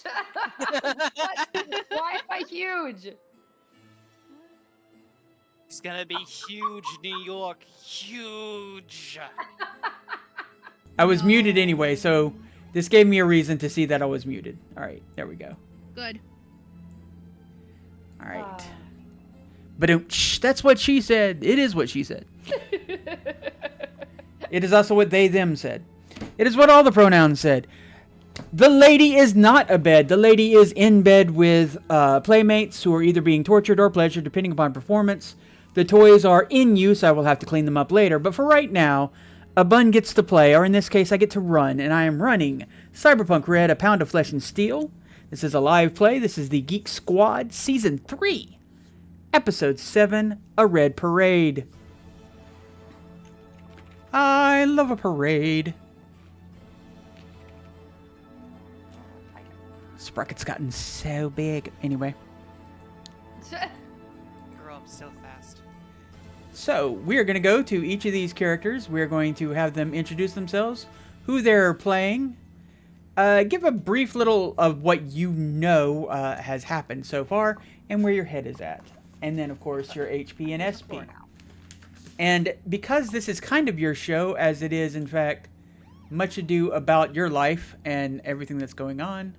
What? Why am I huge? It's gonna be huge, New York. Huge. I was muted No. anyway, so this gave me a reason to see that I was muted. All right, there we go. Good. All right. Ah. But that's what she said. It is what she said. It is also what they, them said. It is what all the pronouns said. The lady is not abed. The lady is in bed with playmates who are either being tortured or pleasured, depending upon performance. The toys are in use. I will have to clean them up later. But for right now, a bun gets to play, or in this case, I get to run. And I am running Cyberpunk Red, A Pound of Flesh and Steel. This is a live play. This is the Geek Squad Season 3, Episode 7, A Red Parade. I love a parade. Sprocket's gotten so big. Anyway. Grow up so fast. So, we're going to go to each of these characters. We're going to have them introduce themselves, who they're playing, give a brief little of what you know has happened so far, and where your head is at. And then, of course, your HP and SP. And because this is kind of your show, as it is, in fact, much ado about your life and everything that's going on,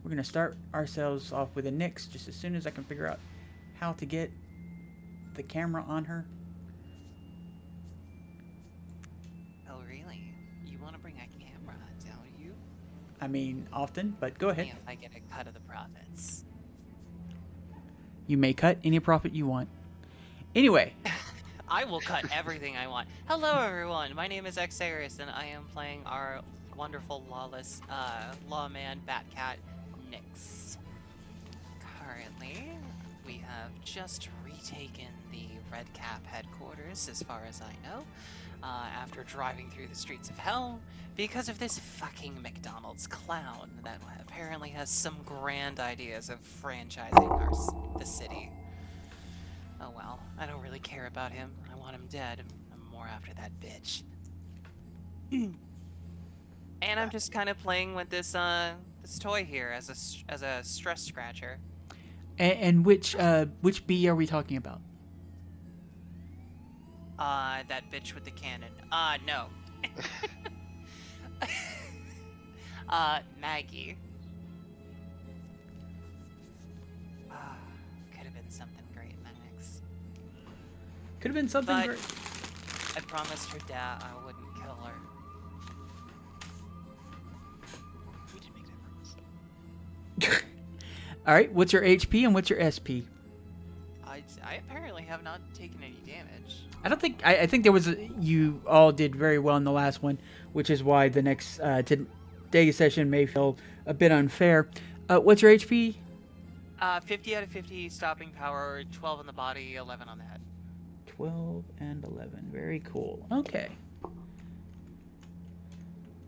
we're going to start ourselves off with a Nyx just as soon as I can figure out how to get the camera on her. Oh, really? You want to bring a camera, don't you? I mean, often, but go ahead. If I get a cut of the profits. You may cut any profit you want. Anyway, I will cut everything I want. Hello, everyone. My name is Xarius, and I am playing our wonderful, lawless, lawman, Batcat, Nyx. Currently, we have just retaken the Red Cap headquarters, as far as I know, after driving through the streets of hell, because of this fucking McDonald's clown that apparently has some grand ideas of franchising the city. Oh well, I don't really care about him. I want him dead. I'm more after that bitch. And I'm just kind of playing with this this toy here as a stress scratcher. and which bee are we talking about? That bitch with the cannon. No. Maggie. Could have been something great, Max. Could have been something But great. I promised her dad I wouldn't kill her. We did make that promise. All right, what's your HP and what's your SP? I apparently have not taken any damage. I don't think I think there was you all did very well in the last one, which is why the next today's session may feel a bit unfair. What's your HP? 50 out of 50 stopping power, 12 on the body, 11 on the head. 12 and 11. Very cool. Okay.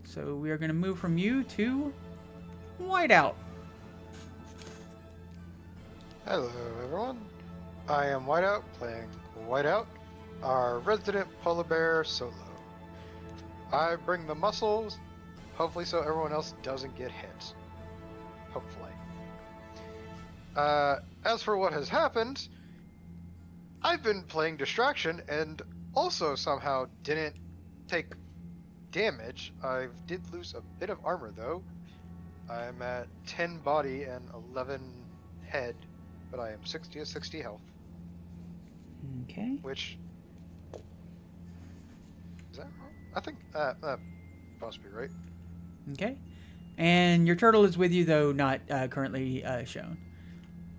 So we are going to move from you to Whiteout. Hello, everyone. I am Whiteout, playing Whiteout, our resident polar bear solo. I bring the muscles, hopefully so everyone else doesn't get hit. Hopefully. As for what has happened, I've been playing Distraction and also somehow didn't take damage. I did lose a bit of armor though. I'm at 10 body and 11 head, but I am 60 to 60 health. Okay. Which is that wrong? I think must be right. Okay. And your turtle is with you, though not currently shown.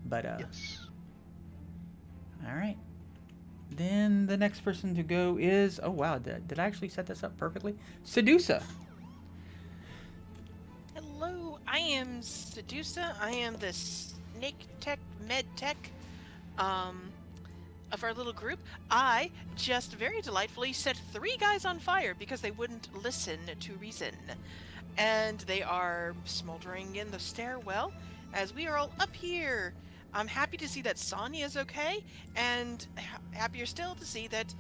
But Yes. all right. Then the next person to go is wow. Did I actually set this up perfectly? Sedusa. Hello, I am Sedusa. I am the snake tech, med tech, of our little group. I just very delightfully set 3 guys on fire because they wouldn't listen to reason. And they are smoldering in the stairwell as we are all up here. I'm happy to see that Sonya is okay, and happier still to see that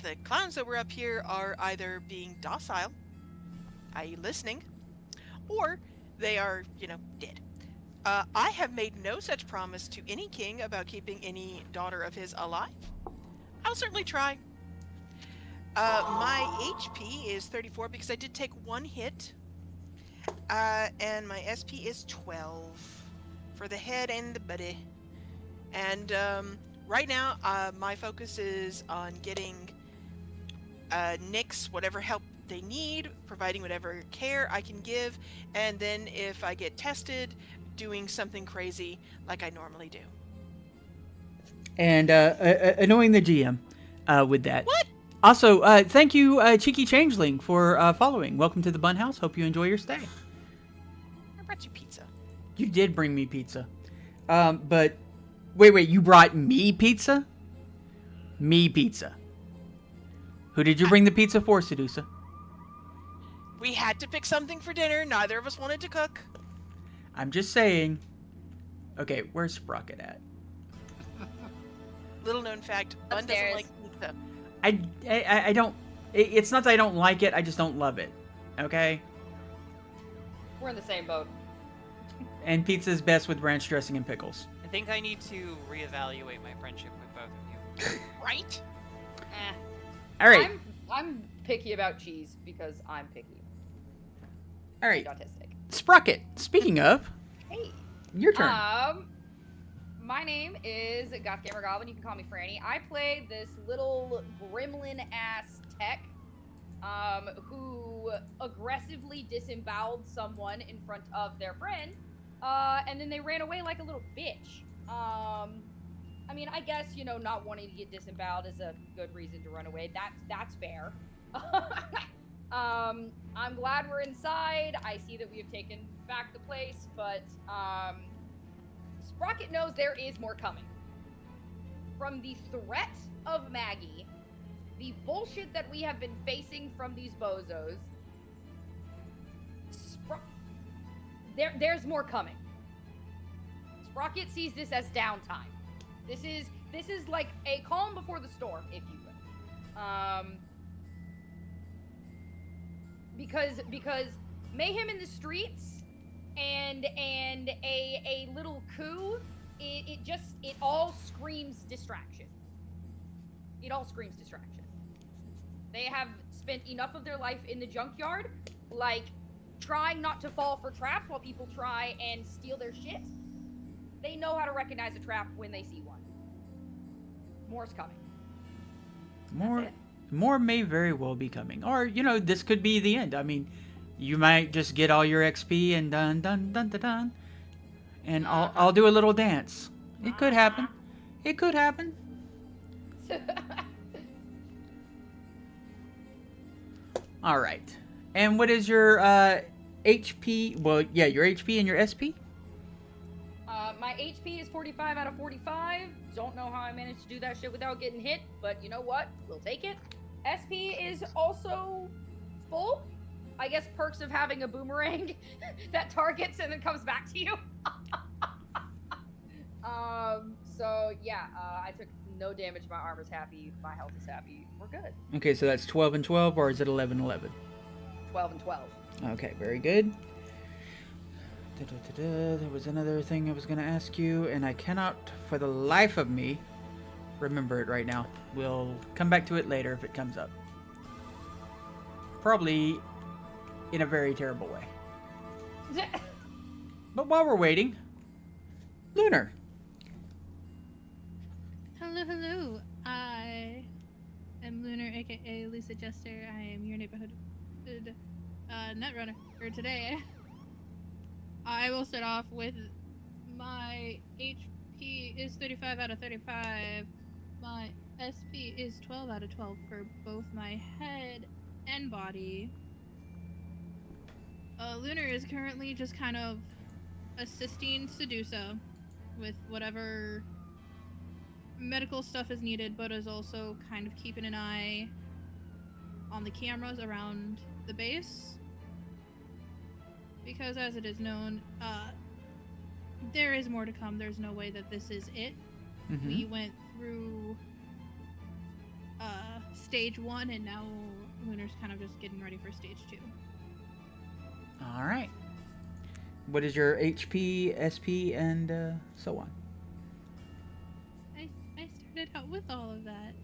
the clowns that were up here are either being docile, i.e. listening, or They are, dead. I have made no such promise to any king about keeping any daughter of his alive. I'll certainly try. My HP is 34 because I did take one hit. And my SP is 12 for the head and the body. And right now, my focus is on getting Nyx whatever help they need, providing whatever care I can give, and then if I get tested, doing something crazy like I normally do. And annoying the GM with that. What? Also, thank you, Cheeky Changeling, for following. Welcome to the Bun House. Hope you enjoy your stay. I brought you pizza. You did bring me pizza. But, wait, you brought me pizza? Me pizza. Who did you bring the pizza for, Sedusa? We had to pick something for dinner. Neither of us wanted to cook. I'm just saying. Okay, where's Sprocket at? Little known fact, Bun doesn't Upstairs. like pizza. I don't. It's not that I don't like it. I just don't love it. Okay. We're in the same boat. And pizza is best with ranch dressing and pickles. I think I need to reevaluate my friendship with both of you. Right? Eh. All right. I'm picky about cheese because I'm picky. All right. And autistic. Sprocket. Speaking of, Hey. your turn. My name is Goth Gamer Goblin. You can call me Franny. I play this little gremlin-ass tech, who aggressively disemboweled someone in front of their friend, and then they ran away like a little bitch. I mean, I guess, not wanting to get disemboweled is a good reason to run away. That's fair. I'm glad we're inside. I see that we have taken back the place, but, Sprocket knows there is more coming. From the threat of Maggie, the bullshit that we have been facing from these bozos, there's more coming. Sprocket sees this as downtime. This is like a calm before the storm, if you will. Because mayhem in the streets and a little coup, it all screams distraction. It all screams distraction. They have spent enough of their life in the junkyard, like trying not to fall for traps while people try and steal their shit. They know how to recognize a trap when they see one. More's coming. More may very well be coming. Or, this could be the end. I mean, you might just get all your XP and dun dun dun dun dun. And I'll do a little dance. It could happen. It could happen. All right. And what is your HP? Well, yeah, your HP and your SP? My HP is 45 out of 45. Don't know how I managed to do that shit without getting hit, but you know what? We'll take it. SP is also full. I guess perks of having a boomerang that targets and then comes back to you. So yeah, I took no damage. My armor's happy. My health is happy. We're good. Okay, so that's 12 and 12, or is it 11 and 11? 12 and 12. Okay, very good. There was another thing I was going to ask you, and I cannot, for the life of me, remember it right now. We'll come back to it later if it comes up. Probably in a very terrible way. But while we're waiting, Lunar. Hello. I am Lunar, aka Lisa Jester. I am your neighborhood netrunner for today. I will start off with my HP is 35 out of 35. My SP is 12 out of 12 for both my head and body. Lunar is currently just kind of assisting Sedusa with whatever medical stuff is needed, but is also kind of keeping an eye on the cameras around the base. Because as it is known, there is more to come. There's no way that this is it. Mm-hmm. We went through stage 1, and now Lunar's kind of just getting ready for stage 2. All right. What is your HP, SP, and so on? I started out with all of that.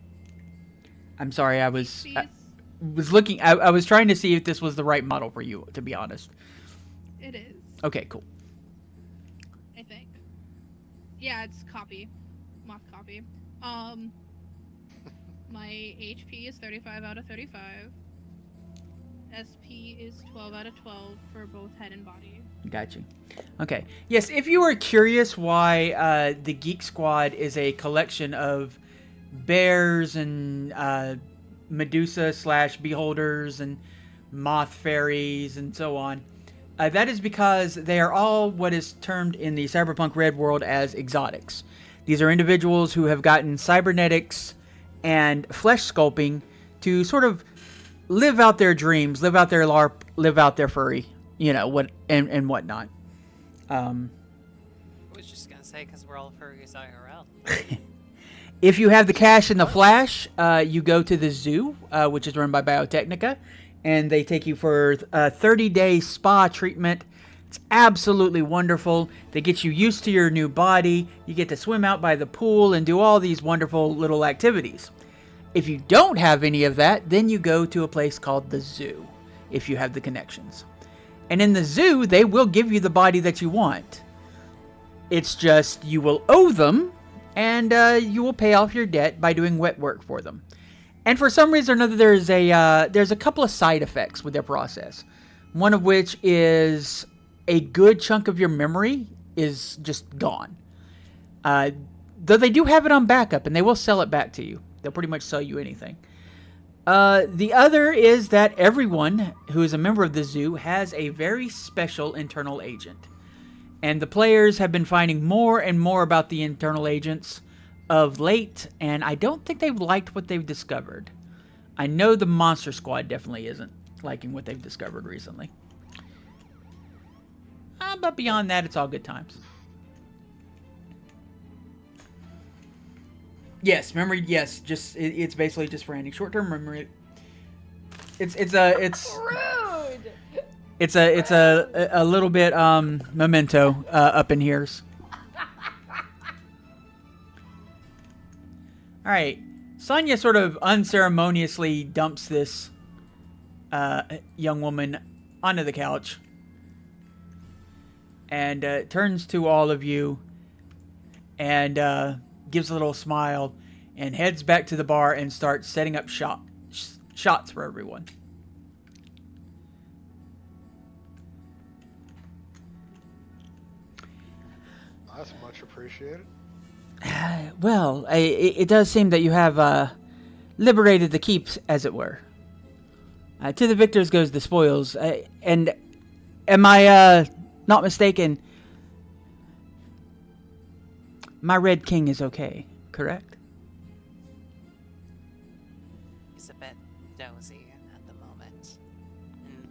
I'm sorry, I was Please. looking. I was trying to see if this was the right model for you, to be honest. It is. Okay, cool. I think. Yeah, it's copy. Mock copy. My HP is 35 out of 35. SP is 12 out of 12 for both head and body. Got you. Okay. Yes, if you were curious why the Geek Squad is a collection of bears and Medusa / beholders and moth fairies and so on, that is because they are all what is termed in the Cyberpunk Red world as exotics. These are individuals who have gotten cybernetics and flesh sculpting to sort of live out their dreams, live out their LARP, live out their furry, and whatnot. I was just gonna say, because we're all furries IRL. If you have the cash and the flash, you go to the zoo, which is run by Biotechnica, and they take you for a 30-day spa treatment. It's absolutely wonderful. They get you used to your new body. You get to swim out by the pool and do all these wonderful little activities. If you don't have any of that, then you go to a place called the zoo, if you have the connections. And in the zoo, they will give you the body that you want. It's just you will owe them, and you will pay off your debt by doing wet work for them. And for some reason or another, there's a couple of side effects with their process. One of which is a good chunk of your memory is just gone. Though they do have it on backup, and they will sell it back to you. They'll pretty much sell you anything. The other is that everyone who is a member of the zoo has a very special internal agent. And the players have been finding more and more about the internal agents of late, and I don't think they've liked what they've discovered. I know the Monster Squad definitely isn't liking what they've discovered recently. But beyond that, it's all good times. Yes, memory. Yes, it's basically just for any short-term memory. It's Rude. It's a little bit memento up in here. All right, Sonya sort of unceremoniously dumps this young woman onto the couch and turns to all of you and gives a little smile and heads back to the bar and starts setting up shots for everyone. That's much appreciated. Well, it does seem that you have liberated the keeps, as it were. To the victors goes the spoils. And am I not mistaken? My Red King is okay, correct? He's a bit dozy at the moment.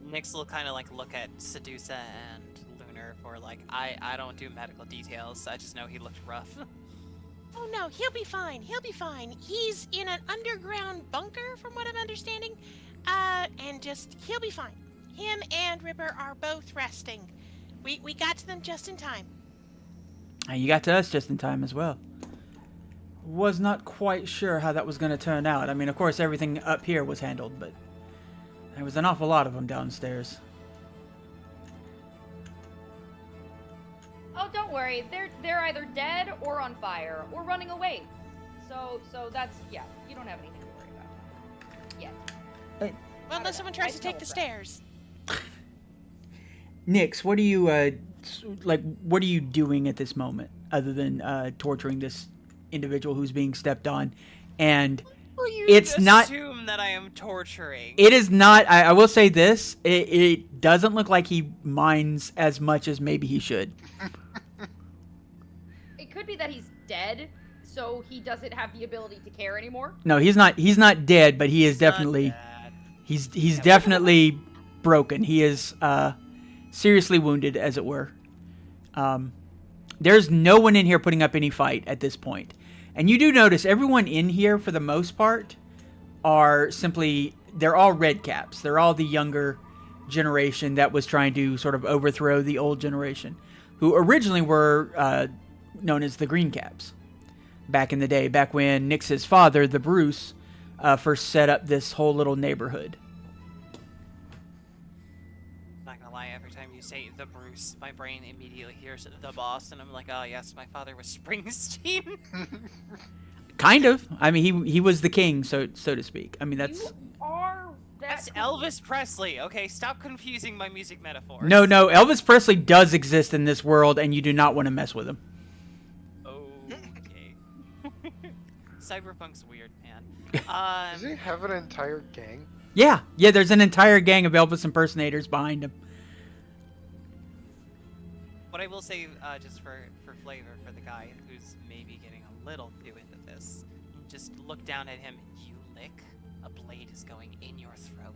And Nyx will kind of like look at Sedusa and Lunar for like, I don't do medical details, I just know he looked rough. Oh no, he'll be fine. He'll be fine. He's in an underground bunker, from what I'm understanding. And he'll be fine. Him and Ripper are both resting. We got to them just in time. You got to us just in time as well. Was not quite sure how that was going to turn out. I mean, of course, everything up here was handled, but there was an awful lot of them downstairs. Oh, don't worry. They're either dead or on fire or running away. So that's, yeah. You don't have anything to worry about. Yet. Well, unless someone tries to take the stairs. Nyx, what are you what are you doing at this moment other than torturing this individual who's being stepped on? And it's not assume that I am torturing. It is not. I will say this: it doesn't look like he minds as much as maybe he should. It could be that he's dead, so he doesn't have the ability to care anymore. No, he's not. He's not dead, but he is definitely. He's definitely broken. He is seriously wounded, as it were. There's no one in here putting up any fight at this point. And you do notice everyone in here, for the most part, are simply... They're all red caps. They're all the younger generation that was trying to sort of overthrow the old generation, who originally were known as the Green Caps. Back in the day, back when Nyx's father, the Bruce, first set up this whole little neighborhood. Not gonna lie, every time you say the Bruce, my brain immediately hears the boss, and I'm like, oh yes, my father was Springsteen. Kind of. I mean, he was the king, so to speak. I mean, that's... You are that That's cool. Elvis Presley. Okay, stop confusing my music metaphors. No, Elvis Presley does exist in this world, and you do not want to mess with him. Okay. Cyberpunk's weird, man. Does he have an entire gang? Yeah, there's an entire gang of Elvis impersonators behind him. What I will say, just for flavor, for the guy who's maybe getting a little too into this, just look down at him. You lick, a blade is going in your throat.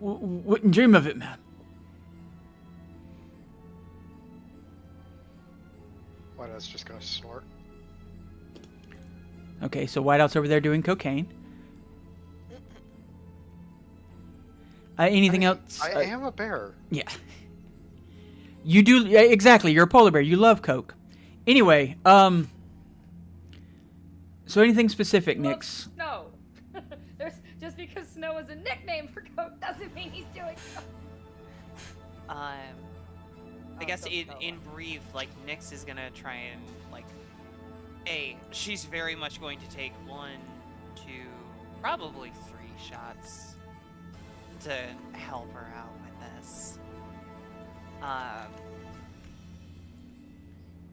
Wouldn't dream of it, man. Whiteout's just gonna snort. Okay, so Whiteout's over there doing cocaine. Anything else? I am a bear. Yeah. You do, exactly, you're a polar bear. You love coke. Anyway, so anything specific, Well, Nyx? Snow. Just because Snow is a nickname for Coke doesn't mean he's doing so. I Oh, guess so in brief, like, Nyx is gonna try and, like, she's very much going to take 1, 2, probably 3 shots to help her out with this.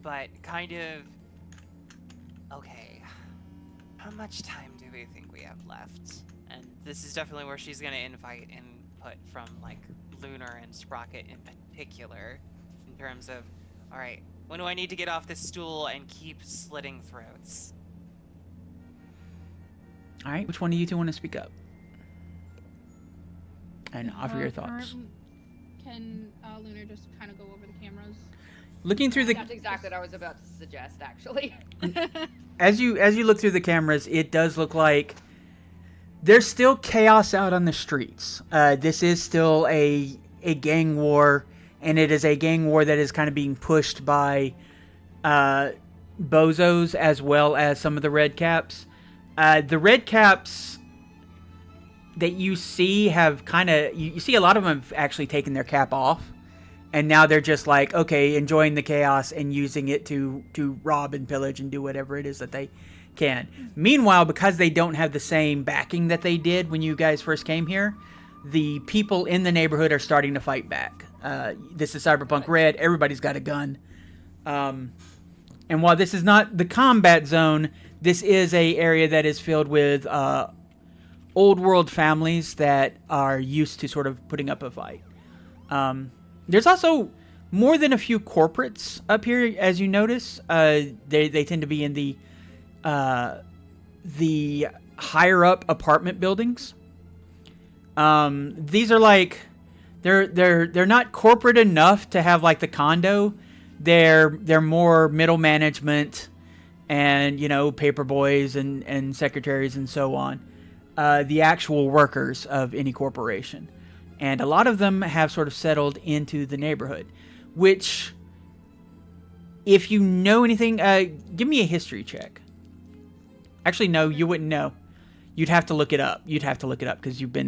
But kind of, okay, how much time do we think we have left? And this is definitely where she's gonna invite input from, like, Lunar and Sprocket in particular, in terms of, alright, when do I need to get off this stool and keep slitting throats? All right, which one of you two want to speak up? And offer your thoughts. Can Lunar just kind of go over the cameras? Looking through the... That's exactly what I was about to suggest, actually. As you look through the cameras, it does look like there's still chaos out on the streets. This is still a gang war, and it is a gang war that is kind of being pushed by bozos as well as some of the red caps. The red caps that you see have kind of... You see a lot of them have actually taken their cap off. And now they're just like, okay, enjoying the chaos and using it to rob and pillage and do whatever it is that they can. Meanwhile, because they don't have the same backing that they did when you guys first came here, the people in the neighborhood are starting to fight back. This is Cyberpunk Red. Everybody's got a gun. And while this is not the combat zone, this is a area that is filled with old world families that are used to sort of putting up a fight. There's also more than a few corporates up here, as you notice. They tend to be in the higher up apartment buildings. These are like they're not corporate enough to have like the condo. They're more middle management, and paper boys and secretaries and so on. The actual workers of any corporation. And a lot of them have sort of settled into the neighborhood, which, if you know anything, give me a history check. Actually, no, you wouldn't know. You'd have to look it up. Because you've been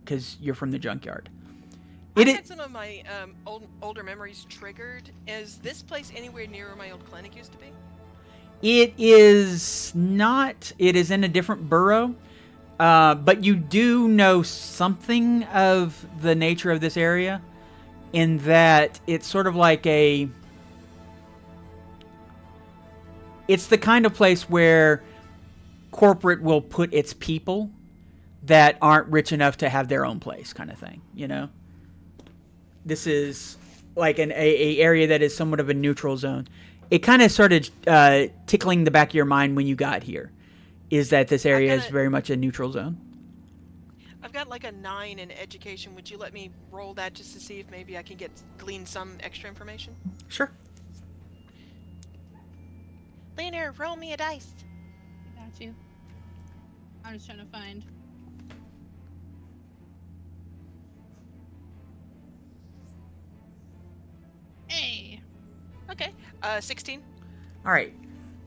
because you're from the junkyard. I had some of my older memories triggered. Is this place anywhere near where my old clinic used to be? It is not. It is in a different borough. But you do know something of the nature of this area, in that it's sort of like it's the kind of place where corporate will put its people that aren't rich enough to have their own place, kind of thing, This is like an area that is somewhat of a neutral zone. It kind of started tickling the back of your mind when you got here. Is that this area is very much a neutral zone. I've got like a 9 in education. Would you let me roll that just to see if maybe I can glean some extra information? Sure. Lunar, roll me a dice. Got you. I'm just trying to find. Okay. 16. All right.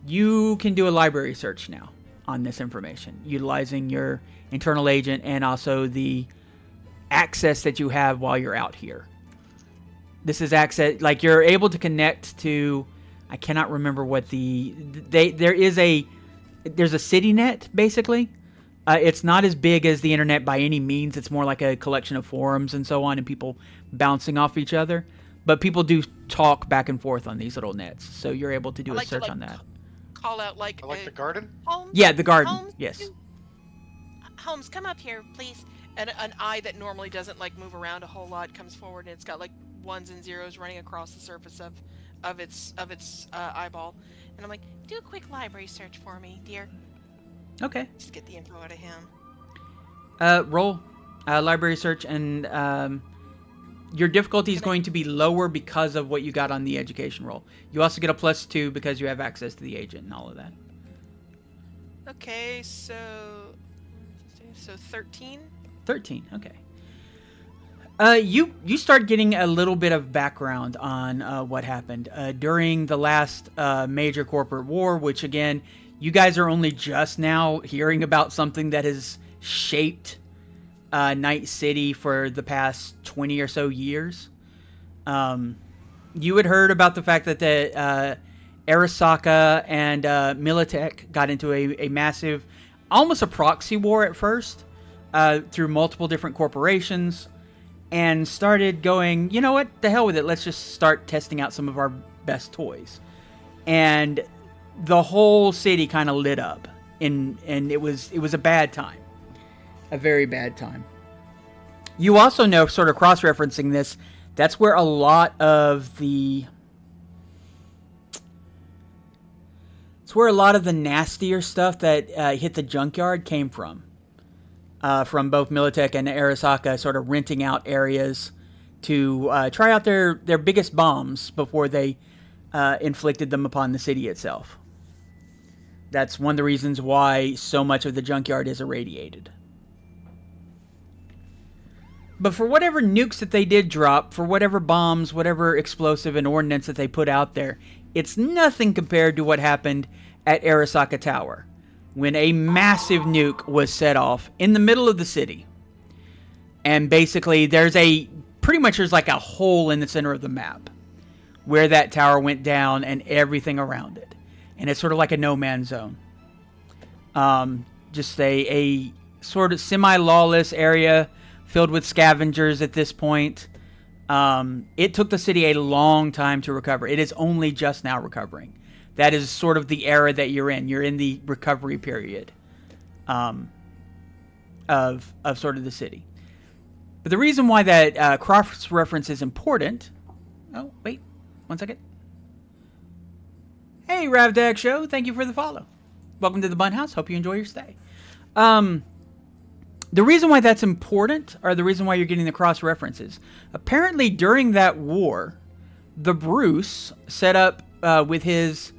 You can do a library search now on this information, utilizing your internal agent and also the access that you have while you're out here. This is access, like you're able to connect to, I cannot remember what there's a city net, basically. It's not as big as the internet by any means. It's more like a collection of forums and so on and people bouncing off each other. But people do talk back and forth on these little nets, so you're able to do a search on that. Call out like. I like the garden. Holmes. Yeah, the garden. Holmes, Yes. Holmes, come up here, please. And an eye that normally doesn't like move around a whole lot comes forward, and it's got like ones and zeros running across the surface of its eyeball. And I'm like, do a quick library search for me, dear. Okay. Just get the info out of him. Roll library search, and your difficulty is going to be lower because of what you got on the education roll. You also get a +2 because you have access to the agent and all of that. Okay, so 13. 13. Okay. You start getting a little bit of background on what happened during the last major corporate war, which again, you guys are only just now hearing about something that has shaped Night City for the past 20 or so years. You had heard about the fact that the Arasaka and Militech got into a massive, almost a proxy war at first, through multiple different corporations, and started going, you know what, the hell with it, let's just start testing out some of our best toys. And the whole city kind of lit up, and it was a bad time. A very bad time. You also know, sort of cross-referencing this, that's where a lot of the... It's where a lot of the nastier stuff that hit the junkyard came from both Militech and Arasaka, sort of renting out areas to try out their biggest bombs before they inflicted them upon the city itself. That's one of the reasons why so much of the junkyard is irradiated. But for whatever nukes that they did drop, for whatever bombs, whatever explosive and ordnance that they put out there, it's nothing compared to what happened at Arasaka Tower, when a massive nuke was set off in the middle of the city. And basically, there's like a hole in the center of the map where that tower went down and everything around it. And it's sort of like a no man's zone. Just a sort of semi-lawless area filled with scavengers at this point. It took the city a long time to recover. It is only just now recovering. That is sort of the era that you're in. You're in the recovery period of sort of the city. But the reason why that cross-reference is important... Oh, wait. 1 second. Hey, Ravdag Show. Thank you for the follow. Welcome to the Bun House. Hope you enjoy your stay. The reason why that's important, or the reason why you're getting the cross-references, apparently during that war, the Bruce set up with his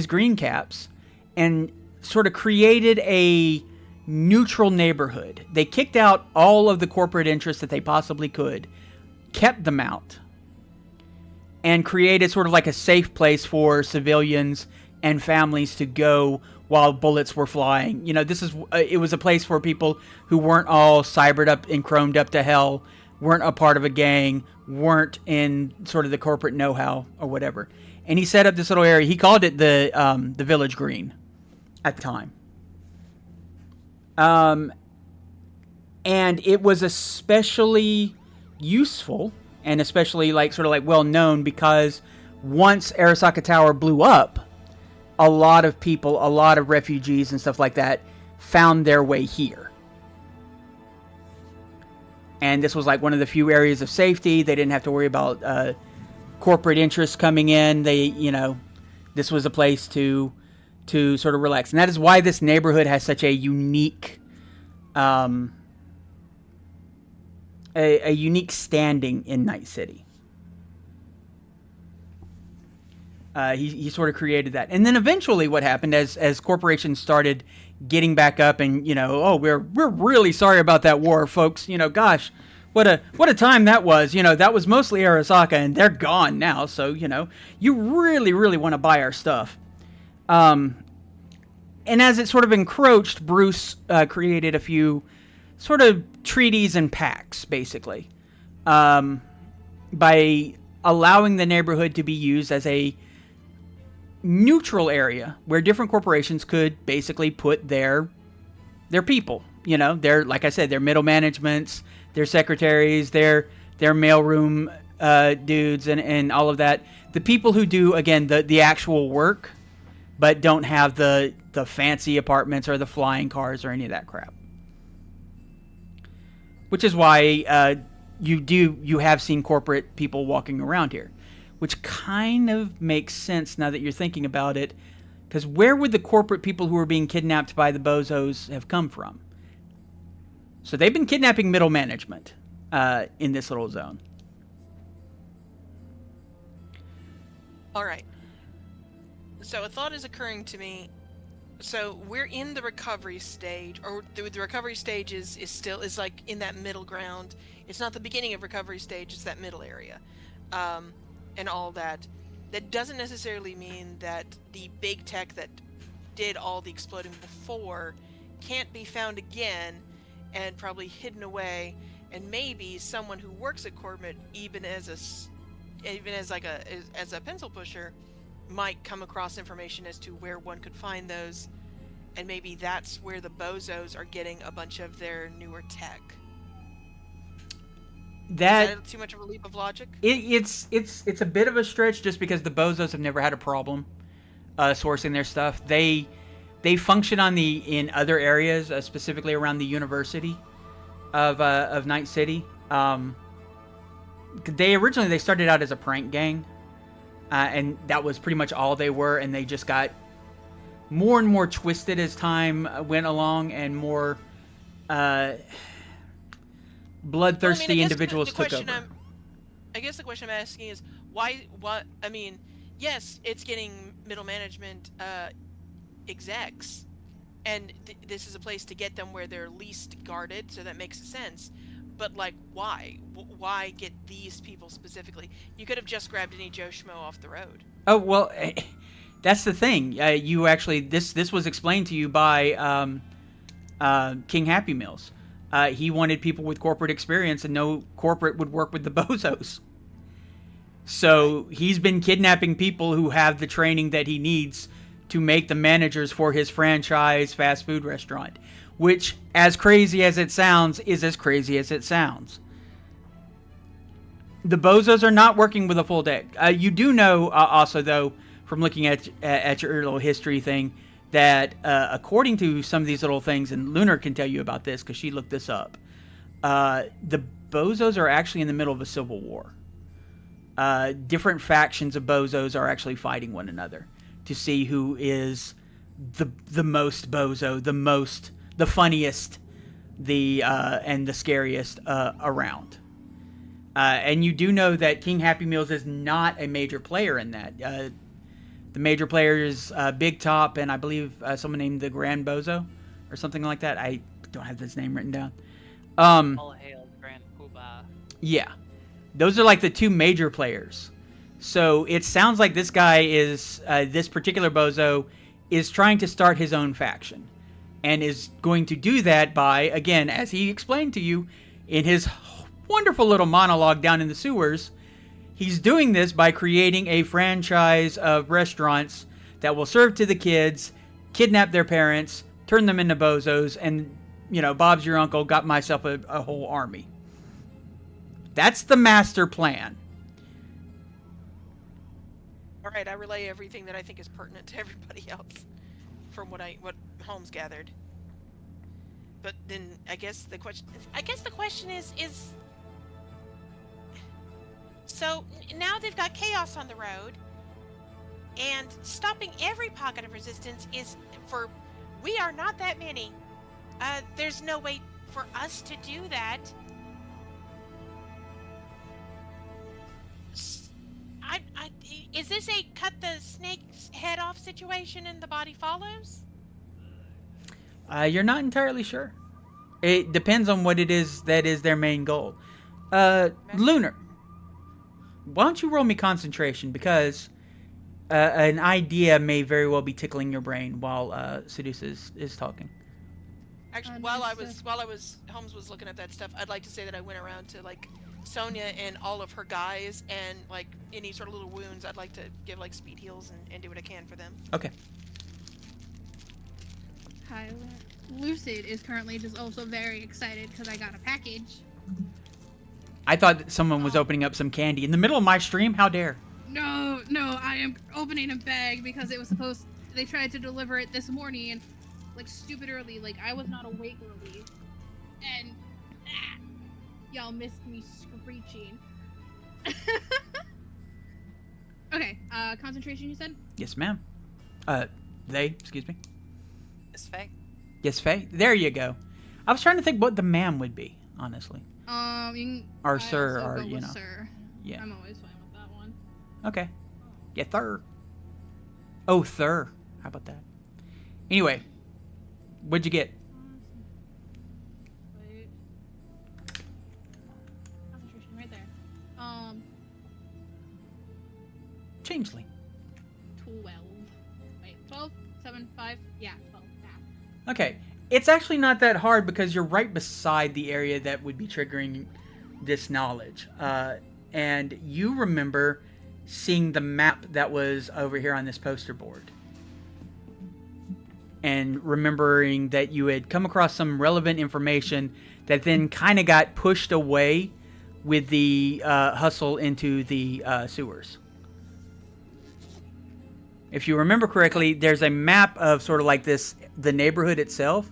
green caps and sort of created a neutral neighborhood. They kicked out all of the corporate interests that they possibly could, kept them out, and created sort of like a safe place for civilians and families to go while bullets were flying. You know, it was a place for people who weren't all cybered up and chromed up to hell, weren't a part of a gang, weren't in sort of the corporate know-how or whatever. And he set up this little area. He called it the Village Green at the time. And it was especially useful and especially well known because once Arasaka Tower blew up, a lot of people, a lot of refugees and stuff like that found their way here. And this was like one of the few areas of safety. They didn't have to worry about corporate interests coming in. This was a place to sort of relax. And that is why this neighborhood has such a unique a unique standing in Night City. He sort of created that. And then eventually what happened as corporations started getting back up and, we're really sorry about that war, folks. Gosh, what a time that was. That was mostly Arasaka, and they're gone now. So you really really want to buy our stuff. And as it sort of encroached, Bruce created a few sort of treaties and pacts, basically, by allowing the neighborhood to be used as a neutral area where different corporations could basically put their people. Their, like I said, their middle managements, their secretaries, their mailroom dudes, and all of that. The people who do, again, the actual work, but don't have the fancy apartments or the flying cars or any of that crap. Which is why you have seen corporate people walking around here, which kind of makes sense now that you're thinking about it, because where would the corporate people who were being kidnapped by the bozos have come from? So they've been kidnapping middle management in this little zone. All right. So a thought is occurring to me. So we're in the recovery stage, or the recovery stage is like in that middle ground. It's not the beginning of recovery stage; it's that middle area, and all that. That doesn't necessarily mean that the big tech that did all the exploding before can't be found again, and probably hidden away. And maybe someone who works at corporate, even as a pencil pusher, might come across information as to where one could find those, and maybe that's where the bozos are getting a bunch of their newer tech. Is that too much of a leap of logic? It's a bit of a stretch, just because the bozos have never had a problem sourcing their stuff. They function in other areas, specifically around the university of Night City. They started out as a prank gang. And that was pretty much all they were, and they just got more and more twisted as time went along, and more bloodthirsty individuals took over. I guess the question I'm asking is, why? What? I mean, yes, it's getting middle management execs, and this is a place to get them where they're least guarded, so that makes sense. But, like, why? Why get these people specifically? You could have just grabbed any Joe Schmo off the road. Oh, well, that's the thing. You actually, this was explained to you by King Happy Meals. He wanted people with corporate experience, and no corporate would work with the bozos. So he's been kidnapping people who have the training that he needs to make the managers for his franchise fast food restaurant. Which, as crazy as it sounds, is as crazy as it sounds. The bozos are not working with a full deck. You do know, also, though, from looking at your little history thing, that according to some of these little things, and Lunar can tell you about this because she looked this up, the bozos are actually in the middle of a civil war. Different factions of bozos are actually fighting one another to see who is the most bozo, the funniest, and the scariest around. And you do know that King Happy Meals is not a major player in that. The major player is Big Top, and I believe someone named the Grand Bozo, or something like that. I don't have his name written down. All hail Grand Poobah. Yeah. Those are like the two major players. So it sounds like this guy is, this particular bozo, is trying to start his own faction. And is going to do that by, again, as he explained to you in his wonderful little monologue down in the sewers, he's doing this by creating a franchise of restaurants that will serve to the kids, kidnap their parents, turn them into bozos, and, Bob's your uncle, got myself a whole army. That's the master plan. All right, I relay everything that I think is pertinent to everybody else from what Holmes gathered. But then I guess the question is so now they've got chaos on the road, and stopping every pocket of resistance we are not that many. There's no way for us to do that. Is this a cut the snake's head off situation and the body follows? You're not entirely sure. It depends on what it is that is their main goal. Lunar, why don't you roll me concentration, because an idea may very well be tickling your brain while Seduce is talking. Actually, Understood. while I was Holmes was looking at that stuff, I'd like to say that I went around to like Sonia and all of her guys, and like any sort of little wounds, I'd like to give like speed heals and do what I can for them. Okay. Hi, Lucid is currently just also very excited because I got a package. I thought that someone was opening up some candy in the middle of my stream. How dare? No, I am opening a bag because it was supposed. They tried to deliver it this morning, and like stupid early. Like I was not awake early, and y'all missed me screeching. Okay, concentration. You said. Yes, ma'am. Excuse me. It's Faye. Yes, Faye. There you go. I was trying to think what the ma'am would be, honestly. You can, Or I sir, also or go you with know. Sir. Yeah. I'm always fine with that one. Okay. Yeah, thir. Oh, thir. How about that? Anyway, what'd you get? Wait. Concentration right there. Changeling. 12. Wait, 12, 7, 5. Yeah, 12. Yeah. Okay. It's actually not that hard because you're right beside the area that would be triggering this knowledge. And you remember seeing the map that was over here on this poster board. And remembering that you had come across some relevant information that then kind of got pushed away with the hustle into the sewers. If you remember correctly, there's a map of sort of like this, the neighborhood itself,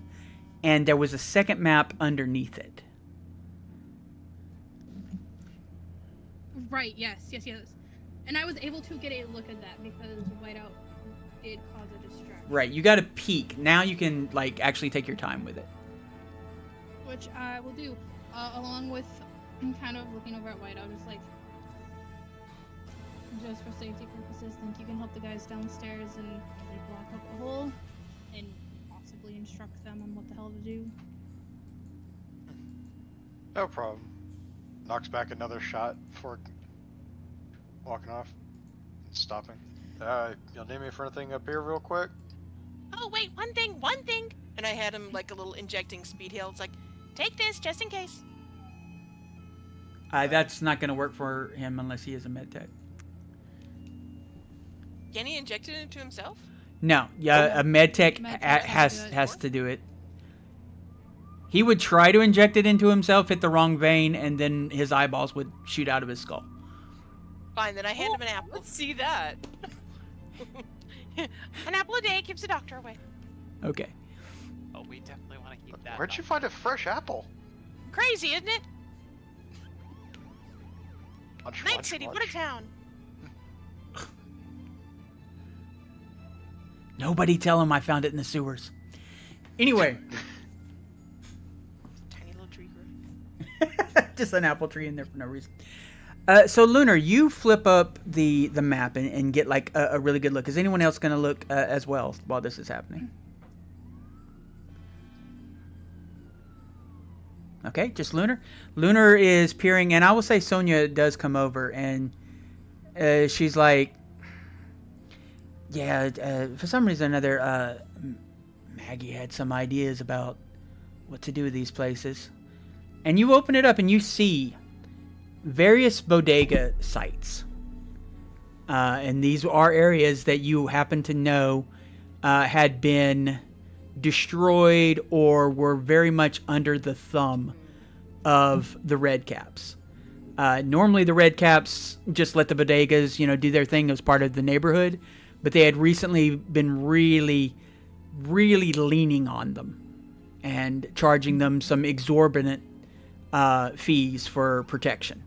and there was a second map underneath it. Right, yes. And I was able to get a look at that because Whiteout did cause a distraction. Right, you got a peek. Now you can like actually take your time with it. Which I will do. Along with kind of looking over at Whiteout, just like, just for safety purposes, think you can help the guys downstairs and like block up the hole and possibly instruct them on what the hell to do. No problem. Knocks back another shot before walking off and stopping. You'll need me for anything up here real quick? Oh wait, one thing. And I had him like a little injecting speed heal. It's like, take this just in case. That's not going to work for him unless he is a med tech. Can he inject it into himself? No, yeah, a med tech Med tech has to do it. He would try to inject it into himself, hit the wrong vein, and then his eyeballs would shoot out of his skull. Fine, then I hand him an apple. Let's see that. An apple a day keeps the doctor away. Okay. Oh, we definitely want to keep that. Where'd you find a fresh apple? Crazy, isn't it? Munch, Night munch, City, munch. what a town. Nobody tell him I found it in the sewers. Anyway. Tiny little tree growth. Just an apple tree in there for no reason. So Lunar, you flip up the map and get like a really good look. Is anyone else going to look as well while this is happening? Okay, just Lunar. Lunar is peering, and I will say Sonia does come over, and she's like, yeah, for some reason or another, Maggie had some ideas about what to do with these places. And you open it up and you see various bodega sites. And these are areas that you happen to know had been destroyed or were very much under the thumb of the Red Caps. Normally the Red Caps just let the bodegas, do their thing as part of the neighborhood, but they had recently been really, really leaning on them and charging them some exorbitant fees for protection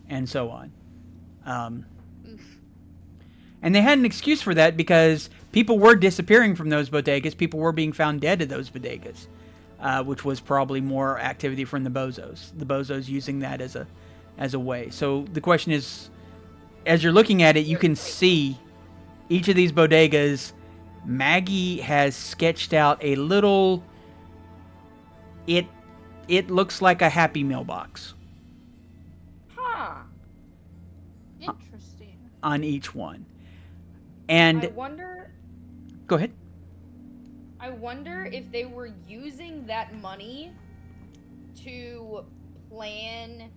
and so on. And they had an excuse for that because people were disappearing from those bodegas. People were being found dead at those bodegas, which was probably more activity from the bozos. The bozos using that as a way. So the question is, as you're looking at it, you can see each of these bodegas. Maggie has sketched out a little. It looks like a Happy Meal box. on each one. And I wonder go ahead. if they were using that money to plan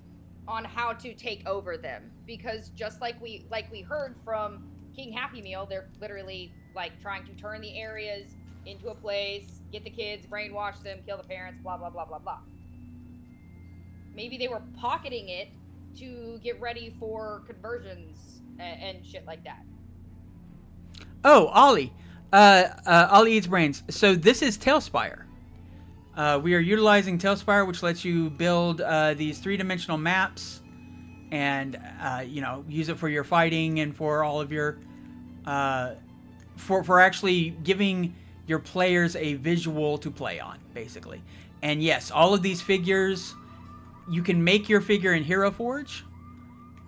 on how to take over them, because just like we heard from King Happy Meal, they're literally like trying to turn the areas into a place, get the kids, brainwash them, kill the parents, blah blah blah blah blah. Maybe they were pocketing it to get ready for conversions and shit like that. Oh, Ollie. Ollie eats brains. So this is Tailspire. We are utilizing Tailspire, which lets you build these 3-dimensional maps, and use it for your fighting and for all of your for actually giving your players a visual to play on, basically. And yes, all of these figures, you can make your figure in Hero Forge,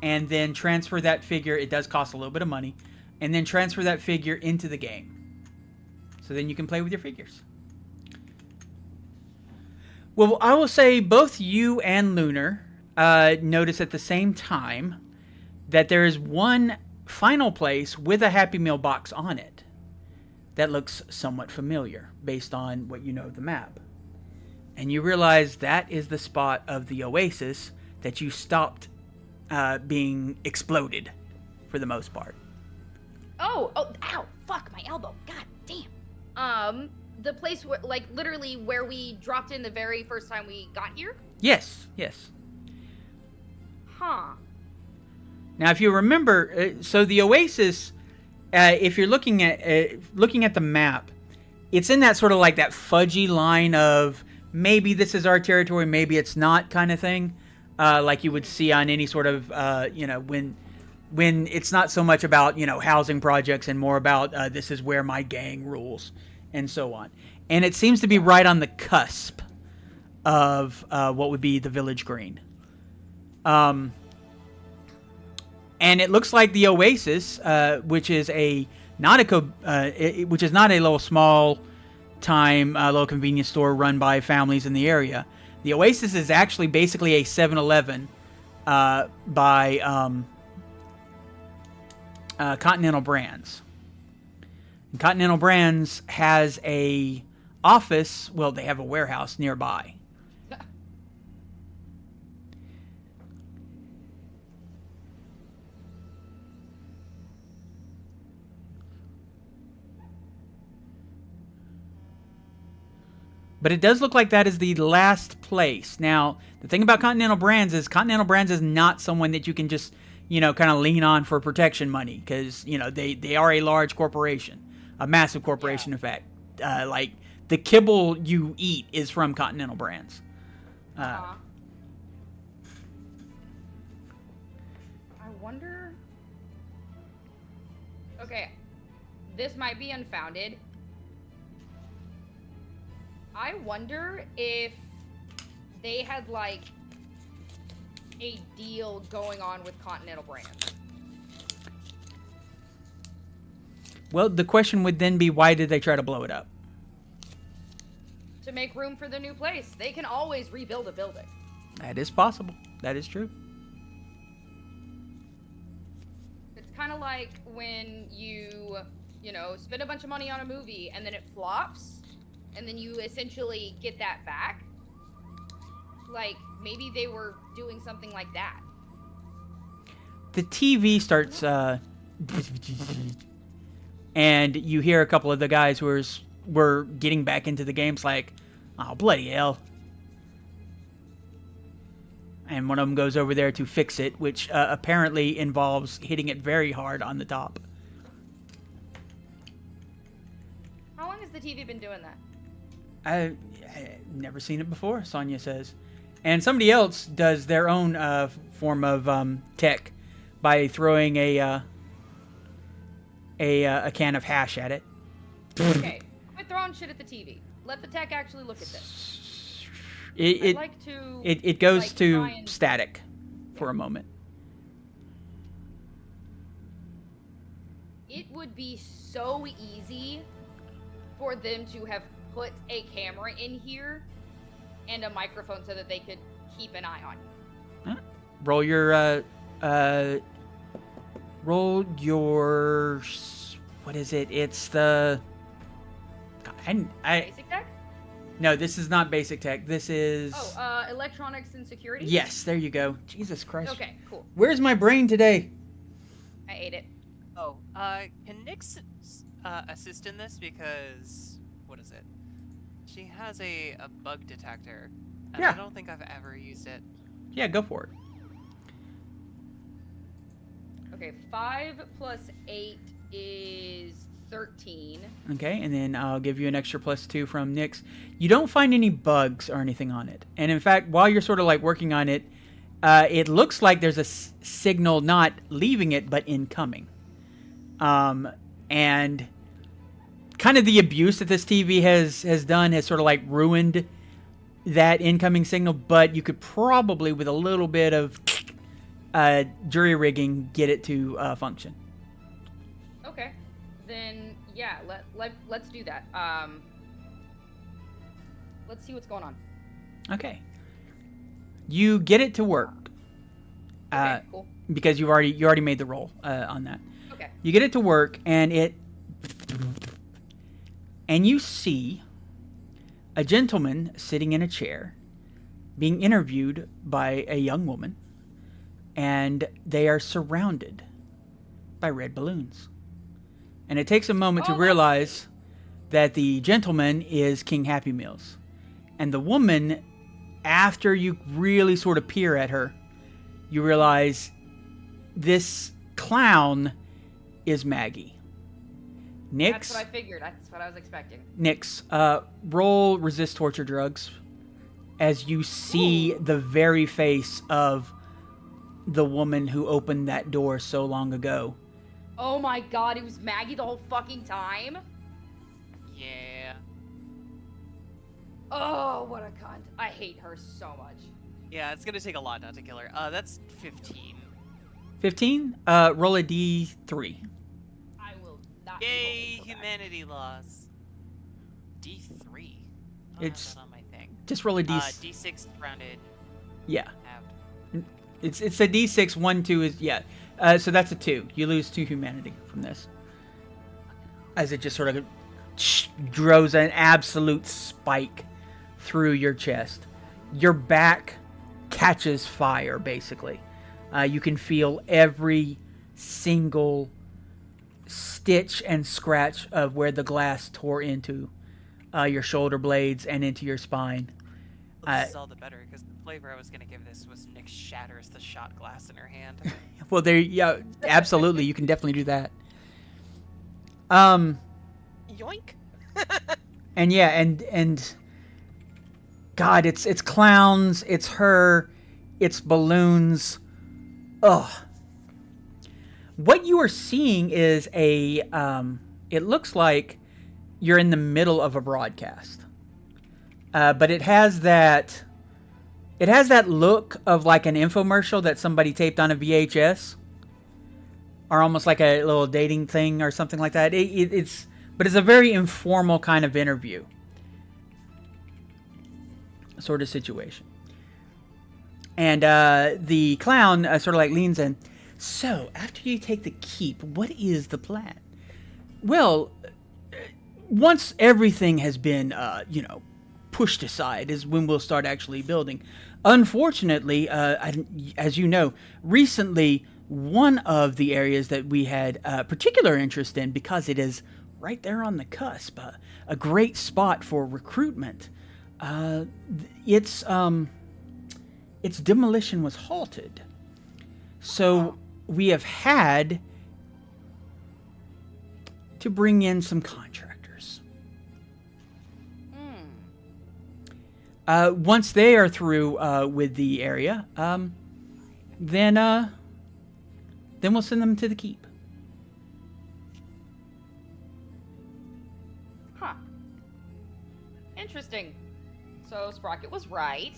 and then transfer that figure. It does cost a little bit of money, and then transfer that figure into the game. So then you can play with your figures. Well, I will say both you and Lunar notice at the same time that there is one final place with a Happy Meal box on it that looks somewhat familiar based on what you know of the map. And you realize that is the spot of the oasis that you stopped being exploded for the most part. Oh, ow, fuck, my elbow, god damn. The place where, like, literally where we dropped in the very first time we got here? Yes. Huh. Now, if you remember, so the oasis, if you're looking at the map, it's in that sort of like that fudgy line of maybe this is our territory, maybe it's not kind of thing, like you would see on any sort of when it's not so much about housing projects and more about this is where my gang rules and so on. And it seems to be right on the cusp of what would be the village green. And it looks like the oasis, which is not a little small time little convenience store run by families in the area. The oasis is actually basically a 7-Eleven by Continental Brands. And Continental Brands has a office. Well, they have a warehouse nearby. But it does look like that is the last place. Now, the thing about Continental Brands is not someone that you can just, kind of lean on for protection money, because, they are a large corporation, a massive corporation, in fact. Like, the kibble you eat is from Continental Brands. I wonder... Okay, this might be unfounded. I wonder if they had, like, a deal going on with Continental Brands. Well, the question would then be, why did they try to blow it up? To make room for the new place. They can always rebuild a building. That is possible. That is true. It's kind of like when you spend a bunch of money on a movie and then it flops, and then you essentially get that back. Like, maybe they were doing something like that. The TV starts, and you hear a couple of the guys who were getting back into the games like, oh, bloody hell. And one of them goes over there to fix it, which apparently involves hitting it very hard on the top. How long has the TV been doing that? I've never seen it before, Sonia says. And somebody else does their own form of tech by throwing a can of hash at it. Okay, quit throwing shit at the TV. Let the tech actually look at this. It goes to static for a moment. It would be so easy for them to have put a camera in here and a microphone so that they could keep an eye on you. Roll your Roll your... What is it? It's the... God, Basic tech? No, this is not basic tech. This is... Oh, electronics and security? Yes, there you go. Jesus Christ. Okay, cool. Where's my brain today? I ate it. Oh, can Nyx assist in this? Because, what is it? She has a bug detector, and Yeah. I don't think I've ever used it. Yeah, go for it. Okay, 5 plus 8 is 13. Okay, and then I'll give you an extra +2 from Nyx. You don't find any bugs or anything on it. And in fact, while you're sort of like working on it, it looks like there's a signal not leaving it, but incoming. And kind of the abuse that this TV has done has sort of like ruined that incoming signal, but you could probably, with a little bit of jury rigging, get it to function. Okay. Then, yeah, let's do that. Let's see what's going on. Okay. You get it to work. Okay, cool. Because you already made the roll on that. Okay. You get it to work, and you see a gentleman sitting in a chair being interviewed by a young woman, and they are surrounded by red balloons. And it takes a moment to realize that the gentleman is King Happy Meals. And the woman, after you really sort of peer at her, you realize this clown is Maggie. Nyx, That's what I figured. That's what I was expecting. Nyx, roll resist torture drugs as you see the very face of the woman who opened that door so long ago. Oh my god, it was Maggie the whole fucking time? Yeah. Oh, what a cunt. I hate her so much. Yeah, it's gonna take a lot not to kill her. That's 15. 15? Roll a d3. I will not. Yay, roll for that. humanity laws. D3. I don't It's- have that on my thing. Just roll a d. D6 rounded. Yeah. Halved. It's a d6. 1, 2 is... Yeah. So that's a 2. You lose 2 humanity from this. As it just sort of draws an absolute spike through your chest. Your back catches fire, basically. You can feel every single stitch and scratch of where the glass tore into your shoulder blades and into your spine. Well, this is all the better, because the flavor I was going to give this was Nyx shatters the shot glass in her hand. Well, yeah, absolutely. You can definitely do that. Yoink. And yeah, and God, it's clowns, it's her, it's balloons. Ugh. What you are seeing is it looks like you're in the middle of a broadcast. But it has that look of like an infomercial that somebody taped on a VHS. Or almost like a little dating thing or something like that. But it's a very informal kind of interview sort of situation. And the clown sort of like leans in. So, after you take the keep, what is the plan? Well, once everything has been, pushed aside is when we'll start actually building. Unfortunately, as you know, recently, one of the areas that we had particular interest in, because it is right there on the cusp, a great spot for recruitment, its demolition was halted. So we have had to bring in some contractors. Once they are through with the area, then we'll send them to the keep. Huh. Interesting. So Sprocket was right.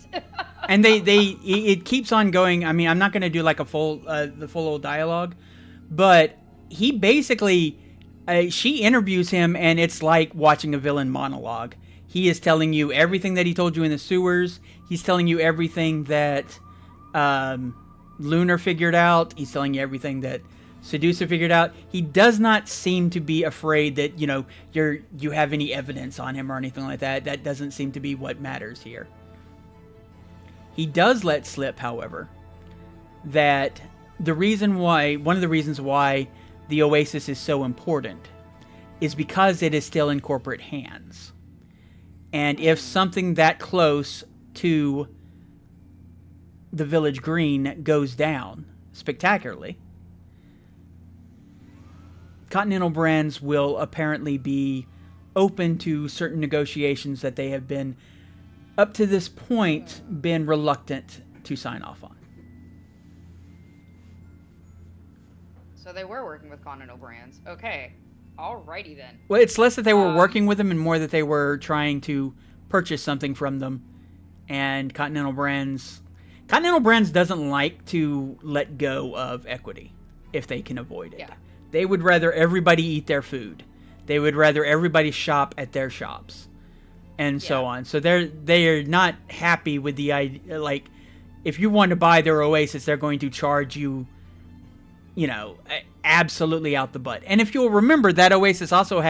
And it keeps on going. I mean, I'm not going to do like the full old dialogue, but he basically, she interviews him, and it's like watching a villain monologue. He is telling you everything that he told you in the sewers. He's telling you everything that Lunar figured out. He's telling you everything that Seducer figured out he does not seem to be afraid that, you know, you have any evidence on him or anything like that. That doesn't seem to be what matters here. He does let slip, however, that one of the reasons why the Oasis is so important is because it is still in corporate hands. And if something that close to the Village Green goes down spectacularly, Continental Brands will apparently be open to certain negotiations that they have been, up to this point, been reluctant to sign off on. So they were working with Continental Brands. Okay. Alrighty then. Well, it's less that they were working with them and more that they were trying to purchase something from them. And Continental Brands doesn't like to let go of equity if they can avoid it. Yeah. They would rather everybody eat their food. They would rather everybody shop at their shops, and so on. So they are not happy with the idea. Like, if you want to buy their Oasis, they're going to charge you, you know, absolutely out the butt. And if you'll remember, that Oasis also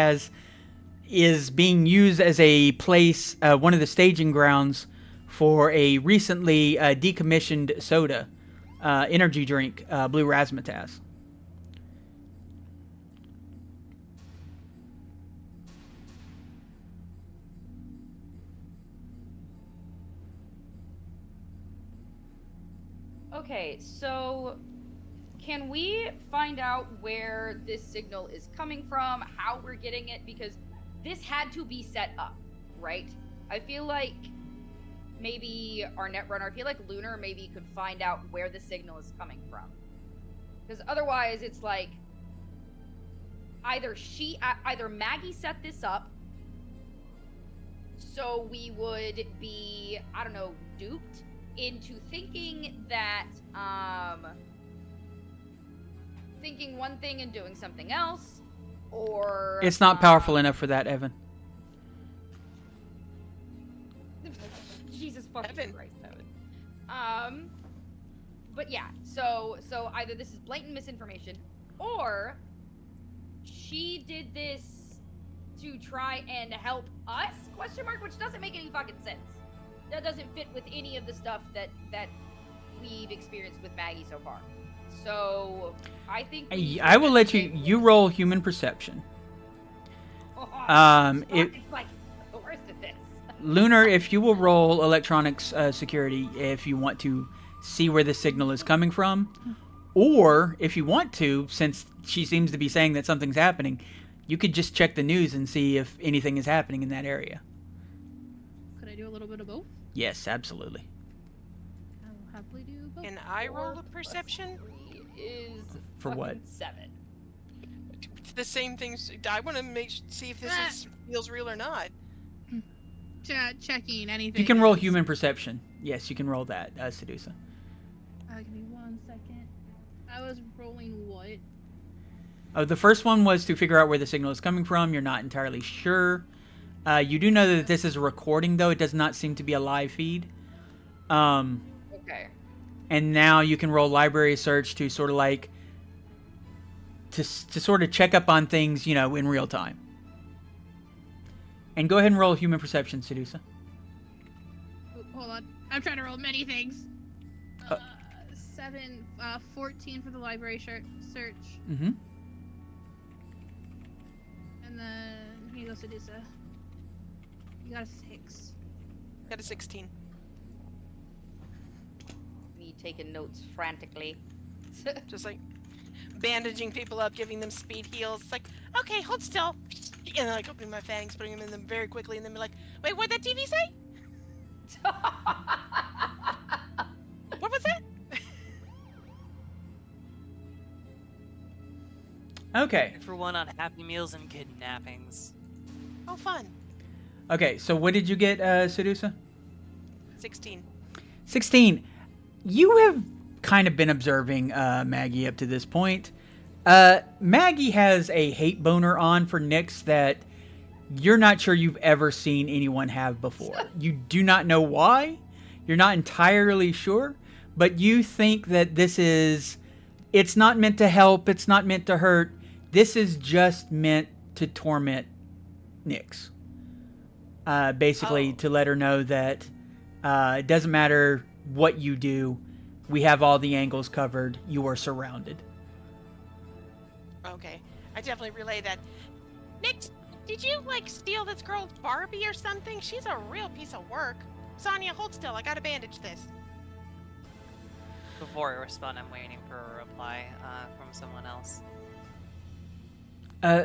is being used as a place, one of the staging grounds for a recently decommissioned soda, energy drink, Blue Razzmatazz. Okay, so can we find out where this signal is coming from, how we're getting it? Because this had to be set up, right? I feel like maybe our Netrunner, I feel like Lunar maybe could find out where the signal is coming from. Because otherwise it's like either Maggie set this up so we would be, I don't know, duped into thinking that thinking one thing and doing something else, or It's not powerful enough for that, Evan. Jesus fucking Evan. Christ, Evan. But yeah, so either this is blatant misinformation, or she did this to try and help us? Question mark, which doesn't make any fucking sense. That doesn't fit with any of the stuff that we've experienced with Maggie so far. So I think I will let you roll human perception. it's like the worst at this. Lunar, if you will roll electronics security, if you want to see where the signal is coming from, or if you want to, since she seems to be saying that something's happening, you could just check the news and see if anything is happening in that area. Could I do a little bit of both? Yes, absolutely. I will happily do both. Can I roll a perception? Is For what? fucking 7. The same things. I want to see if this feels real or not. Checking anything. You can roll human perception. Yes, you can roll that, Sedusa. Give me 1 second. I was rolling what? The first one was to figure out where the signal is coming from. You're not entirely sure. You do know that this is a recording, though. It does not seem to be a live feed. Okay. And now you can roll library search to sort of like to sort of check up on things, you know, in real time. And go ahead and roll human perception, Sedusa. Hold on. I'm trying to roll many things. 14 for the library search. Mm-hmm. And then here you go, Sedusa. You got a 6. Got a 16. Me taking notes frantically. Just like bandaging people up, giving them speed heals. It's like, okay, hold still. And then like opening my fangs, putting them in them very quickly, and then be like, wait, what'd that TV say? What was that? Okay. For one on Happy Meals and kidnappings. Oh, fun. Okay, so what did you get, Sedusa? 16. 16. You have kind of been observing Maggie up to this point. Maggie has a hate boner on for Nyx that you're not sure you've ever seen anyone have before. You do not know why. You're not entirely sure, but you think that this is It's not meant to help. It's not meant to hurt. This is just meant to torment Nyx. Basically, Oh. to let her know that it doesn't matter what you do. We have all the angles covered. You are surrounded. Okay. I definitely relay that. Nix, did you, like, steal this girl's Barbie or something? She's a real piece of work. Sonya, hold still. I gotta bandage this. Before I respond, I'm waiting for a reply from someone else.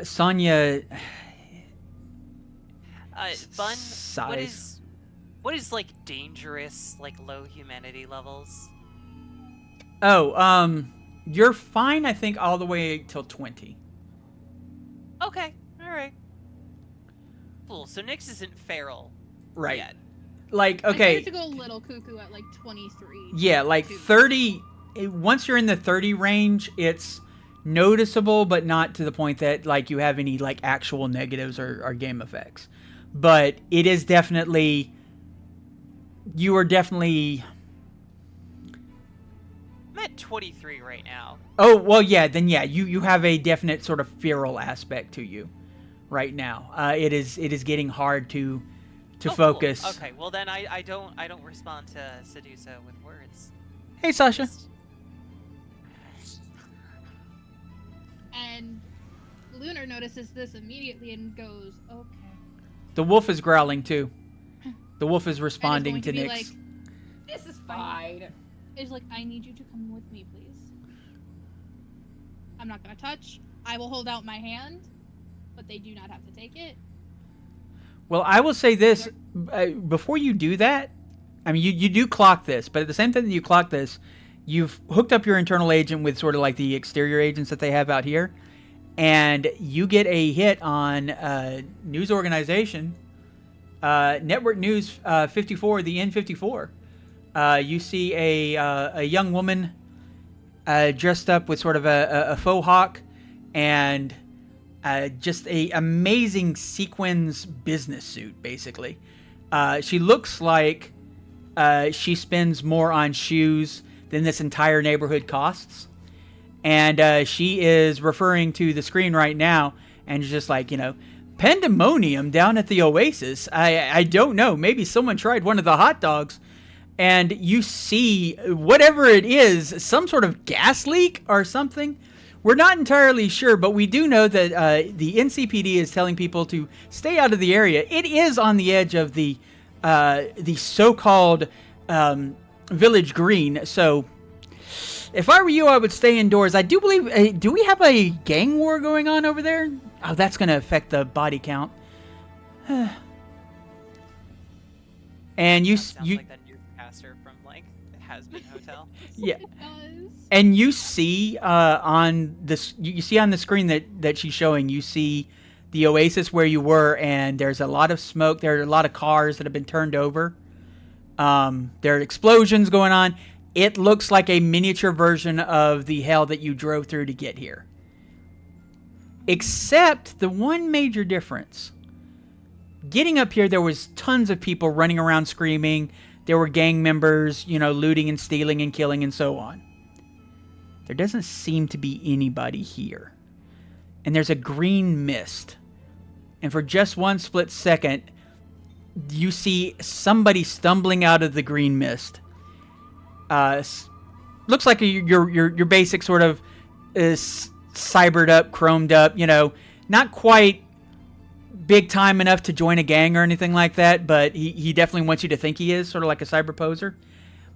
Sonya. Bun, Sighs. what is like dangerous, like low humanity levels? Oh, you're fine, I think, all the way till 20. Okay, alright. Cool, so Nyx isn't feral Right. yet. Like, I okay. started to go a little cuckoo at like 23. Yeah, like too. 30. Once you're in the 30 range, it's noticeable, but not to the point that like you have any like actual negatives or game effects. But it is definitely. You are definitely. I'm at 23 right now. Oh, well, yeah, then yeah, you have a definite sort of feral aspect to you right now. It is getting hard to Oh, focus. Cool. Okay, well then I don't respond to Sedusa with words. Hey, Sasha. And Lunar notices this immediately and goes, okay. The wolf is growling too. The wolf is And responding is to going Nyx. to be This is fine. Is like, I need you to come with me, please. I'm not gonna touch. I will hold out my hand, but they do not have to take it. Well, I will say this before you do that. I mean, you do clock this, but at the same time that you clock this, you've hooked up your internal agent with sort of like the exterior agents that they have out here, and you get a hit on news organization, Network News 54, the N54. You see a young woman dressed up with sort of a faux hawk and just a amazing sequins business suit, basically. She looks like she spends more on shoes than this entire neighborhood costs. And she is referring to the screen right now and just like, pandemonium down at the Oasis. I don't know. Maybe someone tried one of the hot dogs. And you see whatever it is, some sort of gas leak or something. We're not entirely sure, but we do know that the NCPD is telling people to stay out of the area. It is on the edge of the so-called Village Green. So if I were you, I would stay indoors. I do believe... do we have a gang war going on over there? Oh, that's going to affect the body count. And you... Sounds like that newscaster from like the Has-Been Hotel. Yeah. It does. And you see on this, you see on the screen that she's showing, you see the Oasis where you were, and there's a lot of smoke. There are a lot of cars that have been turned over. There are explosions going on. It looks like a miniature version of the hell that you drove through to get here. Except the one major difference. Getting up here, there was tons of people running around screaming. There were gang members, looting and stealing and killing and so on. There doesn't seem to be anybody here. And there's a green mist. And for just one split second, you see somebody stumbling out of the green mist. Looks like your basic sort of cybered up, chromed up, not quite big time enough to join a gang or anything like that, but he definitely wants you to think he is, sort of like a cyber poser.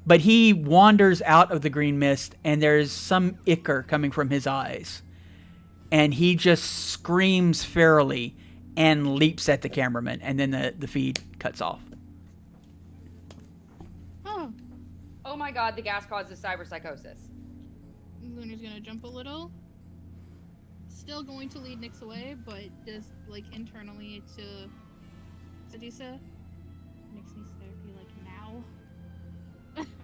But he wanders out of the green mist, and there's some ichor coming from his eyes. And he just screams ferally and leaps at the cameraman, and then the feed cuts off. Oh, Oh my god, the gas causes cyberpsychosis. Lunar's gonna jump a little. Still going to lead Nyx away, but just like internally to Sedusa. Nyx needs therapy like now.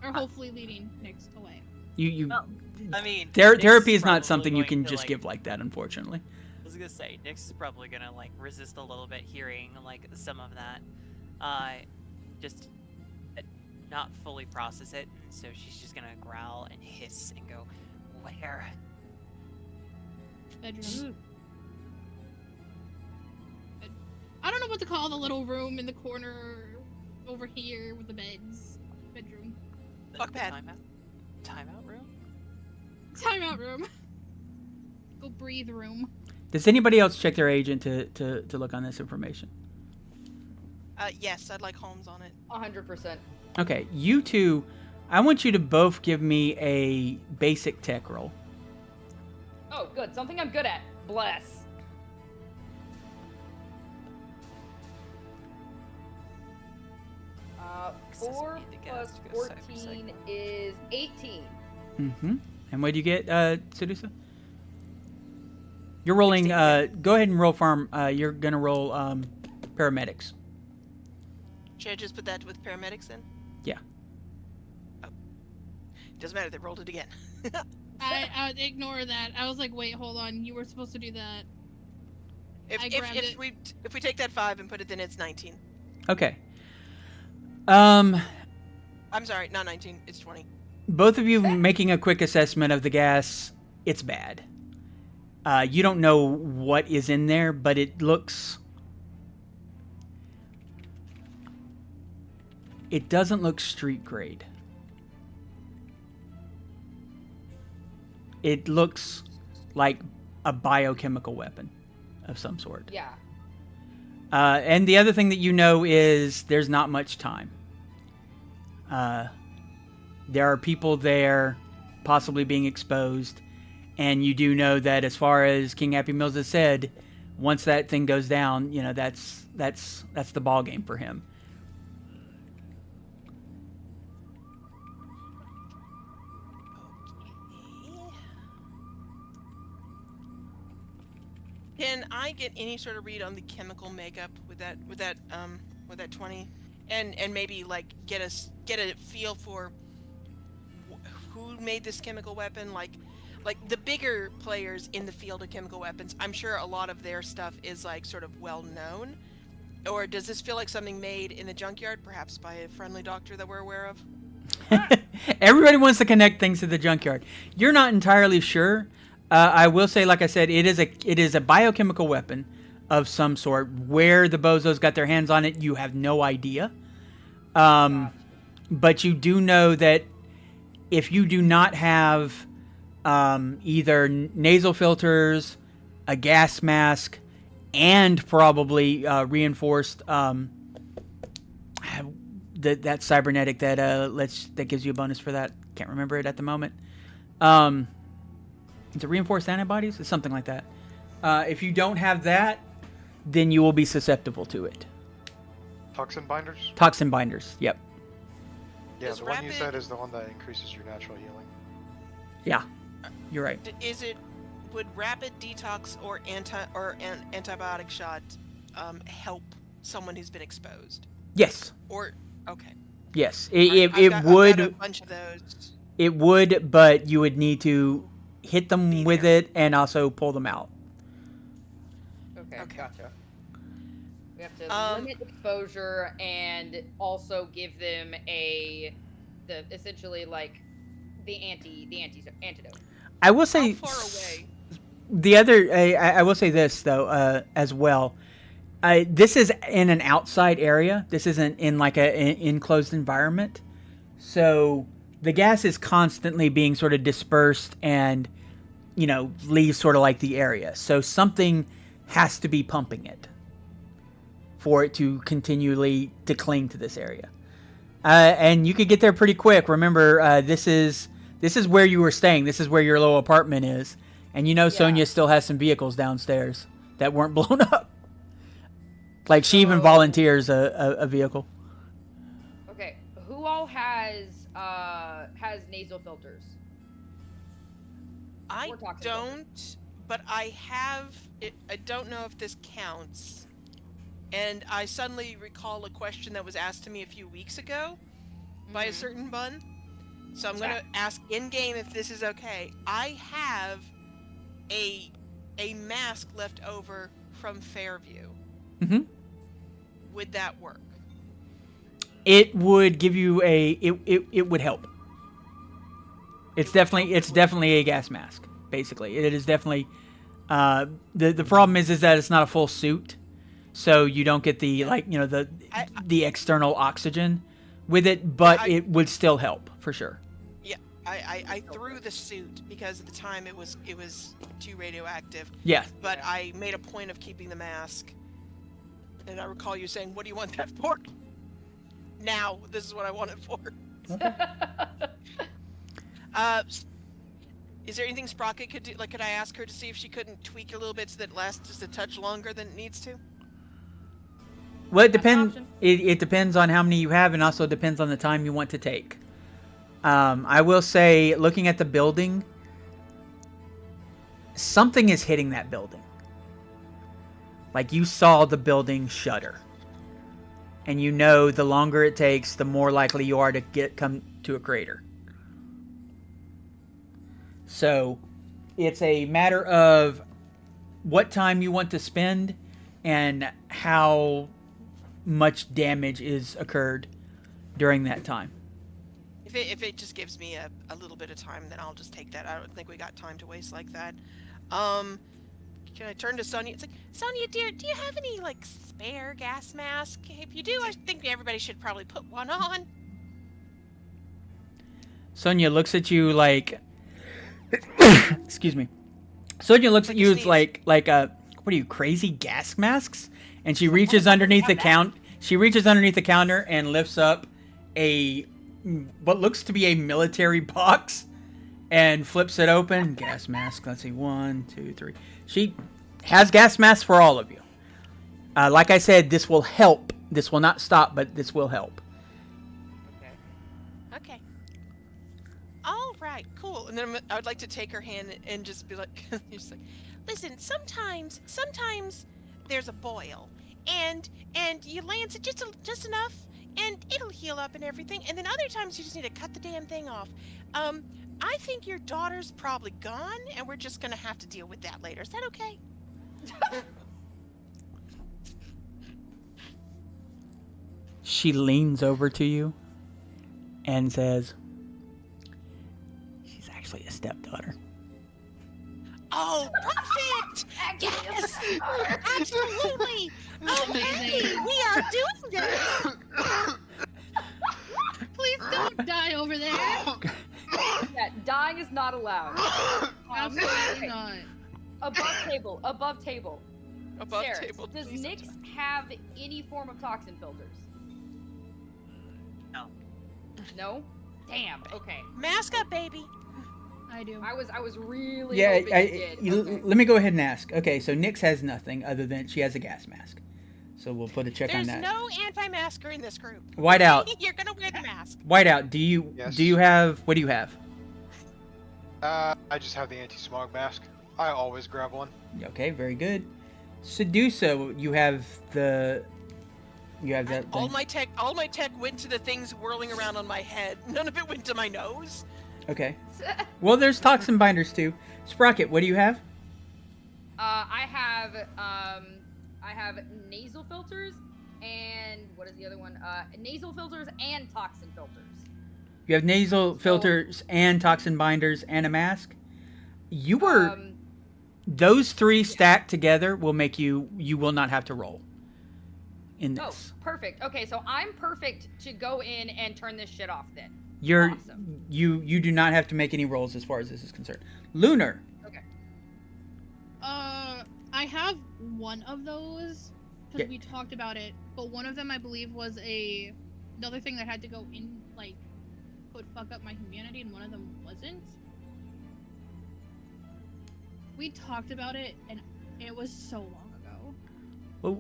Or hopefully leading Nyx away. Well, I mean, Therapy Nyx is not probably something you going can to, just like- give like that, unfortunately. I was gonna say, Nyx is probably gonna like resist a little bit hearing like some of that. Just not fully process it, so she's just gonna growl and hiss and go, Where? Bedroom. I don't know what to call the little room in the corner over here with the beds. Bedroom. Fuck pad. Timeout room? Timeout room. Go breathe room. Does anybody else check their agent to look on this information? Yes, I'd like Holmes on it. 100%. Okay, you two, I want you to both give me a basic tech roll. Oh, good. Something I'm good at. Bless. Doesn't 4 need to plus guess, go cyber 14 is 18. Mm-hmm. And what do you get, Sedusa? You're rolling, go ahead and roll farm. You're going to roll paramedics. Should I just put that with paramedics then? Yeah. Oh. Doesn't matter, they rolled it again. I ignore that. I was like, wait, hold on. You were supposed to do that. If we take that 5 and put it, then it's 19. Okay. I'm sorry, not 19, it's 20. Both of you making a quick assessment of the gas, it's bad. You don't know what is in there, but it doesn't look street grade. It looks like a biochemical weapon of some sort. Yeah. And the other thing that you know is there's not much time. There are people there possibly being exposed, and you do know that as far as King Happy Meals has said, once that thing goes down, you know, that's the ball game for him. Can I get any sort of read on the chemical makeup with that 20, and maybe like get a feel for who made this chemical weapon? Like the bigger players in the field of chemical weapons, I'm sure a lot of their stuff is like sort of well known. Or does this feel like something made in the junkyard, perhaps by a friendly doctor that we're aware of? Everybody wants to connect things to the junkyard. You're not entirely sure. I will say, like I said, it is a biochemical weapon of some sort. Where the bozos got their hands on it, you have no idea. But you do know that if you do not have either nasal filters, a gas mask, and probably reinforced that cybernetic that gives you a bonus for that. Can't remember it at the moment. Is it reinforced antibodies? It's something like that. If you don't have that, then you will be susceptible to it. Toxin binders? Toxin binders, yep. Yeah, Is the one you rapid- said is the one that increases your natural healing. Yeah, you're right. Would rapid detox or antibiotic shot help someone who's been exposed? Yes, Or okay. yes. I've got a bunch of those. It would, but you would need to hit them Be with there. it and also pull them out. Okay, Okay. gotcha. We have to limit exposure and also give them essentially like the antidote. I will say How far away? the other. I will say this though, as well. This is in an outside area. This isn't in like an enclosed environment. So the gas is constantly being sort of dispersed and, you know, leaves sort of like the area. So something has to be pumping it for it to continually to cling to this area. And you could get there pretty quick. Remember, this is where you were staying. This is where your little apartment is. And you know Sonia still has some vehicles downstairs that weren't blown up. Like, she even volunteers a vehicle. Okay, who all has nasal filters? I Or toxin don't, but I have. I don't know if this counts. And I suddenly recall a question that was asked to me a few weeks ago by a certain bun. So I'm going to ask in-game if this is okay. I have a mask left over from Fairview. Mm-hmm. Would that work? It would give you it would help. It's definitely a gas mask. Basically, it is definitely. The problem is that it's not a full suit, so you don't get the the external oxygen with it, but it would still help for sure. Yeah, I threw the suit because at the time it was too radioactive. Yeah. But I made a point of keeping the mask. And I recall you saying, "What do you want that for?" Now, this is what I want it for. Okay. Is there anything Sprocket could do? Like, could I ask her to see if she couldn't tweak a little bit so that it lasts just a touch longer than it needs to? Well, it depends. option. It depends on how many you have, and also depends on the time you want to take. I will say, looking at the building, something is hitting that building. Like, you saw the building shudder. And you know the longer it takes, the more likely you are to come to a crater. So, it's a matter of what time you want to spend and how much damage is occurred during that time. If it just gives me a little bit of time, then I'll just take that. I don't think we got time to waste like that. Can I turn to Sonia? It's like, Sonia, dear, do you have any, like, spare gas mask? If you do, I think everybody should probably put one on. Sonia looks at you like... Excuse me. Sonia looks at you like what are you, crazy gas masks? And she reaches underneath the counter and lifts up what looks to be a military box and flips it open. Gas mask. Let's see. 1, 2, 3. She has gas masks for all of you. Like I said, this will help. This will not stop, but this will help. Okay. All right, cool. And then I would like to take her hand and just be like, just like, listen, sometimes there's a boil, and you lance it just enough, and it'll heal up and everything. And then other times you just need to cut the damn thing off. I think your daughter's probably gone, and we're just gonna have to deal with that later. Is that okay? She leans over to you and says, she's actually a stepdaughter. Oh, perfect! Yes! Absolutely! Okay, we are doing this! Please don't die over there. Yeah, dying is not allowed. Absolutely not. Above table. Above table. Above Sarah, table. does please Nyx don't die. have any form of toxin filters? No. No? Damn. Okay. Mask up, baby! I do. I was really Yeah, hoping you did. Okay. let me go ahead and ask. Okay, so Nyx has nothing other than she has a gas mask. So we'll put a check There's on that. no anti-masker in this group. Whiteout. You're gonna wear the mask. Whiteout, Yes. do you have, what do you have? I just have the anti-smog mask. I always grab one. Okay, very good. Sedusa, you have that All thing. my tech went to the things whirling around on my head. None of it went to my nose. Okay. Well, there's toxin binders too. Sprocket, what do you have? I have nasal filters and what is the other one? Nasal filters and toxin filters. You have nasal filters and toxin binders and a mask. You were those three stacked together will make you will not have to roll in Oh, this. perfect. Okay, so I'm perfect to go in and turn this shit off then. You're Awesome. you do not have to make any rolls as far as this is concerned. Lunar. Okay. I have one of those because Yeah. we talked about it, but one of them I believe was another thing that had to go in, like, would fuck up my humanity, and one of them wasn't. We talked about it, and it was so long ago. Well,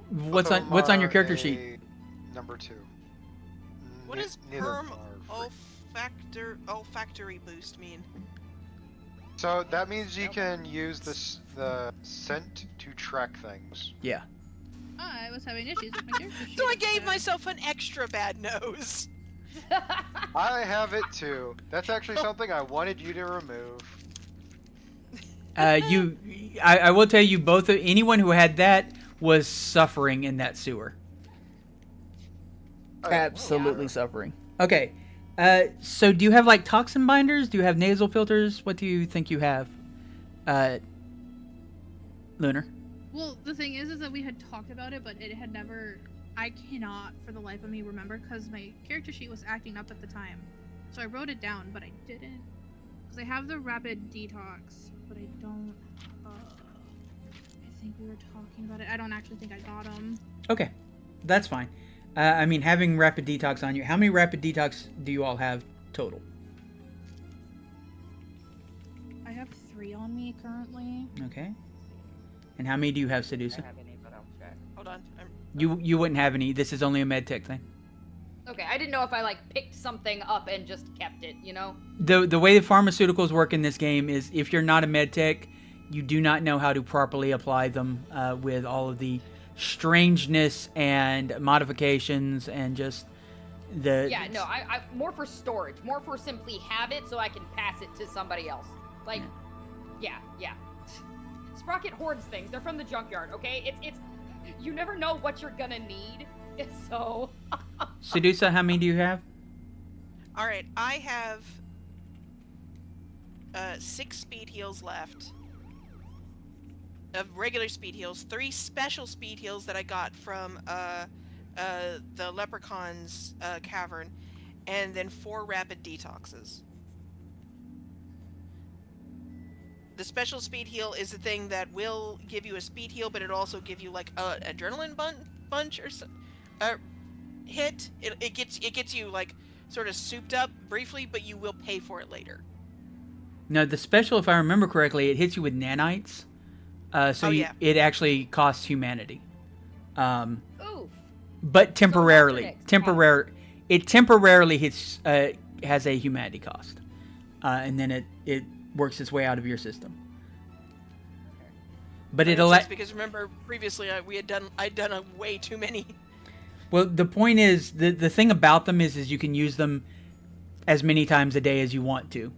what's on your character sheet? Number 2. What does Neither perm are free. olfactory boost mean? So that means you can use the scent to track things. Yeah. I was having issues with my character sheet. So I gave myself an extra bad nose. I have it too. That's actually something I wanted you to remove. I will tell you both. Anyone who had that was suffering in that sewer. Oh, Absolutely suffering. Okay. So do you have like toxin binders? Do you have nasal filters? What do you think you have? Lunar. Well, the thing is that we had talked about it, but it had never. I cannot, for the life of me, remember because my character sheet was acting up at the time. So I wrote it down, but I didn't. Because I have the rapid detox, but I don't. I think we were talking about it. I don't actually think I got them. Okay, that's fine. I mean, having rapid detox on you. How many rapid detox do you all have total? I have 3 on me currently. Okay. And how many do you have, Sedusa? I have any, but I'll check. Hold on. You wouldn't have any. This is only a med tech thing. Okay, I didn't know if I like picked something up and just kept it, you know? The way the pharmaceuticals work in this game is if you're not a med tech, you do not know how to properly apply them with all of the strangeness and modifications and just the... Yeah, no, I more for storage, more for simply have it so I can pass it to somebody else. Like, yeah. Sprocket hoards things. They're from the junkyard, okay? It's you never know what you're gonna need, so... Sedusa, how many do you have? All right, I have 6 speed heals left. Of regular speed heals, 3 special speed heals that I got from the Leprechaun's cavern, and then 4 rapid detoxes. The special speed heal is the thing that will give you a speed heal, but it also give you like a adrenaline bunch or hit. It gets you like sort of souped up briefly, but you will pay for it later. No, the special, if I remember correctly, it hits you with nanites. It actually costs humanity. Oof. But temporarily. So It temporarily hits has a humanity cost. And then it works its way out of your system. But because remember previously I'd done a way too many. Well, the point is the thing about them is you can use them as many times a day as you want to.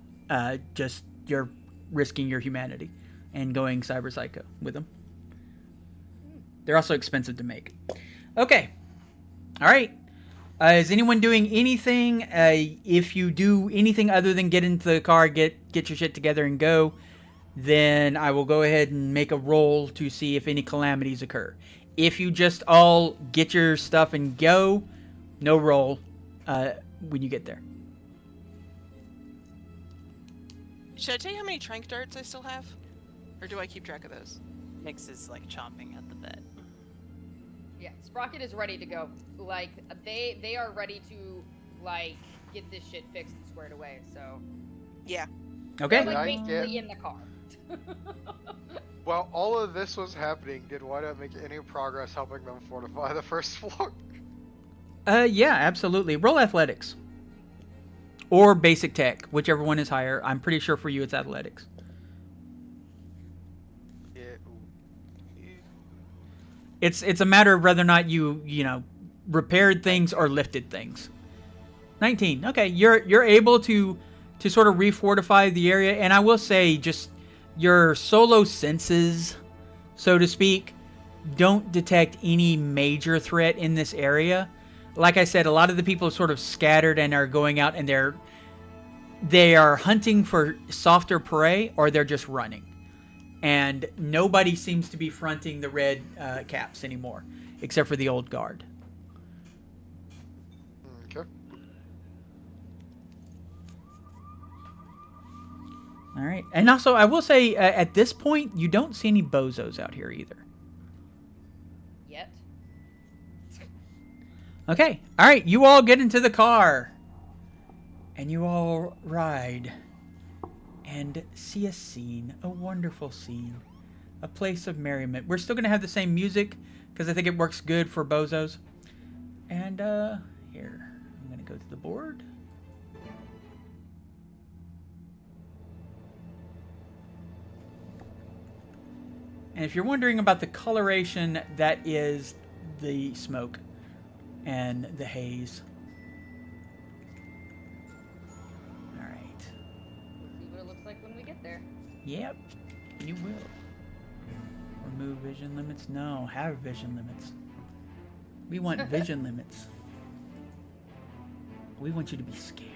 Just you're risking your humanity and going cyber psycho with them. They're also expensive to make. Okay. All right. Is anyone doing anything? If you do anything other than get into the car, get your shit together and go, then I will go ahead and make a roll to see if any calamities occur. If you just all get your stuff and go, no roll when you get there. Should I tell you how many trank darts I still have? Or do I keep track of those? Nyx is like chomping at the bit. Yeah, Sprocket is ready to go. Like, they are ready to, like, get this shit fixed and squared away, so... Yeah. Okay. They're, like, Did I basically get- in the car. While all of this was happening, did Whiteout make any progress helping them fortify the first floor? Yeah, absolutely. Roll athletics. Or basic tech, whichever one is higher. I'm pretty sure for you it's athletics. Yeah. It's a matter of whether or not you repaired things or lifted things. 19. Okay, you're able to sort of refortify the area, and I will say just your solo senses, so to speak, don't detect any major threat in this area. Like I said, a lot of the people are sort of scattered and are going out and they are hunting for softer prey, or they're just running. And nobody seems to be fronting the red caps anymore, except for the old guard. Okay. All right. And also, I will say, at this point, you don't see any bozos out here either. Yet. Okay. All right. You all get into the car. And you all ride. And see a scene. A wonderful scene. A place of merriment. We're still going to have the same music, because I think it works good for bozos. And, here. I'm going to go to the board. And if you're wondering about the coloration, that is the smoke and the haze. All right. We'll see what it looks like when we get there. Yep, you will. Remove vision limits? No, have vision limits. We want vision limits. We want you to be scared.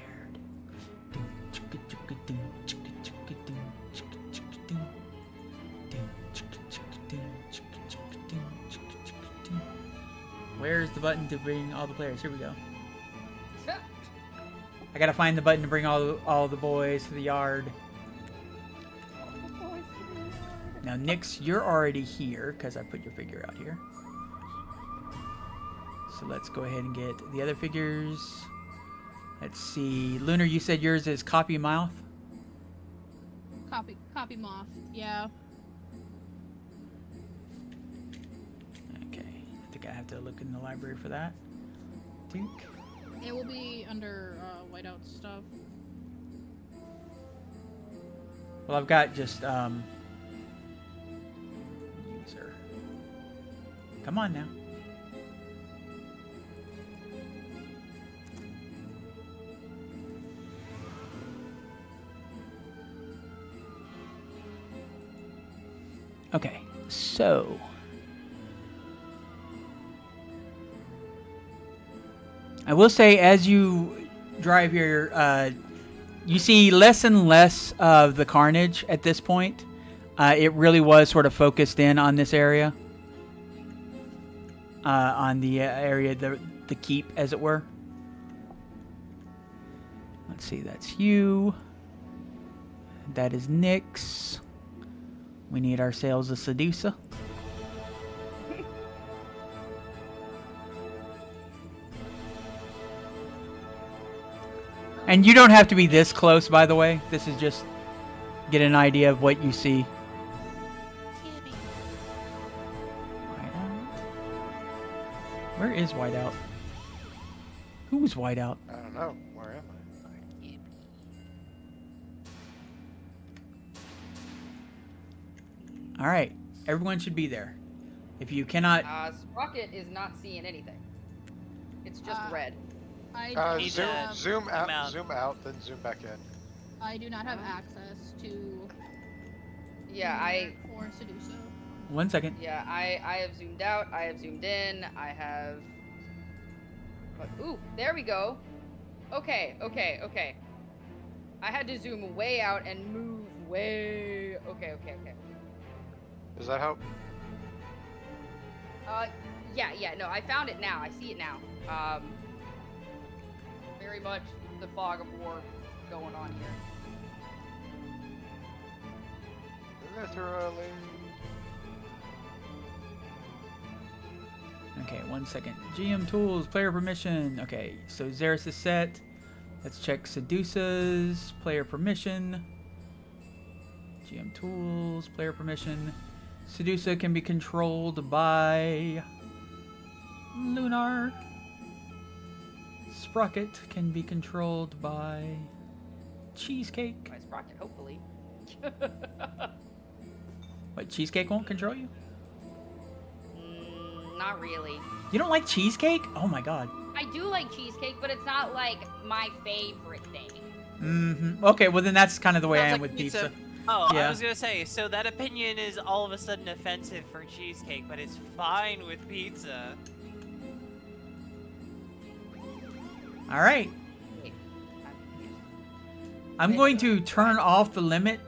Where's the button to bring all the players? Here we go. I gotta find the button to bring all the boys to the yard. Now, Nyx, you're already here because I put your figure out here. So let's go ahead and get the other figures. Let's see. Lunar, you said yours is Copy Mouth? Copy moth. Yeah. Okay. I think I have to look in the library for that. Tink. It will be under whiteout stuff. Well, I've got just user. Come on now. Okay, so I will say, as you drive here, you see less and less of the carnage at this point. It really was sort of focused in on this area, on the area, the keep, as it were. Let's see, that's you. That is Nyx. We need ourselves a seducer. And you don't have to be this close, by the way. This is just get an idea of what you see. Whiteout. Where is Whiteout? Who's Whiteout? I don't know. Where am I? All right, everyone should be there. If you cannot, Sprocket is not seeing anything. It's just red. He's Zoom, a- zoom out, out. zoom out, then zoom back in. I do not have access to Yeah, or Seduso. 1 second. Yeah, I have zoomed out, I have zoomed in, I have... But, ooh, there we go. Okay. I had to zoom way out and move way... Okay. Does that help? Yeah, no, I found it now. I see it now. Very much the fog of war going on here. Literally. Okay, 1 second. GM tools, player permission. Okay, so Xeris is set. Let's check Sedusa's player permission. GM tools, player permission. Sedusa can be controlled by Lunar. Sprocket can be controlled by Cheesecake. My Sprocket, hopefully. What, Cheesecake won't control you? Not really. You don't like cheesecake? Oh my god. I do like cheesecake, but it's not like my favorite thing. Mm-hmm. Okay, well then that's kind of the way I Sounds am like with pizza. pizza. Oh, Yeah. I was gonna say, so that opinion is all of a sudden offensive for cheesecake, but it's fine with pizza. All right. Wait, I'm confused. I'm going to turn off the limit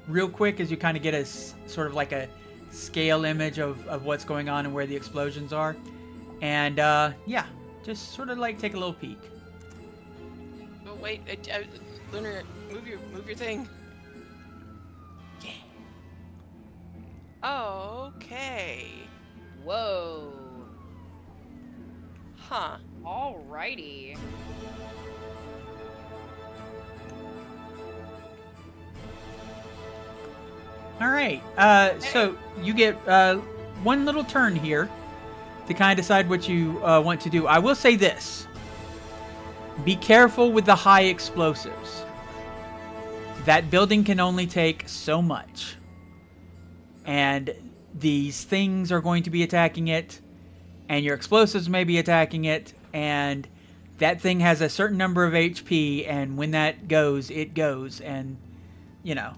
real quick as you kind of get a sort of like a scale image of what's going on and where the explosions are. And yeah, just sort of like take a little peek. Oh wait, Lunar, move your thing. Yeah. Okay. Whoa. Huh. Alrighty. All right. So you get one little turn here to kind of decide what you want to do. I will say this. Be careful with the high explosives. That building can only take so much. And these things are going to be attacking it. And your explosives may be attacking it. And that thing has a certain number of HP. And when that goes, it goes. And, you know.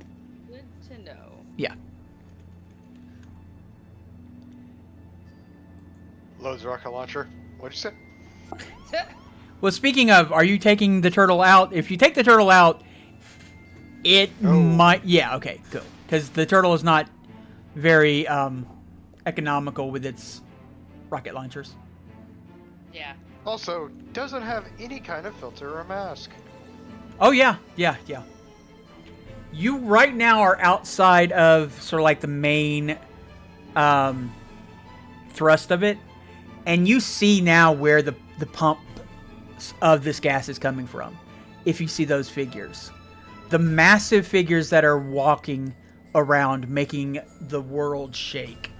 Good to know. Yeah. Loads rocket launcher. What'd you say? Well, speaking of, are you taking the turtle out? If you take the turtle out, It Oh. might. Yeah. Okay. Good. Because the turtle is not very economical with its rocket launchers. Yeah. Also, doesn't have any kind of filter or mask. Oh yeah. Yeah. Yeah. You right now are outside of sort of like the main thrust of it, and you see now where the pump of this gas is coming from. If you see those figures, the massive figures that are walking around, making the world shake.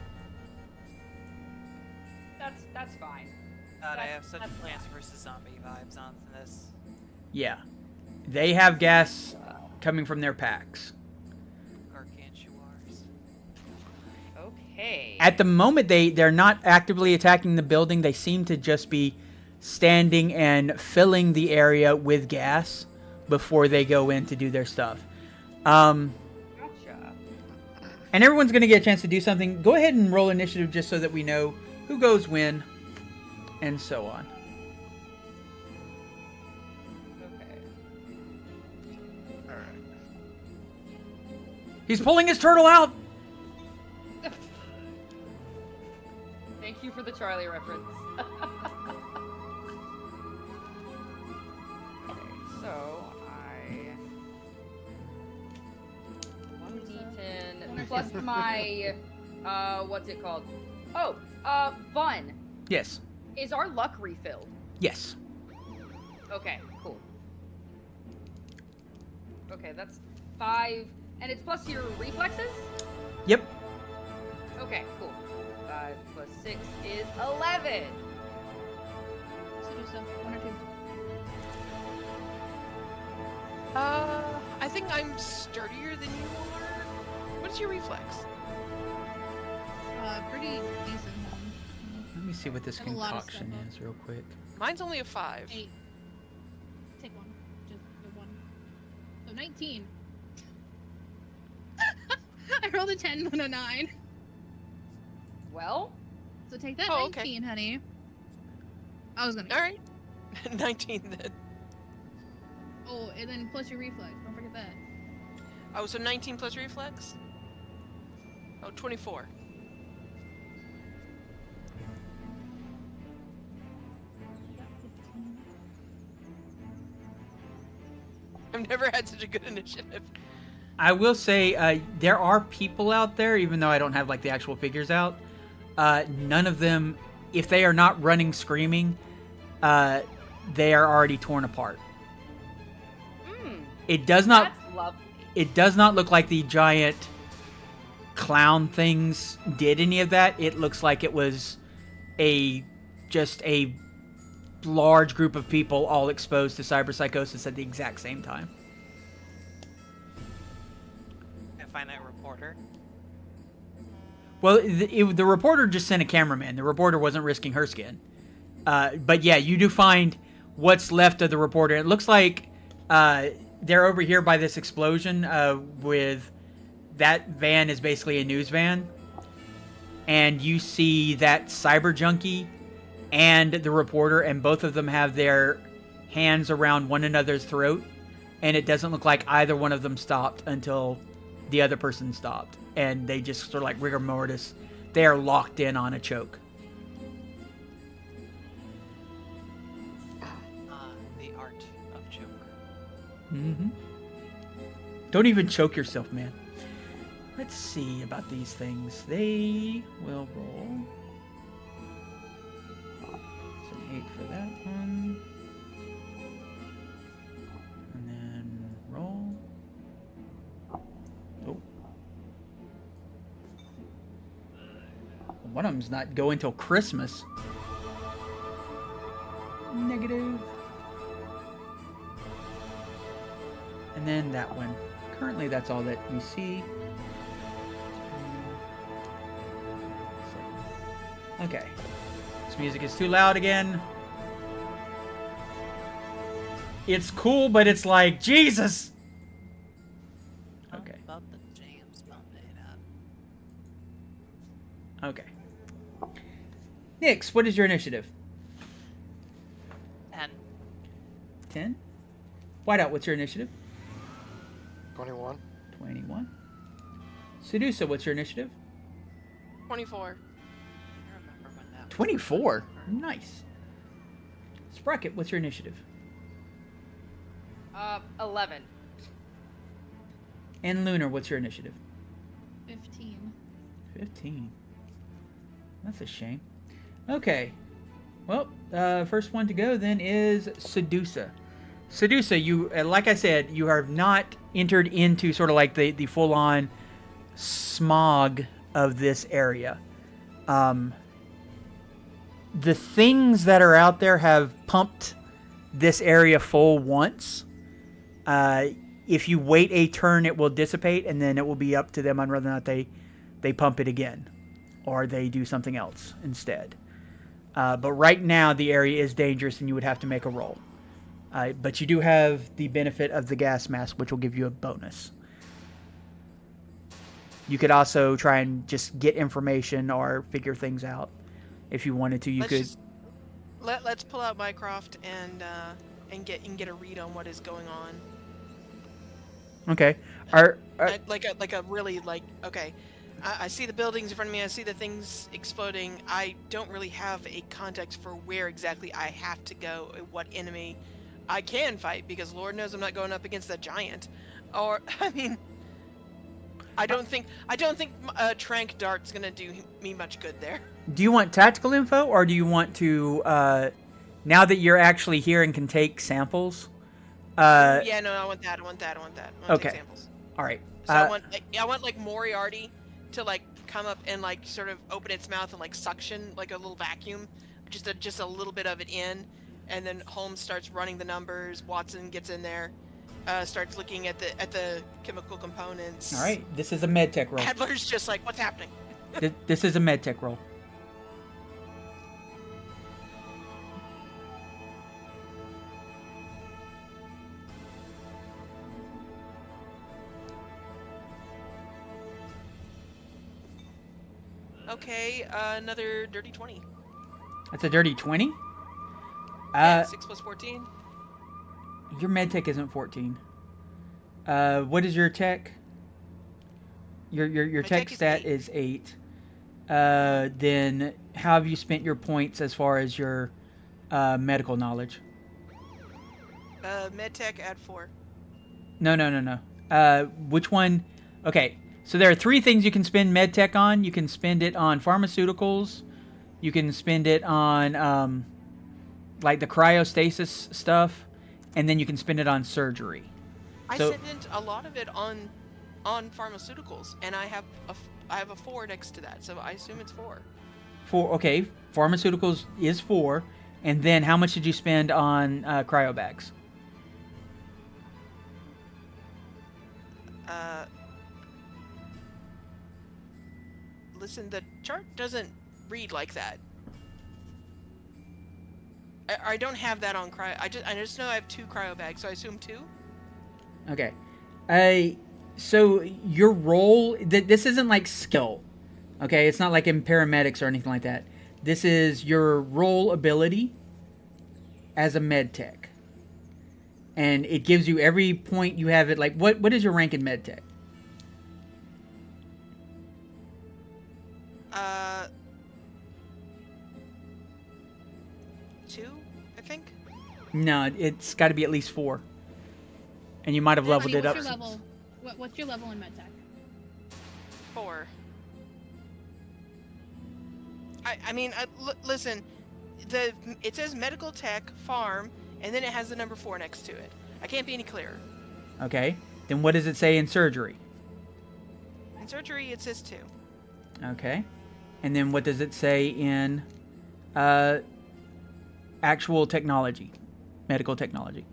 That's fine. God, I That's- have such that's Plants fine. vs. Zombie vibes on this. Yeah, they have gas coming from their packs. Gargantuars. Okay. At the moment, they're not actively attacking the building. They seem to just be standing and filling the area with gas before they go in to do their stuff. Gotcha. And everyone's going to get a chance to do something. Go ahead and roll initiative just so that we know who goes when and so on. Okay. Alright. He's pulling his turtle out. Thank you for the Charlie reference. Okay, so I 1d10 plus my what's it called? Oh, Bun. Yes. Is our luck refilled? Yes. Okay, cool. Okay, that's 5, and it's plus your reflexes? Yep. Okay, cool. 5 plus 6 is 11. Sedusa, 1 or 2. I think I'm sturdier than you are. What's your reflex? Pretty decent one. Let me see what this Have a lot of concoction stuff up. is real quick. Mine's only a 5. 8. Take 1. Just the 1. So 19. I rolled a 10 and a 9. Well, So take that Oh, okay. 19, honey. I was gonna. All right. 19 then. Oh, and then plus your reflex. Don't forget that. Oh, so 19 plus reflex? Oh, 24. I've never had such a good initiative. I will say there are people out there, even though I don't have like the actual figures out. None of them, if they are not running screaming, they are already torn apart. It does not. that's lovely. It does not look like the giant clown things did any of that. It looks like it was just a large group of people all exposed to cyberpsychosis at the exact same time. I find that reporter. Well, the reporter just sent a cameraman. The reporter wasn't risking her skin. But yeah, you do find what's left of the reporter. It looks like they're over here by this explosion with that van is basically a news van. And you see that cyber junkie and the reporter, and both of them have their hands around one another's throat. And it doesn't look like either one of them stopped until the other person stopped. And they just sort of like rigor mortis. They are locked in on a choke. The art of choke. Mm-hmm. Don't even choke yourself, man. Let's see about these things. They will roll. It's an 8 for that one. And then roll. Oh. One of them's not going till Christmas. Negative. And then that one. Currently, that's all that you see. Okay. This music is too loud again. It's cool, but it's like, Jesus! Okay. Bump the jams, bump it up. Okay. Nyx, what is your initiative? 10. 10? Whiteout, what's your initiative? 21. 21. Sedusa, what's your initiative? 24. I remember when that was the 24. first number. Nice. Sprocket, what's your initiative? 11. And Lunar, what's your initiative? 15. 15. That's a shame. Okay. Well, first one to go then is Sedusa. Sedusa, you, like I said, you have not entered into sort of like the full-on smog of this area. The things that are out there have pumped this area full once. If you wait a turn, it will dissipate, and then it will be up to them on whether or not they pump it again, or they do something else instead. But right now, the area is dangerous, and you would have to make a roll. But you do have the benefit of the gas mask, which will give you a bonus. You could also try and just get information or figure things out if you wanted to. Let's pull out Mycroft and get a read on what is going on. Okay. Like a really okay. I see the buildings in front of me. I see the things exploding. I don't really have a context for where exactly I have to go. What enemy I can fight, because Lord knows I'm not going up against that giant. Or I mean, I don't think Trank Dart's gonna do me much good there. Do you want tactical info, or do you want to, now that you're actually here and can take samples? Yeah, no, I want that. I want Okay. take samples. All right. So I want like Moriarty to like come up and like sort of open its mouth and like suction like a little vacuum, just a little bit of it in, and then Holmes starts running the numbers. Watson gets in there, starts looking at the chemical components. All right. This is a med tech roll. Adler's just like, what's happening? This is a med tech roll. Okay, another dirty 20. That's a dirty 20? Yeah, 6 plus 14. Your med tech isn't 14. What is your tech? Your My tech tech is stat 8. is 8. Then how have you spent your points as far as your medical knowledge? Medtech add 4. No. Which one? Okay, so there are 3 things you can spend med tech on. You can spend it on pharmaceuticals. You can spend it on like the cryostasis stuff, and then you can spend it on surgery. I So- spent a lot of it on pharmaceuticals, and I have a 4 next to that, so I assume it's 4. Okay, pharmaceuticals is 4, and then how much did you spend on cryo bags? Listen, the chart doesn't read like that. I don't have that on cryo. I just know I have 2 cryo bags, so I assume 2. Okay. So your role, this isn't like skill. Okay, it's not like in paramedics or anything like that. This is your role ability as a med tech. And it gives you every point you have it. Like, what is your rank in med tech? 2, I think. No, it's got to be at least 4. And you might have leveled it What's up. your since- level? What's your level in medtech? 4. I mean, listen, it says medical tech farm, and then it has the number 4 next to it. I can't be any clearer. Okay. Then what does it say in surgery? In surgery, it says 2. Okay. And then what does it say in actual technology? Medical technology.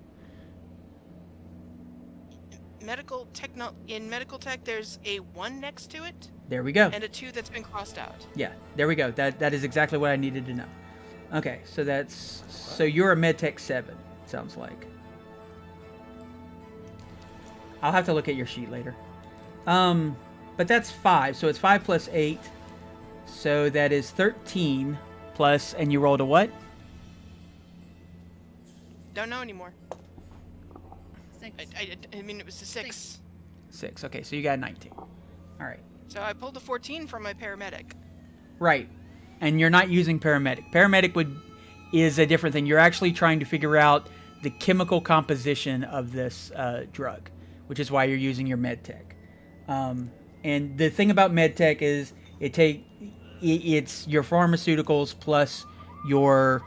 In medical tech, there's a 1 next to it There we go. and a 2 that's been crossed out. Yeah, there we go. That is exactly what I needed to know. Okay, so you're a MedTech 7, sounds like. I'll have to look at your sheet later. But that's 5, so it's 5 plus 8. So that is 13 plus, and you rolled a what? Don't know anymore. 6. I mean, it was a 6. 6. Okay, so you got 19. All right. So I pulled a 14 from my paramedic. Right. And you're not using paramedic. Paramedic is a different thing. You're actually trying to figure out the chemical composition of this drug, which is why you're using your med tech. And the thing about med tech is it's your pharmaceuticals plus your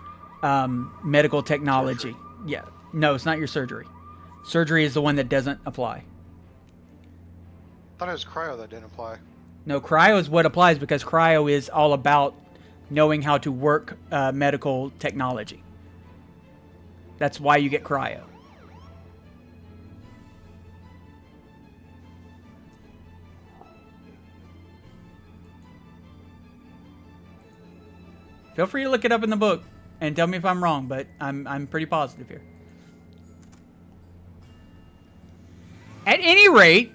medical technology. Surgery. Yeah. No, it's not your surgery. Surgery is the one that doesn't apply. Thought it was cryo that didn't apply. No, cryo is what applies because cryo is all about knowing how to work medical technology. That's why you get cryo. Feel free to look it up in the book and tell me if I'm wrong, but I'm pretty positive here. At any rate,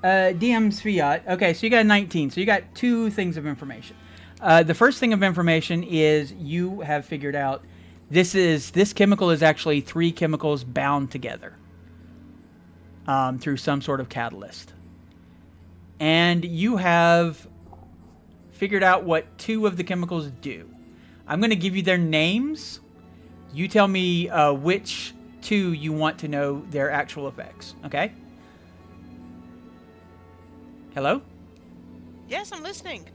DM's fiat. Okay, so you got 19. So you got 2 things of information. The first thing of information is you have figured out this chemical is actually 3 chemicals bound together through some sort of catalyst. And you have figured out what 2 of the chemicals do. I'm going to give you their names. You tell me which 2 you want to know their actual effects. Okay? Hello? Yes, I'm listening.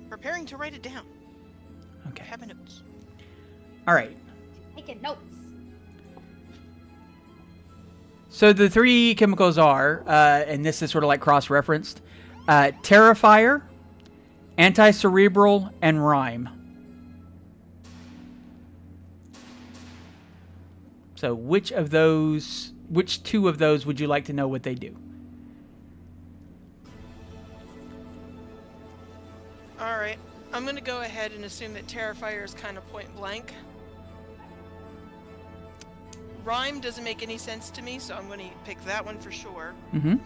Preparing to write it down. Okay. Have my notes. All right. Taking notes. So the 3 chemicals are, and this is sort of like cross-referenced, Terrifier, Anti-Cerebral, and Rhyme. So which 2 of those would you like to know what they do? All right. I'm going to go ahead and assume that Terrifier is kind of point blank. Rhyme doesn't make any sense to me, so I'm going to pick that one for sure. Mm-hmm.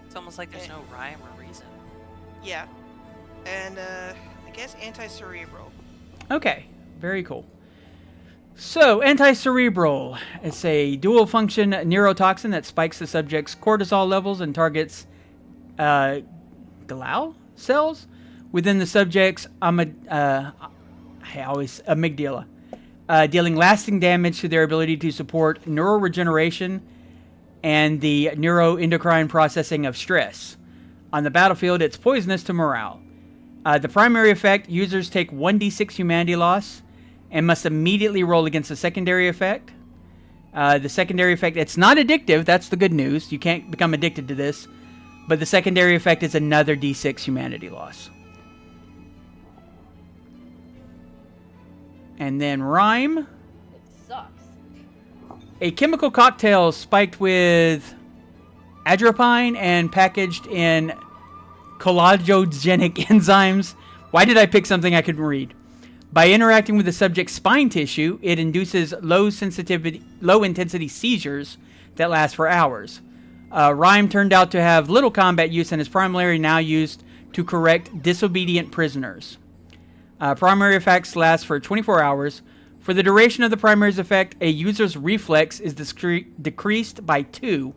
It's almost like there's no rhyme or reason. Yeah. And, I guess anti-cerebral. Okay. Very cool. So, anti-cerebral. It's a dual-function neurotoxin that spikes the subject's cortisol levels and targets glial cells within the subject's amygdala, dealing lasting damage to their ability to support neural regeneration and the neuroendocrine processing of stress. On the battlefield, it's poisonous to morale. The primary effect, users take 1d6 humanity loss and must immediately roll against the secondary effect. The secondary effect, it's not addictive, that's the good news. You can't become addicted to this. But the secondary effect is another d6 humanity loss. And then Rhyme. It sucks. A chemical cocktail spiked with atropine and packaged in collagogenic enzymes. Why did I pick something I couldn't read? By interacting with the subject's spine tissue, it induces low-intensity seizures that last for hours. Rhyme turned out to have little combat use and is primarily now used to correct disobedient prisoners. Primary effects last for 24 hours. For the duration of the primary's effect, a user's reflex is decreased by 2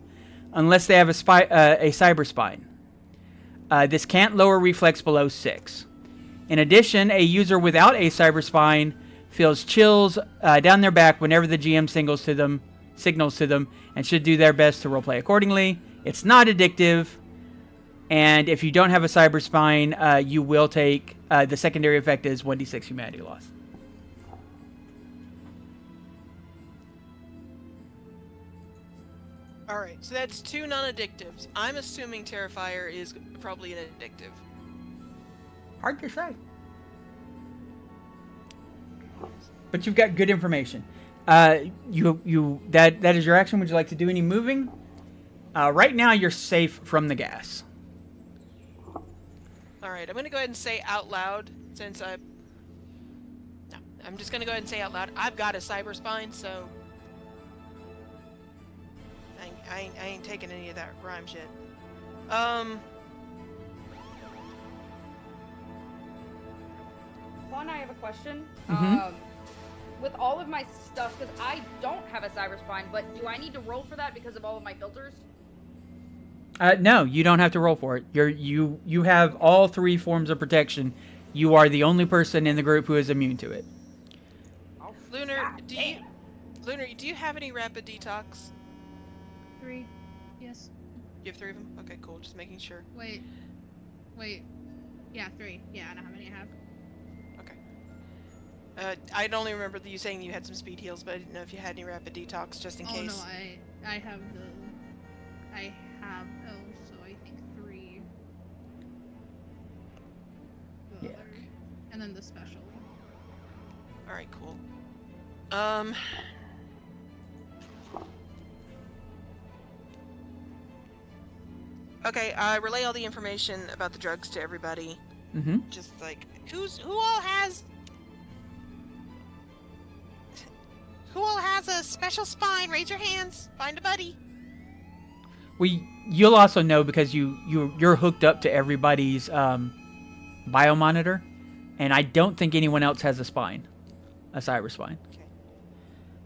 unless they have a cyber spine. This can't lower reflex below 6. In addition, a user without a cyber spine feels chills down their back whenever the GM signals to them, and should do their best to roleplay accordingly. It's not addictive, and if you don't have a cyber spine, you will take the secondary effect is 1d6 humanity loss. All right, so that's 2 non-addictives. I'm assuming Terrifier is probably an addictive. Hard to say. But you've got good information. That is your action. Would you like to do any moving? Right now, you're safe from the gas. All right, I'm going to go ahead and say out loud, since I'm just going to go ahead and say out loud, I've got a cyber spine, so I ain't taking any of that rhyme shit. Vaughn, I have a question. Mhm. With all of my stuff, because I don't have a cyber spine, but do I need to roll for that because of all of my filters? No, you don't have to roll for it. You have all 3 forms of protection. You are the only person in the group who is immune to it. Oh, Lunar, God damn. Lunar, do you have any rapid detox? 3. Yes. You have 3 of them? Okay, cool. Just making sure. Wait. Yeah, 3. Yeah, I know how many I have. Okay. I'd only remember you saying you had some speed heals, but I didn't know if you had any rapid detox just in case. Oh no, I have so I think 3. The Yeah. other- And then the special. Alright, cool. Okay, I relay all the information about the drugs to everybody. Mm-hmm. Just like, who all has a special spine? Raise your hands. Find a buddy. Well, you'll also know because you're hooked up to everybody's biomonitor, and I don't think anyone else has a cyber spine. Okay.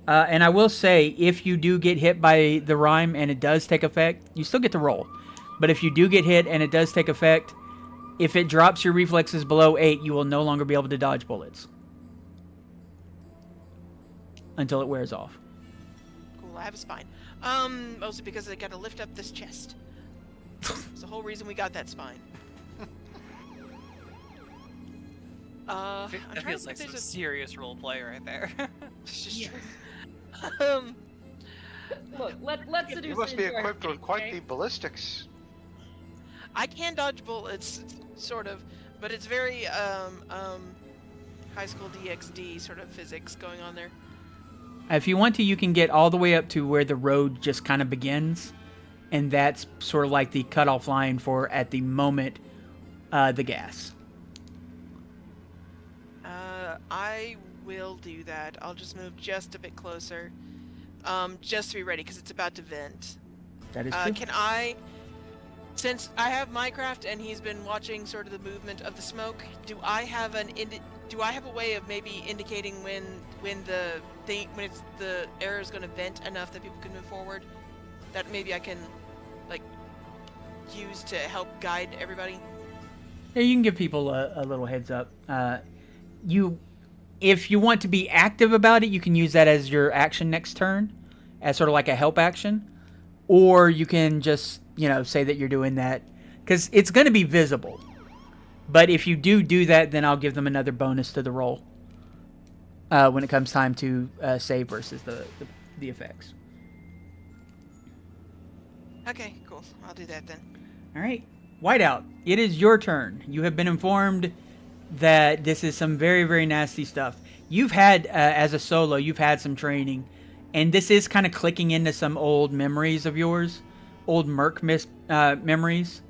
And I will say, if you do get hit by the rhyme and it does take effect, you still get to roll. But if you do get hit and it does take effect, if it drops your reflexes below 8, you will no longer be able to dodge bullets until it wears off. Cool, I have a spine. Mostly because I gotta lift up this chest. It's the whole reason we got that spine. I'm That trying to feels think like if some there's serious role play right there. It's just Yes. true. Look, let's seduce You must be into our equipped with game, quite okay? the ballistics. I can dodge bullets, sort of, but it's very high school DxD sort of physics going on there. If you want to, you can get all the way up to where the road just kind of begins, and that's sort of like the cutoff line for, at the moment, the gas. I will do that. I'll just move just a bit closer, just to be ready because it's about to vent. That is true. Can I, since I have Minecraft and he's been watching sort of the movement of the smoke, do I have a way of maybe indicating when the air is going to vent enough that people can move forward? That maybe I can like use to help guide everybody. Yeah, you can give people a little heads up. If you want to be active about it, you can use that as your action next turn, as sort of like a help action, or you can just say that you're doing that because it's going to be visible. But if you do that, then I'll give them another bonus to the roll when it comes time to save versus the effects. Okay, cool. I'll do that then. All right, Whiteout, it is your turn. You have been informed that this is some very, very nasty stuff. You've had, as a solo, you've had some training, and this is kind of clicking into some old memories of yours, old Merc memories.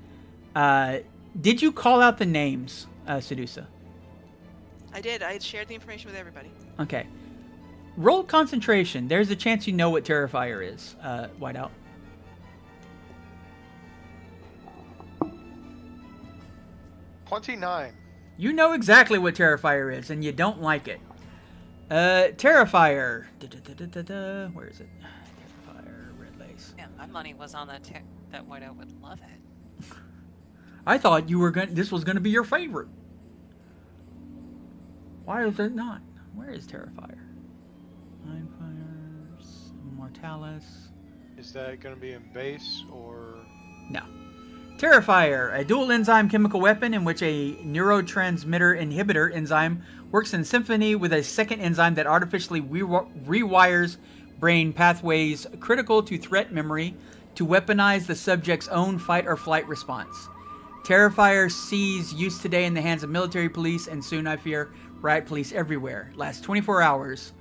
Did you call out the names, Sedusa? I did. I had shared the information with everybody. Okay. Roll concentration. There's a chance you know what Terrifier is, Whiteout. 29. You know exactly what Terrifier is, and you don't like it. Terrifier. Where is it? Terrifier, red lace. Man, my money was on that Whiteout would love it. I thought this was gonna be your favorite. Why is it not? Where is Terrifier? Mindfires, Mortalis. Is that going to be in base or? No. Terrifier, a dual enzyme chemical weapon in which a neurotransmitter inhibitor enzyme works in symphony with a second enzyme that artificially rewires brain pathways critical to threat memory to weaponize the subject's own fight or flight response. Terrifier sees use today in the hands of military police and soon, I fear, riot police everywhere. Lasts 24 hours.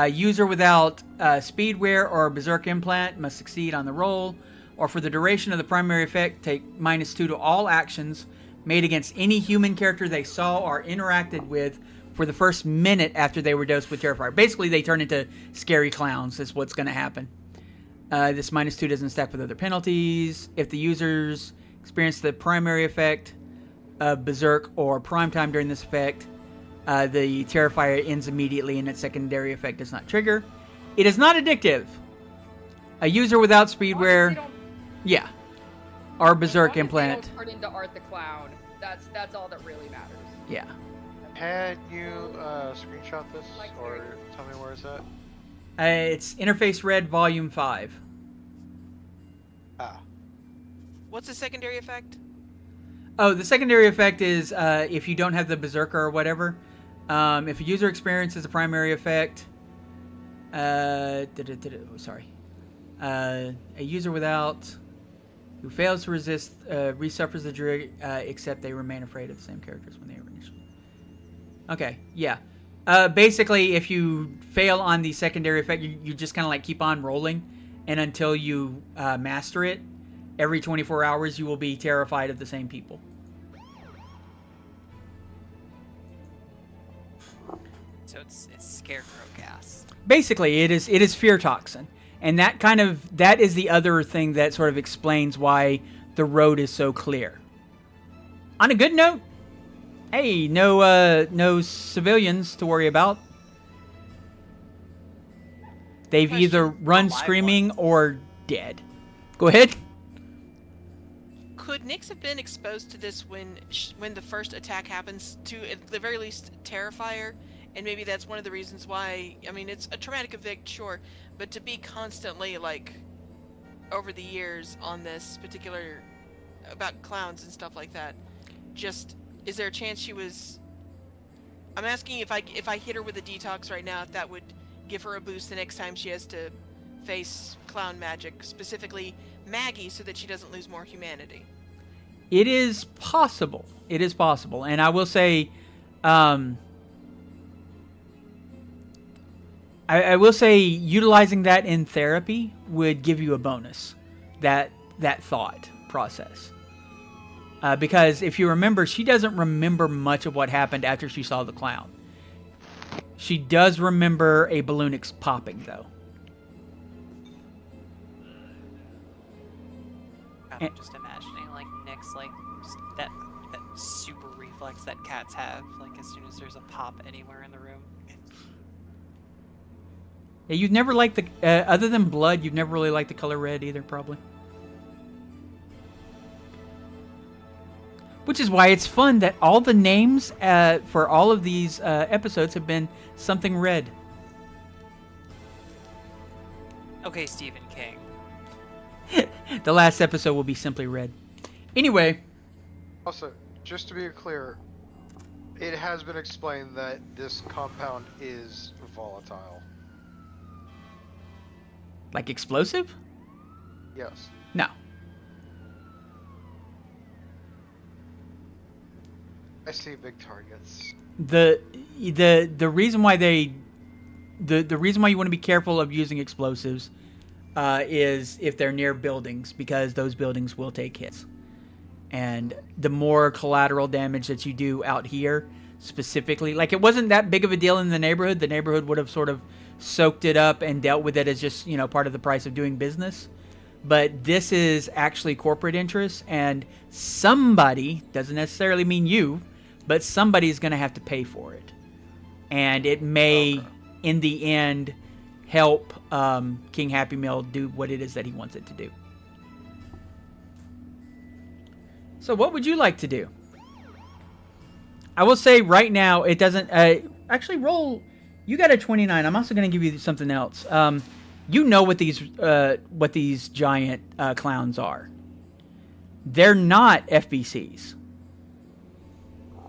User without speedwear or berserk implant must succeed on the roll, or for the duration of the primary effect, take -2 to all actions made against any human character they saw or interacted with for the first minute after they were dosed with Terrifier. Basically, they turn into scary clowns, is what's going to happen. This -2 doesn't stack with other penalties. If the users experience the primary effect of berserk or prime time during this effect, The Terrifier ends immediately and its secondary effect does not trigger. It is not addictive. A user without speedwear, yeah, or berserk implant. They don't turn into Art the Clown. That's all that really matters. Yeah. Can you screenshot this or tell me where it's at? It's Interface Red Volume 5. Ah. What's the secondary effect? Oh, the secondary effect is if you don't have the Berserker or whatever. If a user experiences a primary effect, sorry. A user without who fails to resist resuffers the trigger, except they remain afraid of the same characters when they were initially. Okay, yeah. Basically, if you fail on the secondary effect, you just kind of like keep on rolling, and until you master it, every 24 hours you will be terrified of the same people. So it's scarecrow gas. Basically, it is fear toxin, and that is the other thing that sort of explains why the road is so clear. On a good note, hey, no civilians to worry about. They've either run screaming or dead. Go ahead. Could Nyx have been exposed to this when the first attack happens, to at the very least Terrifier? And maybe that's one of the reasons why, I mean, it's a traumatic event, sure, but to be constantly, like, over the years on this particular, about clowns and stuff like that, just, is there a chance she was, I'm asking if I hit her with a detox right now, if that would give her a boost the next time she has to face clown magic, specifically Maggie, so that she doesn't lose more humanity. It is possible. It is possible. And I will say, I will say utilizing that in therapy would give you a bonus, that thought process. Because if you remember, she doesn't remember much of what happened after she saw the clown. She does remember a balloon popping, though. I'm just imagining, like, Nyx, like, that super reflex that cats have, like, as soon as there's a pop anywhere in the room. Yeah, you've never liked the, other than blood, you've never really liked the color red either, probably. Which is why it's fun that all the names for all of these episodes have been something red. Okay, Stephen King. The last episode will be simply red. Anyway. Also, just to be clear, it has been explained that this compound is volatile. Like explosive? Yes. No. I see big targets. The reason why the reason why you want to be careful of using explosives is if they're near buildings, because those buildings will take hits. And the more collateral damage that you do out here, specifically, like it wasn't that big of a deal in the neighborhood. The neighborhood would have sort of soaked it up and dealt with it as just, you know, part of the price of doing business. But this is actually corporate interest, and somebody, doesn't necessarily mean you, but somebody's going to have to pay for it. And it may, in the end, help King Happy Meal do what it is that he wants it to do. So what would you like to do? I will say right now, it doesn't... actually, roll... You got a 29. I'm also going to give you something else. You know what these giant clowns are. They're not FBCs.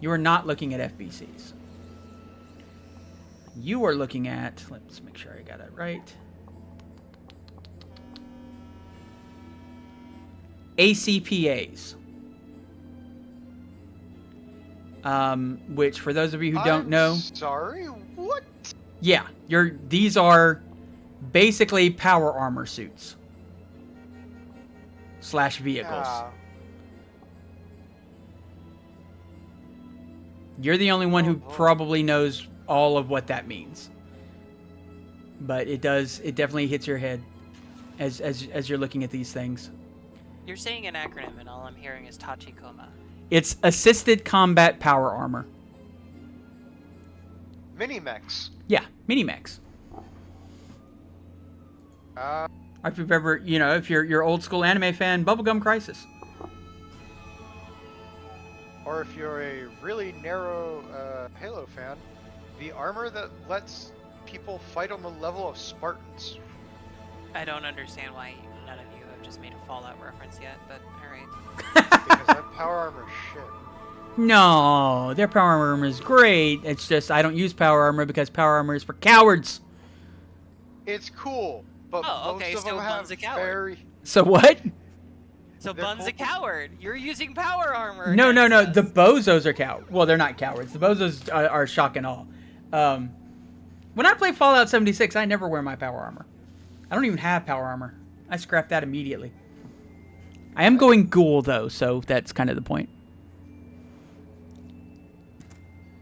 You are not looking at FBCs. You are looking at... Let's make sure I got it right. ACPAs. Which, for those of you who don't know... Sorry? What? Yeah, these are basically power armor suits. / vehicles. Yeah. You're the only one who probably knows all of what that means. But it definitely hits your head as you're looking at these things. You're saying an acronym, and all I'm hearing is Tachikoma. It's Assisted Combat Power Armor. mini mechs. Yeah, mini mechs. If you've ever, if you're old school anime fan, Bubblegum Crisis. Or if you're a really narrow Halo fan, the armor that lets people fight on the level of Spartans. I don't understand why none of you have just made a Fallout reference yet, but alright. Because that power armor is shit. No, their power armor is great. It's just I don't use power armor because power armor is for cowards. It's cool, but Oh, most okay, of so them have Bun's a coward. very... So what? So They're Bun's a cool. coward. You're using power armor. No. against us. The bozos are cowards. Well, they're not cowards. The bozos are shock and awe. When I play Fallout 76, I never wear my power armor. I don't even have power armor. I scrap that immediately. I am going ghoul though, so that's kind of the point.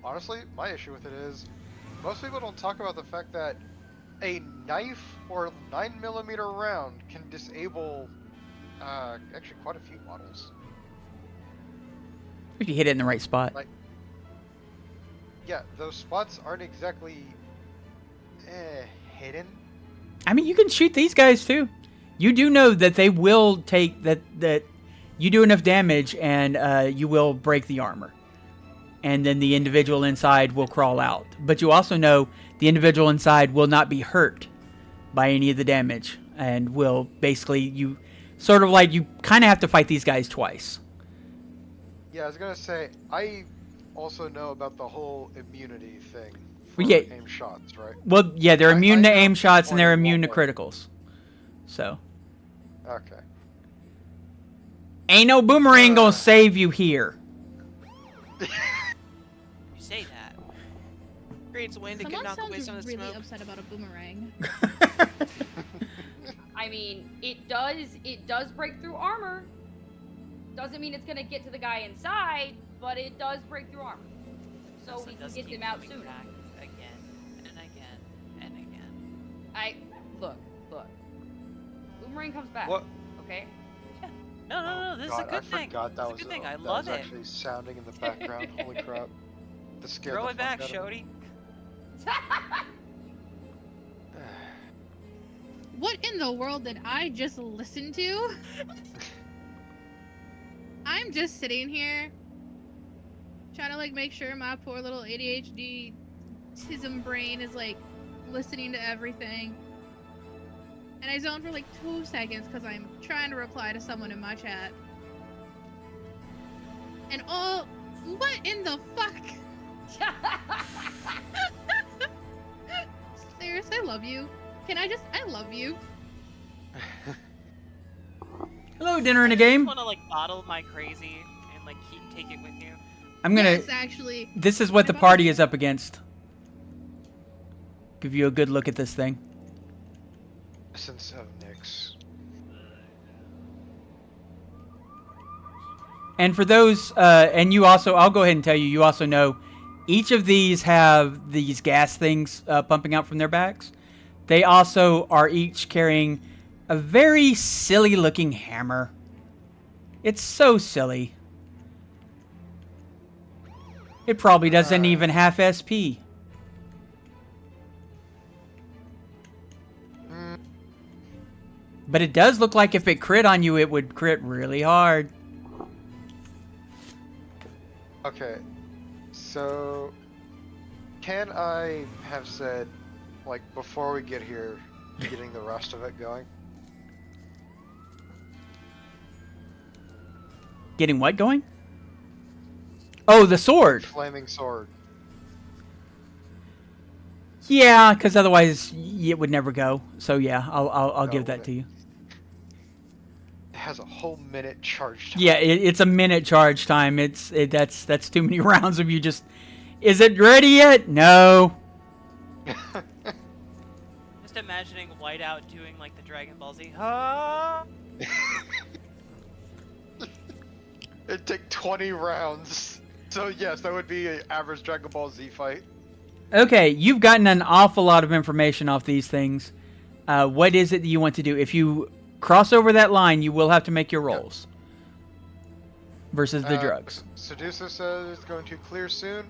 Honestly, my issue with it is, most people don't talk about the fact that a knife or 9mm round can disable actually quite a few models. If you hit it in the right spot. Like, yeah, those spots aren't exactly hidden. I mean, you can shoot these guys too. You do know that they will take that you do enough damage and you will break the armor. And then the individual inside will crawl out. But you also know the individual inside will not be hurt by any of the damage. And will basically, you kind of have to fight these guys twice. Yeah, I was gonna say, I also know about the whole immunity thing for Yeah. aim shots, right? Well, yeah, they're immune to I know aim shots and they're more immune to than criticals. So, Okay. ain't no boomerang gonna save you here. You say that. Creates wind to Someone knock away sounds some of the really smoke. upset about a boomerang. I mean, it does break through armor. Doesn't mean it's gonna get to the guy inside, but it does break through armor. So Also we can does get keep him out coming sooner. back again and again and again. Look. Boomerang comes back. What? Okay. No, this God, is a good I thing. forgot that It's a was good thing. I that love was it. actually sounding in the background. Holy crap! That scared Throw the it back, fuck out of Shody. me. What in the world did I just listen to? I'm just sitting here trying to make sure my poor little ADHD tism brain is listening to everything. And I zone for 2 seconds because I'm trying to reply to someone in my chat. And what in the fuck? Cyrus, I love you. I love you. Hello, dinner in a game. I want to bottle my crazy and take it with you. I'm gonna. Yes, actually. This is what the party is up against. Give you a good look at this thing. Essence of Nyx. And for those, and you also, I'll go ahead and tell you, you also know, each of these have these gas things pumping out from their backs. They also are each carrying a very silly looking hammer. It's so silly. It probably doesn't even have SP. But it does look like if it crit on you, it would crit really hard. Okay, so can I have said, before we get here, getting the rest of it going? Getting what going? Oh, the sword. Flaming sword. Yeah, because otherwise it would never go. So yeah, I'll give that to you. It has a whole minute charge time. Yeah, it's a minute charge time. That's too many rounds of you just. Is it ready yet? No. Just imagining Whiteout doing the Dragon Ball Z. Ah! It'd take 20 rounds. So yes, that would be an average Dragon Ball Z fight. Okay, you've gotten an awful lot of information off these things. What is it that you want to do? If you cross over that line, you will have to make your rolls. Versus the drugs. Seducer says it's going to clear soon.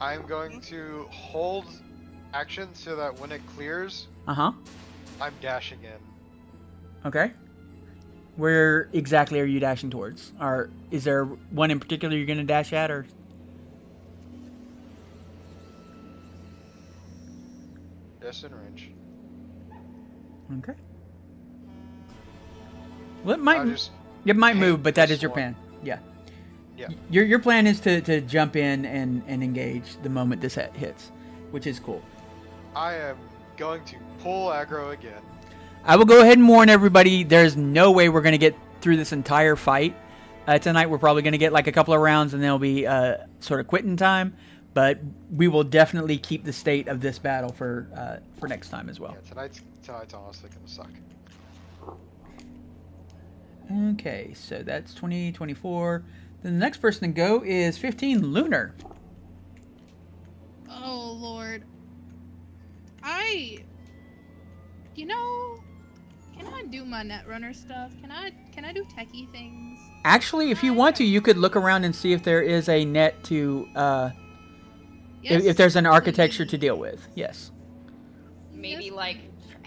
I'm going to hold action so that when it clears, Uh-huh. I'm dashing in. Okay. Where exactly are you dashing towards? Or is there one in particular you're going to dash at, or? Just in range. Okay. Well, it might, I'll just it might paint move, but that this is your one. plan. Yeah. Yeah. Your plan is to jump in and engage the moment this hits, which is cool. I am going to pull aggro again. I will go ahead and warn everybody, there's no way we're going to get through this entire fight. Tonight we're probably going to get like a couple of rounds and there'll be sort of quitting time. But we will definitely keep the state of this battle for next time as well. Yeah, tonight's honestly gonna suck. Okay, so that's 20, 24. Then the next person to go is 15, Lunar. Oh Lord. Can I do my Netrunner stuff? Can I do techie things? Actually, if you want to, you could look around and see if there is a net to, Yes, if there's an architecture to please. deal with. Yes. Maybe Yes, like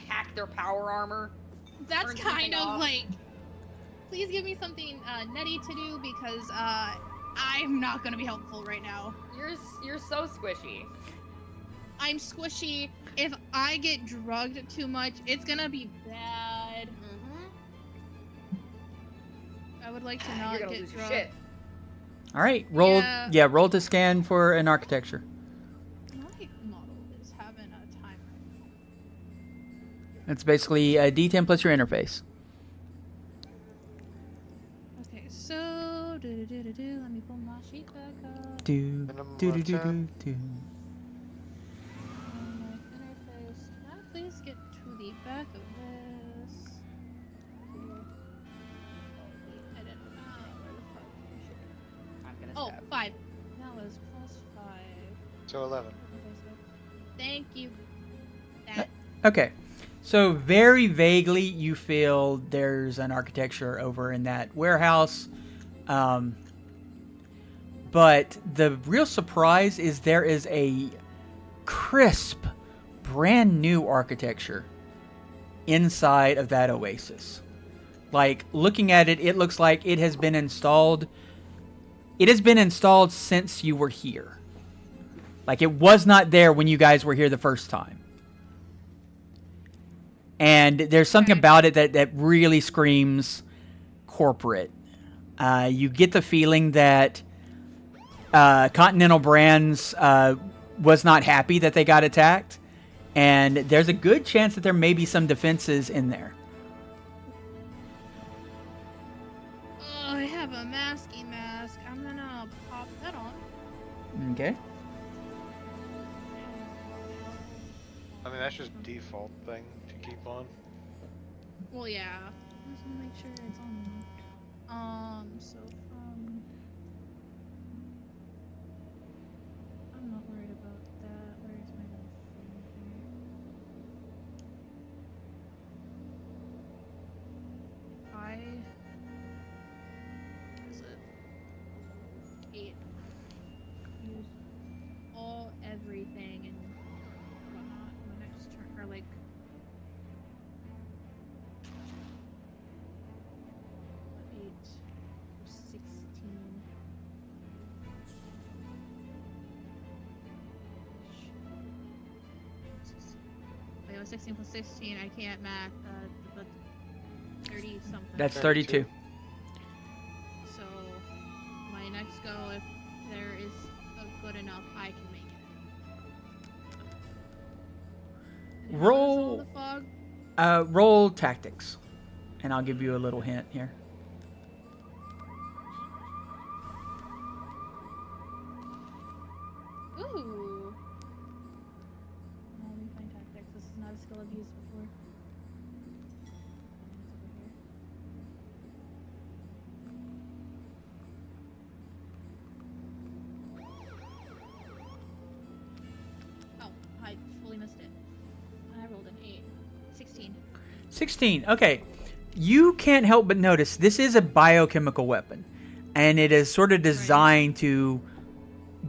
hack their power armor. That's turn something kind of off. like. Please give me something netty to do because I'm not gonna be helpful right now. You're so squishy. I'm squishy. If I get drugged too much, it's gonna be bad. I would like to not You're gonna get lose your drugged. shit. All right, roll. Yeah. Yeah, roll to scan for an architecture. My model is having a timer. It's basically a D10 plus your interface. Okay, so let me pull my sheet back up. Do Minimum do of do do 10. do. On my interface. Can I please get to the back of this? Edit. Where the fuck is it? I'm gonna Oh, stab. 5. That was plus 5. So 11. Thank you. That. Okay. So very vaguely, you feel there's an architecture over in that warehouse. But the real surprise is there is a crisp, brand new architecture inside of that oasis. Like, looking at it, it looks like it has been installed. It has been installed since you were here. Like, it was not there when you guys were here the first time. And there's something Okay. about it that really screams corporate. You get the feeling that Continental Brands was not happy that they got attacked. And there's a good chance that there may be some defenses in there. Oh, I have a masky mask. I'm gonna pop that on. Okay. I mean, that's just default thing to keep on. Well, yeah. Just wanna make sure it's on. So from. I'm not worried about that. Where's my little thing here? Is it 8? Use everything and whatnot. My next turn, or like. 8, 16. Wait, it was 16 plus 16. I can't math. But 30 something. That's 32. 32. So my next go, if there is a good enough, I can make it. And how is all Roll. the fog? Roll tactics. And I'll give you a little hint here. Ooh. Let me find tactics. This is not a skill I've used before. Oh, I fully missed it. I rolled an 8. 16. 16. Okay. You can't help but notice this is a biochemical weapon. And it is sort of designed to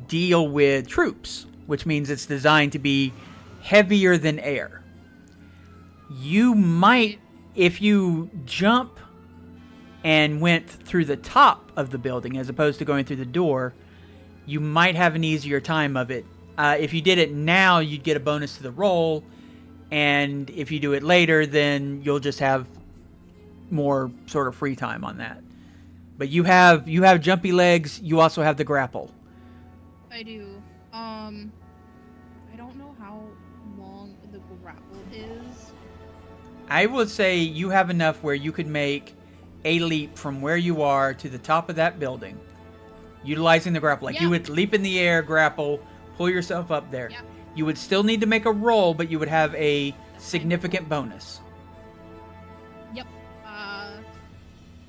deal with troops, which means it's designed to be heavier than air. You might, if you jump and went through the top of the building as opposed to going through the door, you might have an easier time of it. If you did it now, you'd get a bonus to the roll, and if you do it later, then you'll just have more sort of free time on that. But you have jumpy legs. You also have the grapple. I do. I don't know how long the grapple is. I would say you have enough where you could make a leap from where you are to the top of that building, utilizing the grapple. Like Yeah. you would leap in the air, grapple, pull yourself up there. Yeah. You would still need to make a roll, but you would have a significant bonus. Yep.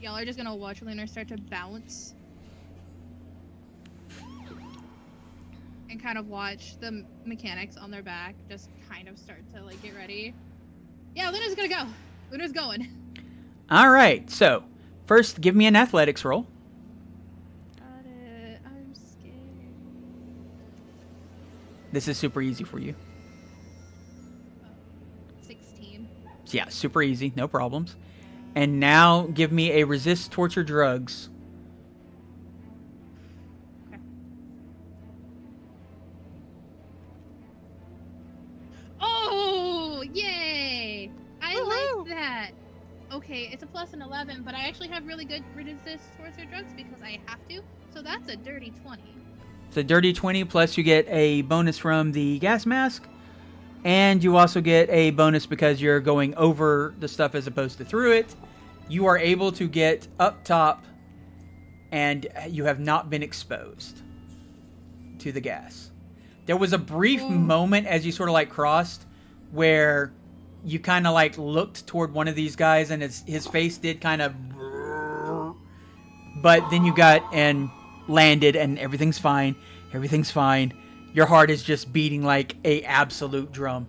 Y'all are just gonna watch Lunar start to bounce. And kind of watch the mechanics on their back just kind of start to like get ready. Yeah, Luna's gonna go. Luna's going. All right. So first, give me an athletics roll. Got it. I'm scared. This is super easy for you. 16. Yeah, super easy, no problems. And now give me a resist torture drugs. Oh, yay! I Woohoo! like that. Okay, it's a plus an 11, but I actually have really good resist towards their drugs because I have to. So that's a dirty 20. It's a dirty 20, plus you get a bonus from the gas mask. And you also get a bonus because you're going over the stuff as opposed to through it. You are able to get up top, and you have not been exposed to the gas. There was a brief moment as you sort of like crossed where you kind of like looked toward one of these guys, and his face did kind of, but then you got and landed, and everything's fine. Everything's fine. Your heart is just beating like a absolute drum.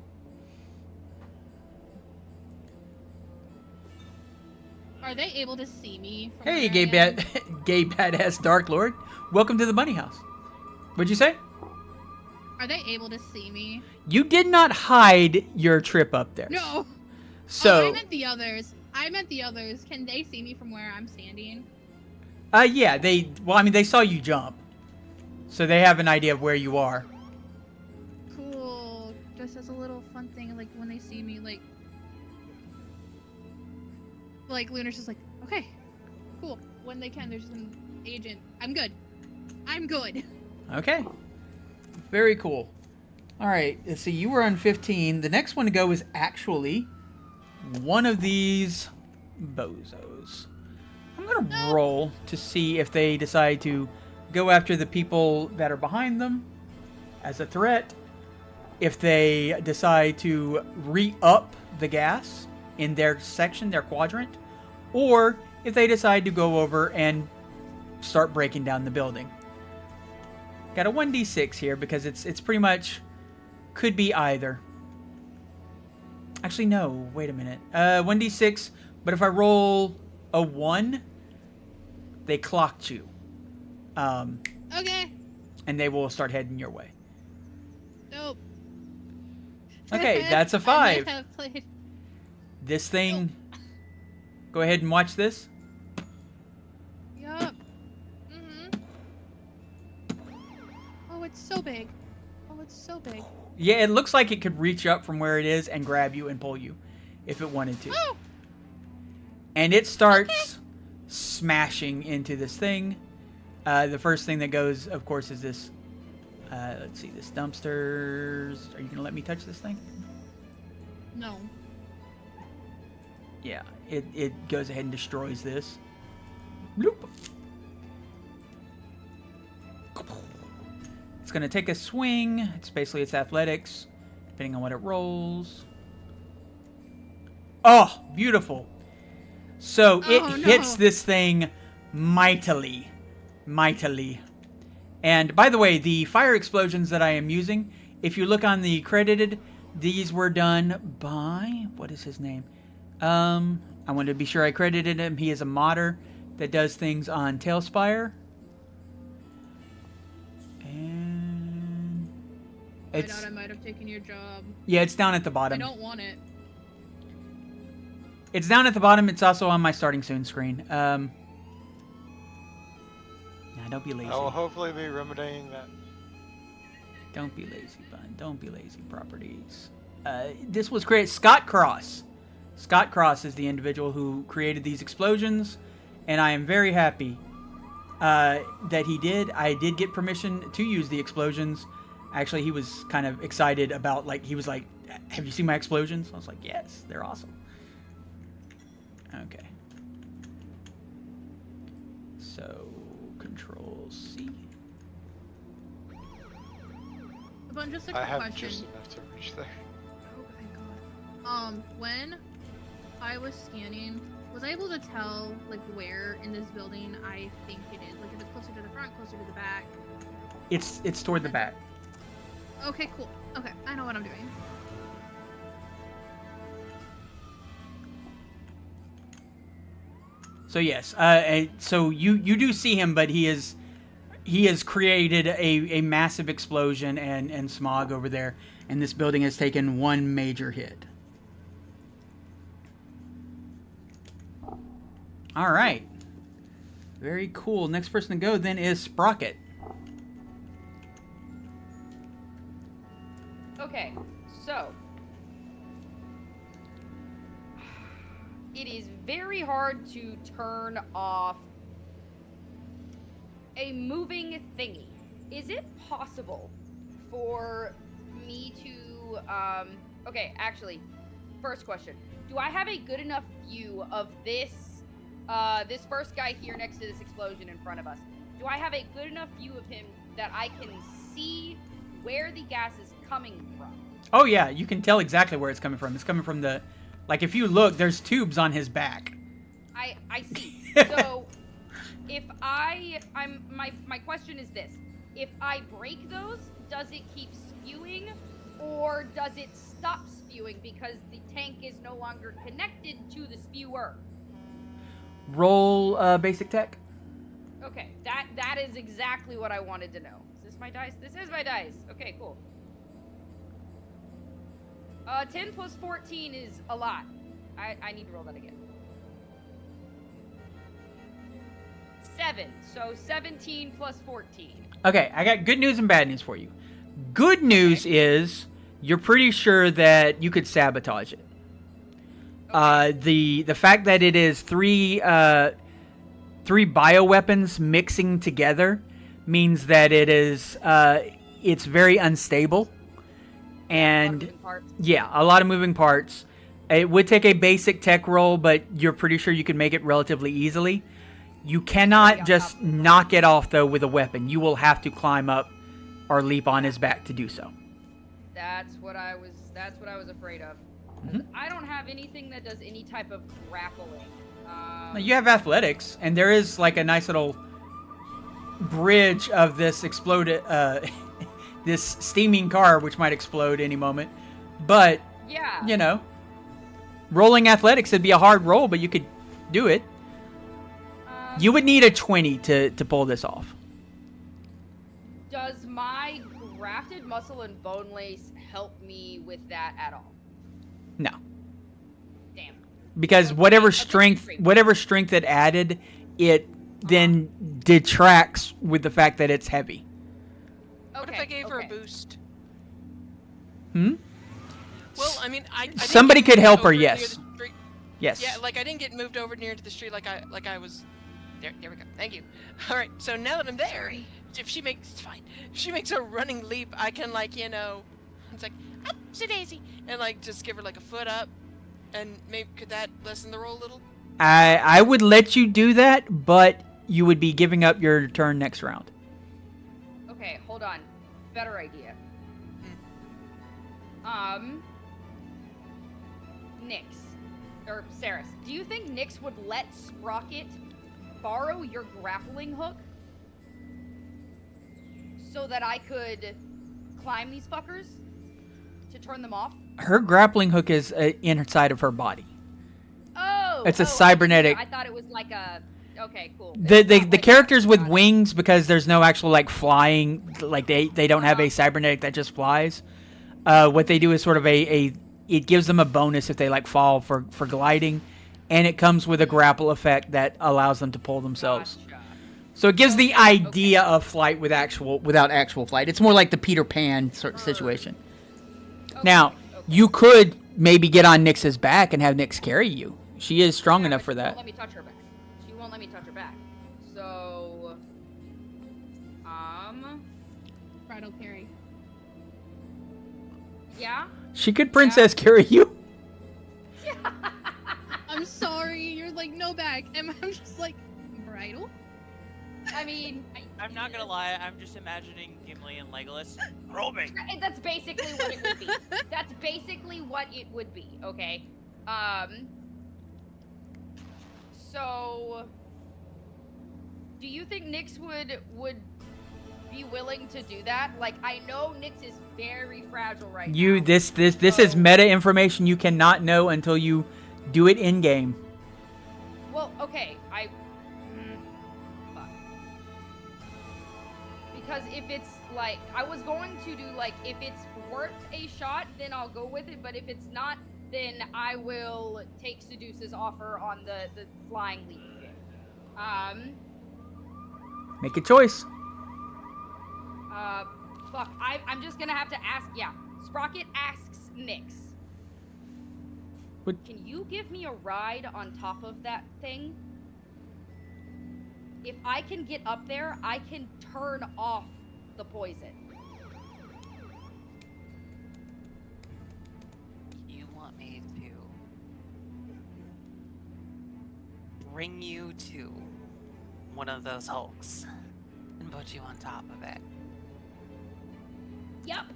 Are they able to see me? From Hey, where gay I am? gay badass Dark Lord. Welcome to the Bunny House. What'd you say? Are they able to see me? You did not hide your trip up there. No. Oh, So, I meant the others. Can they see me from where I'm standing? yeah, they saw you jump. So they have an idea of where you are. Cool. Just as a little fun thing, like when they see me, like Lunar's just like, okay, cool. When they can, there's an agent. I'm good. Okay. Very cool. All right, let's see. You were on 15. The next one to go is actually one of these bozos. I'm going to roll to see if they decide to go after the people that are behind them as a threat. If they decide to re-up the gas in their section, their quadrant, or if they decide to go over and start breaking down the building. Got a 1d6 here because it's pretty much could be either. Actually, no. Wait a minute. 1d6, but if I roll a 1, they clocked you. Okay. And they will start heading your way. Nope. Okay, that's a I 5. might have played. This thing... Go ahead and watch this. Yup. Oh, it's so big. Yeah, it looks like it could reach up from where it is and grab you and pull you if it wanted to. Oh. And it starts smashing into this thing. The first thing that goes, of course, is this. Let's see, this dumpsters. Are you gonna let me touch this thing? No. Yeah, it goes ahead and destroys this. Bloop. It's gonna take a swing. It's basically its athletics, depending on what it rolls. Oh, beautiful. So it hits this thing mightily. And by the way, the fire explosions that I am using, if you look on the credited, these were done by, what is his name? I wanted to be sure I credited him. He is a modder that does things on Tailspire. And I thought I might have taken your job. Yeah, it's down at the I bottom. don't want it. It's down at the bottom. It's also on my starting soon screen. Nah, don't be lazy. I will hopefully be remedying that. Don't be lazy, bud. Don't be lazy. Properties. This was created. Scott Cross. Scott Cross is the individual who created these explosions, and I am very happy that he did. I did get permission to use the explosions. Actually, he was kind of excited about, like, he was like, have you seen my explosions? I was like, yes, they're awesome. Okay. So, Control C. But just a I quick have question. just enough to reach there. Oh, thank God. When I was scanning, was I able to tell, like, where in this building I think it is? Like, if it's closer to the front, closer to the back? It's toward the back. Okay, cool. Okay, I know what I'm doing. So yes, so you do see him, but he has created a massive explosion and smog over there, and this building has taken one major hit. All right, very cool. Next person to go then is Sprocket. Okay, so it is very hard to turn off a moving thingy. Is it possible for me to okay, actually, first question. Do I have a good enough view of this this first guy here next to this explosion in front of us? Do I have a good enough view of him that I can see where the gas is coming from? Oh yeah, you can tell exactly where it's coming from. It's coming from the, like, if you look, there's tubes on his back. I see. So if my question is this: if I break those, does it keep spewing, or does it stop spewing because the tank is no longer connected to the spewer? Roll basic tech. Okay, that is exactly what I wanted to know. Is this my dice? This is my dice. Okay, cool. 10 plus 14 is a lot. I need to roll that again. 7. So 17 plus 14. Okay, I got good news and bad news for you. Good news is you're pretty sure that you could sabotage it. The fact that it is three bioweapons mixing together means that it is it's very unstable, and yeah, a lot of moving parts. It would take a basic tech roll, but you're pretty sure you can make it relatively easily. You cannot just knock it off though with a weapon. You will have to climb up or leap on his back to do so. That's what I was afraid of. I don't have anything that does any type of grappling. You have athletics, and there is like a nice little bridge of this exploded, this steaming car, which might explode any moment. But yeah, you know, rolling athletics would be a hard roll, but you could do it. You would need a 20 to pull this off. Does my grafted muscle and bone lace help me with that at all? No. Damn. Because whatever strength it added, it then detracts with the fact that it's heavy. What if I gave her a boost? Hmm? Well, I mean, I didn't somebody get could moved help her, over near yes. the street. Yes. Yeah, like I didn't get moved over near to the street like I was. There we go. Thank you. All right. So now that I'm there, if she makes a running leap, I can, like, you know, it's like upsy daisy, and like just give her like a foot up, and maybe could that lessen the roll a little? I would let you do that, but you would be giving up your turn next round. Okay, hold on. Better idea. Nyx or Saris, do you think Nyx would let Sprocket borrow your grappling hook so that I could climb these fuckers to turn them off? Her grappling hook is inside of her body. Oh, It's a cybernetic. I thought it was like a Okay, cool. The It's not the like characters with got it. wings, because there's no actual like flying, like they don't have a Uh-huh. cybernetic that just flies. What they do is sort of a it gives them a bonus if they like fall for gliding, and it comes with a grapple effect that allows them to pull themselves. Gotcha. So it gives the Okay, idea of flight without actual flight. It's more like the Peter Pan sort of situation. Okay, Now, okay. you could maybe get on Nyx's back and have Nyx carry you. She is strong Yeah, enough but for she that. won't let me touch her back. She won't let me touch her back. So, Bridal carry. yeah. She could princess carry you. I'm sorry. You're like, no back. And I'm just like, bridal? I mean, I'm not gonna lie, I'm just imagining Gimli and Legolas. Roll me! that's basically what it would be. That's basically what it would be. Okay. So, do you think Nyx would be willing to do that? Like, I know Nyx is very fragile right now. This is meta information you cannot know until you do it in game. Well, okay, fuck. Because if it's like, I was going to do like, if it's worth a shot, then I'll go with it. But if it's not, then I will take Seduce's offer on the flying leap. Make a choice. Fuck, I'm just gonna have to ask, yeah. Sprocket asks Nyx. What? Can you give me a ride on top of that thing? If I can get up there, I can turn off the poison. You want me to bring you to one of those hulks and put you on top of it? Yep.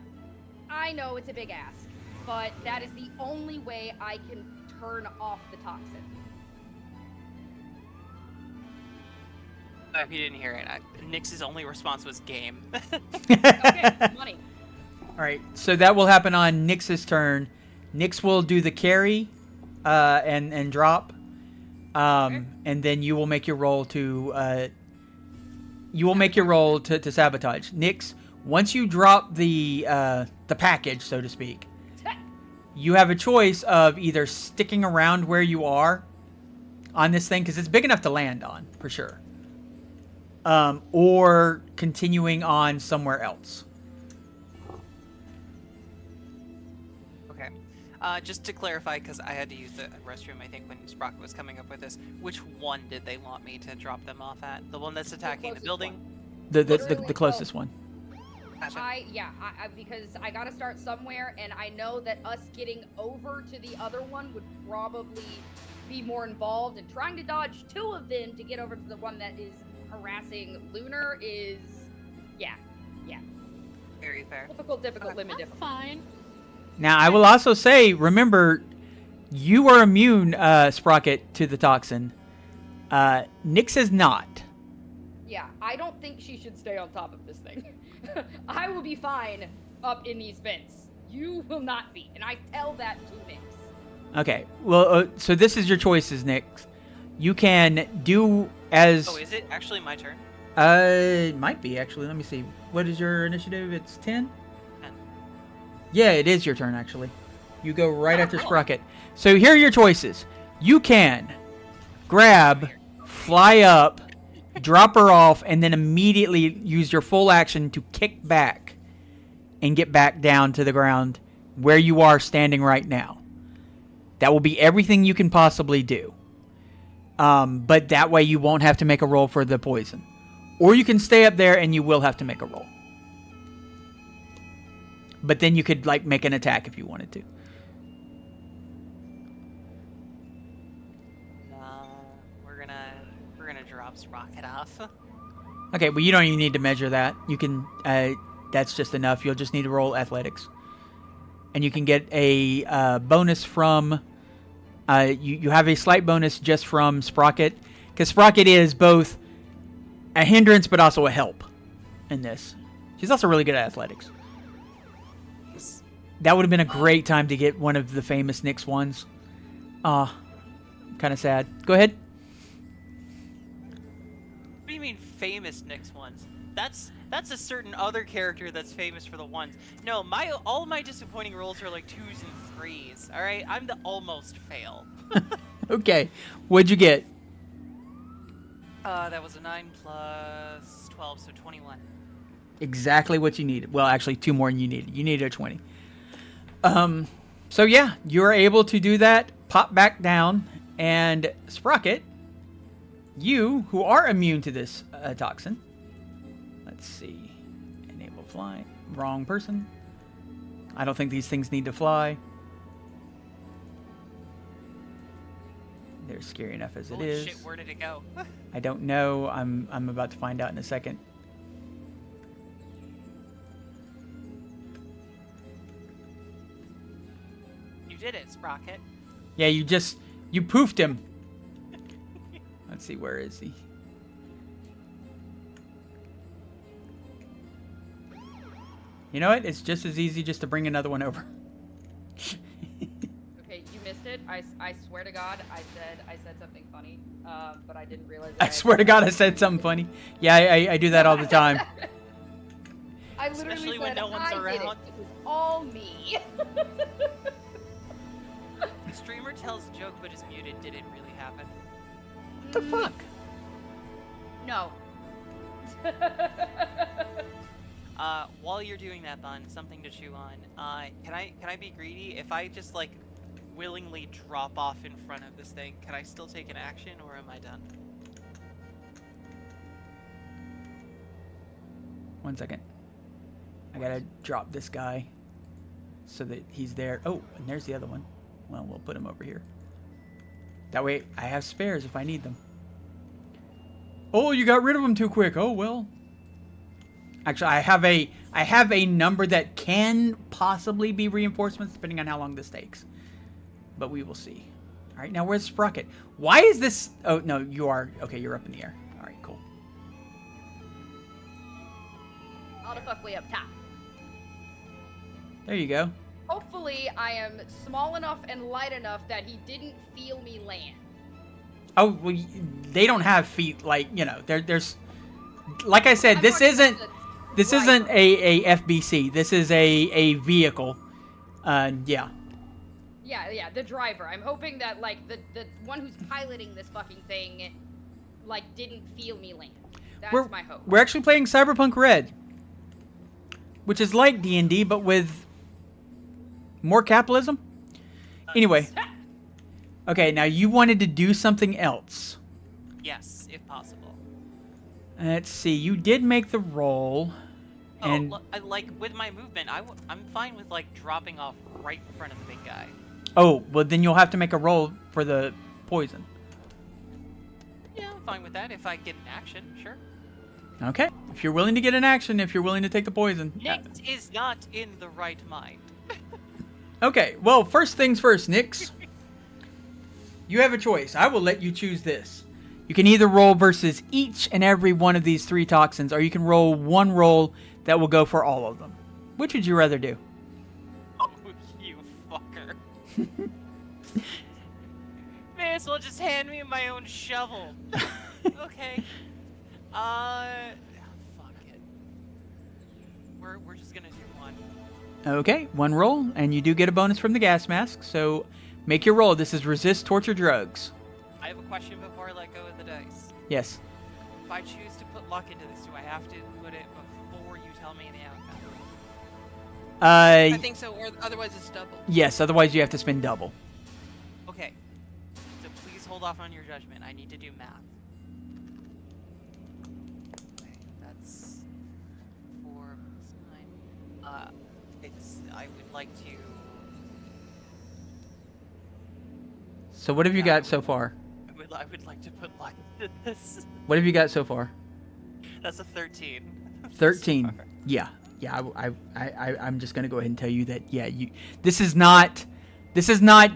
I know it's a big ask, but that is the only way I can turn off the toxin. If you didn't hear it, Nyx's only response was game. Okay, money. All right, so that will happen on Nyx's turn. Nyx will do the carry, and drop, and then you will make your roll to sabotage. Nyx, once you drop the package, so to speak, you have a choice of either sticking around where you are on this thing, because it's big enough to land on for sure, or continuing on somewhere else. Okay. Just to clarify, because I had to use the restroom, I think, when Sprocket was coming up with this, which one did they want me to drop them off at? The one that's attacking the closest building? one. The Literally, closest one. Gotcha. Because I gotta start somewhere, and I know that us getting over to the other one would probably be more involved, and trying to dodge two of them to get over to the one that is harassing Lunar is, yeah. Very fair. Difficult, limit That's difficult. fine. Now, I will also say, remember, you are immune, Sprocket, to the toxin. Nyx is not. Yeah, I don't think she should stay on top of this thing. I will be fine up in these vents. You will not be, and I tell that to Nyx. Okay, well, so this is your choices, Nyx. You can do as... Oh, is it actually my turn? It might be, actually. Let me see. What is your initiative? It's 10? 10. Yeah, it is your turn, actually. You go right after Sprocket. So here are your choices. You can grab, fly up, drop her off, and then immediately use your full action to kick back and get back down to the ground where you are standing right now. That will be everything you can possibly do. But that way you won't have to make a roll for the poison. Or you can stay up there and you will have to make a roll. But then you could like make an attack if you wanted to. We're gonna drop Sprocket off. Okay, well you don't even need to measure that. You can that's just enough. You'll just need to roll athletics. And you can get a bonus from you have a slight bonus just from Sprocket, because Sprocket is both a hindrance but also a help in this. She's also really good at athletics. That would have been a great time to get one of the famous Nyx ones. Kind of sad. Go ahead. do you mean famous Nyx ones? That's a certain other character that's famous for the ones. No, all my disappointing rolls are like 2s and 3s. All right, I'm the almost fail. Okay, what'd you get? That was a 9 plus 12, so 21. Exactly what you needed. Well, actually, 2 more than you needed. You needed a 20. So yeah, you're able to do that. Pop back down, and Sprocket, you who are immune to this toxin. Let's see. Enable fly. Wrong person. I don't think these things need to fly. They're scary enough as it Holy is. shit, where did it go? I don't know. I'm about to find out in a second. You did it, Sprocket. Yeah, you poofed him. Let's see, where is he? You know what? It's just as easy just to bring another one over. Okay, you missed it. I swear to God, I said something funny, but I didn't realize. I swear to God, I said something funny. Yeah, I do that all the time. I literally Especially said, when no one's I did it. around. It was all me. The streamer tells a joke but is muted. Did it really happen? What the fuck? No. While you're doing that, Bun, something to chew on. Can I be greedy? If I just like willingly drop off in front of this thing, can I still take an action, or am I done? 1 second. I gotta drop this guy so that he's there. Oh, and there's the other one. Well, we'll put him over here. That way I have spares if I need them. Oh, you got rid of them too quick. Oh, well. Actually, I have a number that can possibly be reinforcements depending on how long this takes. But we will see. All right, now where's Sprocket? Why is this... Oh, no, you are... Okay, you're up in the air. All right, cool. All the fuck way up top. There you go. Hopefully, I am small enough and light enough that he didn't feel me land. Oh, well, they don't have feet like, you know, there's... Like I said, I'm this talking isn't... about the This driver. isn't a FBC. This is a vehicle. Yeah. Yeah, the driver. I'm hoping that, like, the one who's piloting this fucking thing, like, didn't feel me land. That's my hope. We're actually playing Cyberpunk Red, which is like D&D, but with more capitalism. Anyway. Okay, now you wanted to do something else. Yes, if possible. Let's see. You did make the roll. And Like with my movement, I'm fine with like dropping off right in front of the big guy. oh, well then you'll have to make a roll for the poison. Yeah, I'm fine with that if I get an action, sure. Okay. If you're willing to get an action, if you're willing to take the poison. Nyx is not in the right mind. Okay, well, first things first, Nyx. You have a choice. I will let you choose this. You can either roll versus each and every one of these 3 toxins, or you can roll one roll that will go for all of them. Which would you rather do? Oh, you fucker. May as well just hand me my own shovel. Okay. Fuck it. We're just gonna do one. Okay, one roll, and you do get a bonus from the gas mask, so make your roll. This is resist torture drugs. I have a question before I let go of the dice. Yes. If I choose to put luck into this, do I have to put it before you tell me the outcome? I think so, or otherwise it's double. Yes, otherwise you have to spend double. Okay. So please hold off on your judgment. I need to do math. Okay, that's 4 plus 9. I would like to... So what have you got so far? I would like to put luck into this. What have you got so far? That's a 13. 13. Yeah. Yeah, I'm just gonna go ahead and tell you that. Yeah, this is not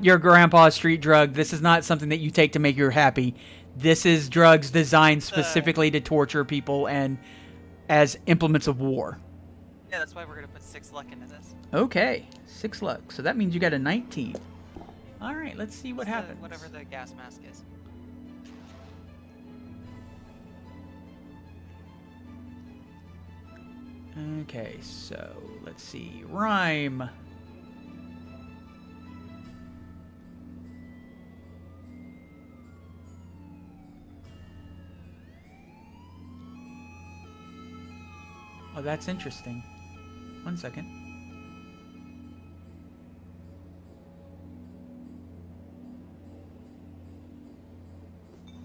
your grandpa's street drug. This is not something that you take to make you happy. This is drugs designed specifically to torture people and as implements of war. Yeah, that's why we're gonna put 6 luck into this. Okay, 6 luck. So that means you got a 19. All right, let's see what happens. Whatever the gas mask is. Okay, so let's see. Rhyme. Oh, that's interesting. 1 second.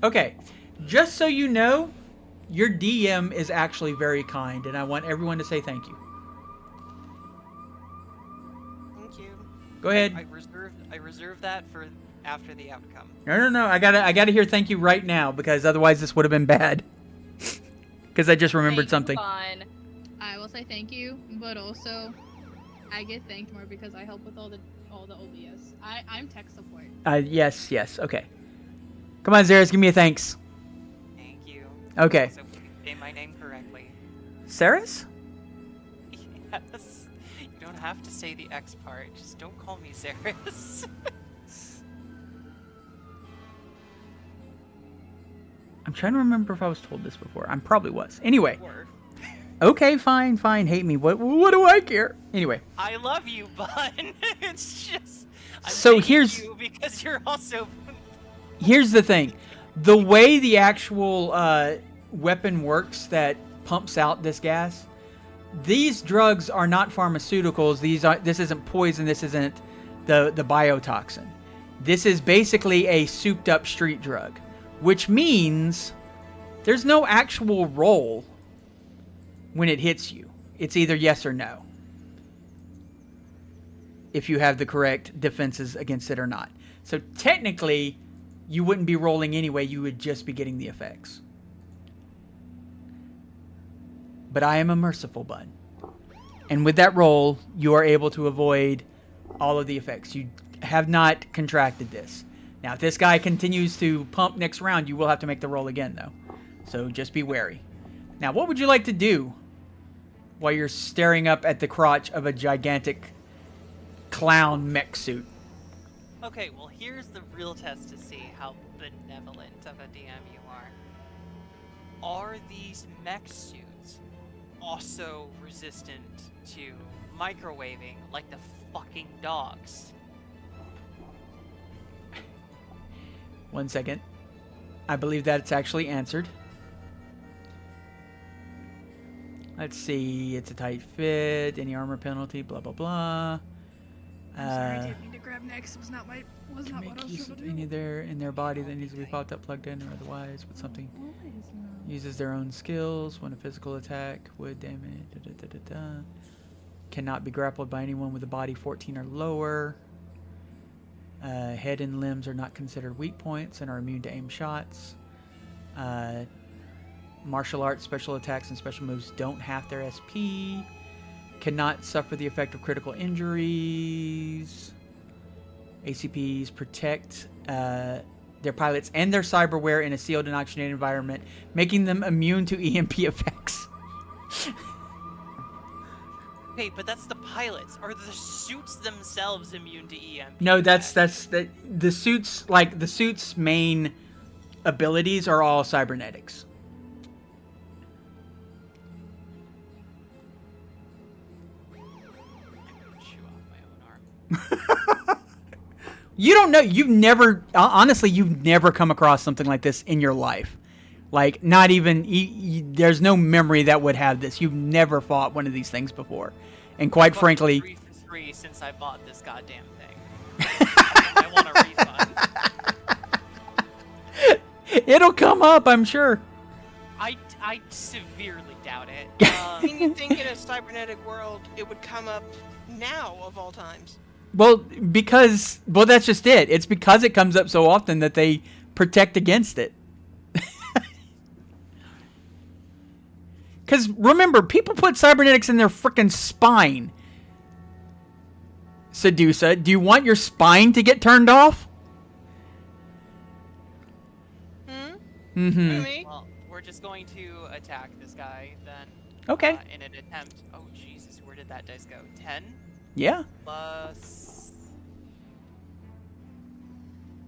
Okay, just so you know, your DM is actually very kind, and I want everyone to say thank you. Thank you. Go ahead. I reserve that for after the outcome. No. I gotta hear thank you right now because otherwise this would have been bad. Because I just remembered something. Fun. I will say thank you, but also I get thanked more because I help with all the OBS. I'm tech support. Yes. Okay. Come on, Zaris, give me a thanks. Thank you. Okay. So please say my name correctly. Saris? Yes. You don't have to say the X part. Just don't call me Zaris. I'm trying to remember if I was told this before. I probably was. Anyway. Or, Okay, fine. Hate me. What do I care? Anyway. I love you, bud. It's just. I'm So saying here's- you because you're also. Here's the thing. The way the actual weapon works that pumps out this gas, these drugs are not pharmaceuticals. This isn't poison. This isn't the biotoxin. This is basically a souped up street drug, which means there's no actual roll when it hits you. It's either yes or no, if you have the correct defenses against it or not. So technically, you wouldn't be rolling anyway. You would just be getting the effects. But I am a merciful bud. And with that roll, you are able to avoid all of the effects. You have not contracted this. Now, if this guy continues to pump next round, you will have to make the roll again, though. So just be wary. Now, what would you like to do while you're staring up at the crotch of a gigantic clown mech suit? Okay, well, here's the real test to see how benevolent of a DM you are. Are these mech suits also resistant to microwaving like the fucking dogs? 1 second. I believe that's actually answered. Let's see. It's a tight fit. Any armor penalty. Blah blah blah. I'm sorry, I didn't mean to grab next. It was not what I was Make trying use to of do. any in their body that needs to be popped up, plugged in, or otherwise with something. Uses their own skills when a physical attack would damage. Cannot be grappled by anyone with a body 14 or lower. Head and limbs are not considered weak points and are immune to aim shots. Martial arts, special attacks, and special moves don't half their SP. Cannot suffer the effect of critical injuries. ACPs protect their pilots and their cyberware in a sealed and oxygenated environment, making them immune to EMP effects. Okay, but that's the pilots. Are the suits themselves immune to EMP? No, effects? that's the suits. Like the suits' main abilities are all cybernetics. I'm gonna chew off my own arm. You don't know. You've never, honestly, you've never come across something like this in your life. Like, not even, there's no memory that would have this. You've never fought one of these things before. And quite Fucking frankly, 3 for 3 since I bought this goddamn thing. I want a refund. it'll come up, I'm sure. I severely doubt it. I mean, you'd think in a cybernetic world, it would come up now of all times. Well, that's just it. It's because it comes up so often that they protect against it. Because remember, people put cybernetics in their freaking spine. Sedusa, do you want your spine to get turned off? Mm-hmm. Me? Well, we're just going to attack this guy then. Okay. In an attempt. Oh Jesus, where did that dice go? 10 Yeah. plus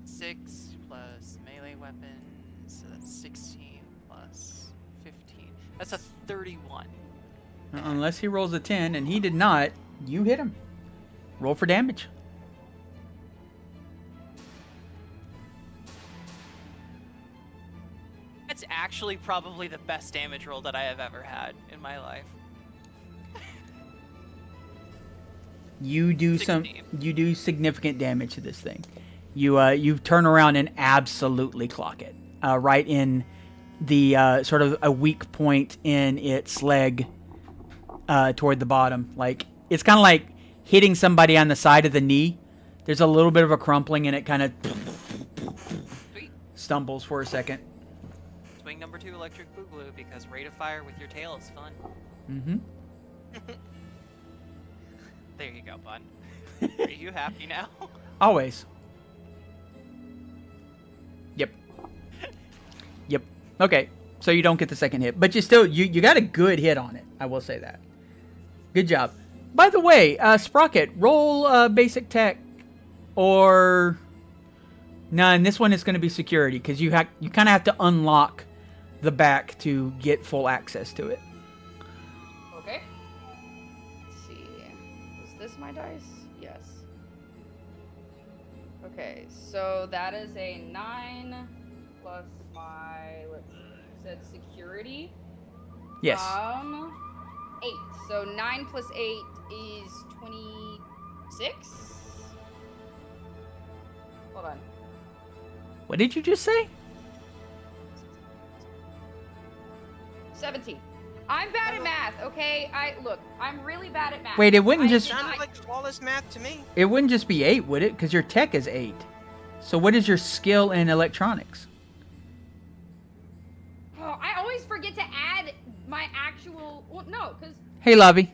6 plus melee weapon, so that's 16 plus 15. That's a 31. Unless he rolls a 10, and he did not, you hit him. Roll for damage. It's actually probably the best damage roll that I have ever had in my life. You do 16. you do significant damage to this thing. You turn around and absolutely clock it. Right in the sort of a weak point in its leg toward the bottom. Like, it's kind of like hitting somebody on the side of the knee. There's a little bit of a crumpling and it kind of Sweet. stumbles for a second. Swing number 2, electric boogaloo, because rate of fire with your tail is fun. Mm-hmm. There you go, bud. Are you happy now? Always. Yep. Yep. Okay. So you don't get the second hit, but you got a good hit on it. I will say that. Good job. By the way, Sprocket, roll basic tech, or no, in this one it's going to be security because you kind of have to unlock the back to get full access to it. Okay. Let's see. Is this my dice? Yes. Okay, so that is a 9 plus my, let's see, you said security? Yes. 8. So 9 plus 8 is 26? Hold on. What did you just say? 17. I'm bad at math, okay? I'm really bad at math. Wait, it wouldn't just Sounded like flawless math to me. it wouldn't just be 8, would it? Because your tech is 8. So what is your skill in electronics? Oh, I always forget to add my actual. Well, no, because Hey, Lavi.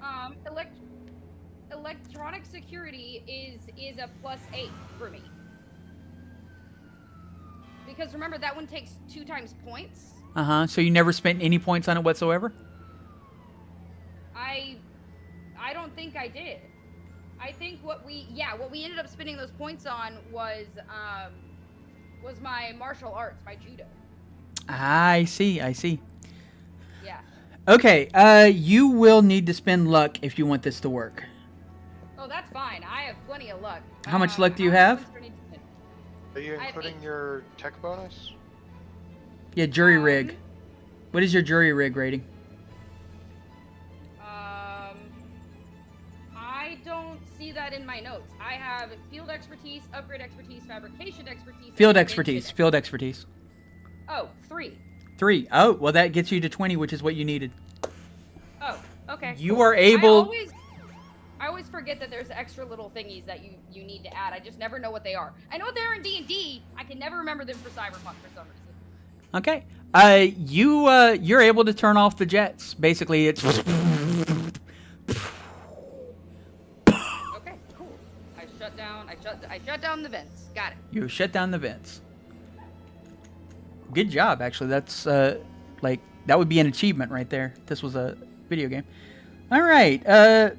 electronic security is a +8 for me. Because remember that one takes 2 times points. So you never spent any points on it whatsoever? I don't think I did. I think what we ended up spending those points on was my martial arts, my judo. I see. Yeah. Okay, you will need to spend luck if you want this to work. Oh, that's fine. I have plenty of luck. How much luck do you how much have? do I need to spend? Are you I have including 8. your tech bonus? Yeah, jury rig. What is your jury rig rating? I don't see that in my notes. I have field expertise, upgrade expertise, fabrication expertise. Field and expertise. invention. Field expertise. Oh, 3. 3. Oh, well, that gets you to 20, which is what you needed. Oh, okay. You are able. I always forget that there's extra little thingies that you need to add. I just never know what they are. I know what they are in D&D. I can never remember them for Cyberpunk for some reason. Okay. You're able to turn off the jets. Basically, it's. Okay, cool. I shut down the vents. Got it. You shut down the vents. Good job, actually. That's like that would be an achievement right there. If this was a video game. All right.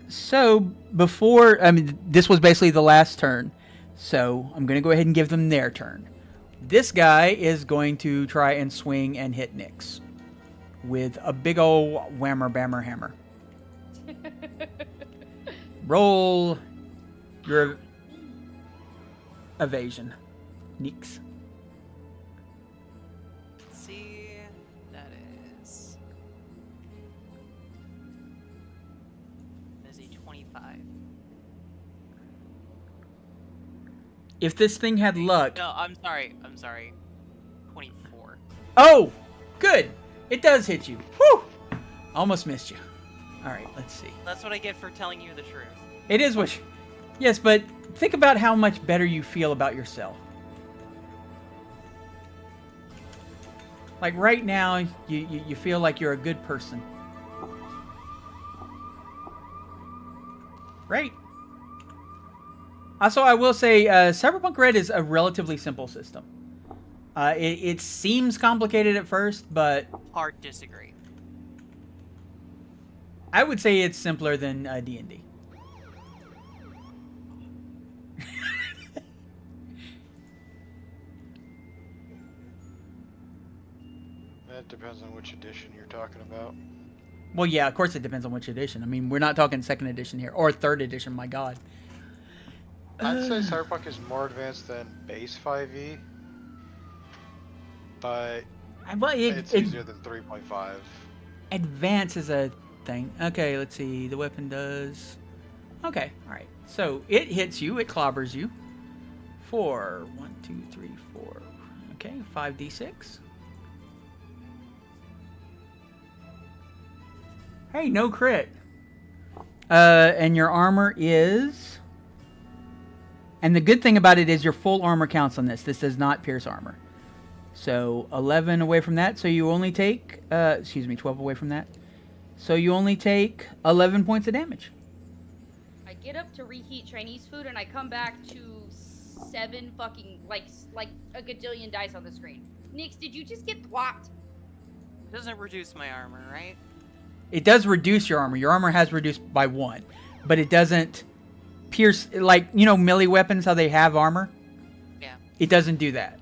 So before, this was basically the last turn. So I'm gonna go ahead and give them their turn. This guy is going to try and swing and hit Nyx with a big old whammer bammer hammer. Roll your evasion, Nyx. Let's see. That is. Is he 25? If this thing had luck. No, I'm sorry. 24. Oh, good. It does hit you. Whew. Almost missed you. All right, let's see. That's what I get for telling you the truth. It is what. Yes, but think about how much better you feel about yourself. Like right now, you feel like you're a good person. Right? Also, I will say, Cyberpunk Red is a relatively simple system. It seems complicated at first, but Hard disagree. I would say it's simpler than D&D. That depends on which edition you're talking about. Well, yeah, of course it depends on which edition. I mean, we're not talking second edition here or third edition. My God. I'd say Cyberpunk is more advanced than base 5e, but Well, it's easier than 3.5. advance is a thing. Okay, let's see. The weapon does. Okay, all right. So it hits you. It clobbers you. 4, 1, 2, 3, 4. Okay, 5d6. Hey, no crit. And your armor is. And the good thing about it is your full armor counts on this. This does not pierce armor. So 11 away from that. So you only take. 12 away from that. So you only take 11 points of damage. I get up to reheat Chinese food and I come back to 7 fucking like a gajillion dice on the screen. Nix, did you just get thwapped? Doesn't reduce my armor, right? It does reduce your armor. Your armor has reduced by 1, but it doesn't pierce, like, you know, melee weapons, how they have armor? Yeah. It doesn't do that.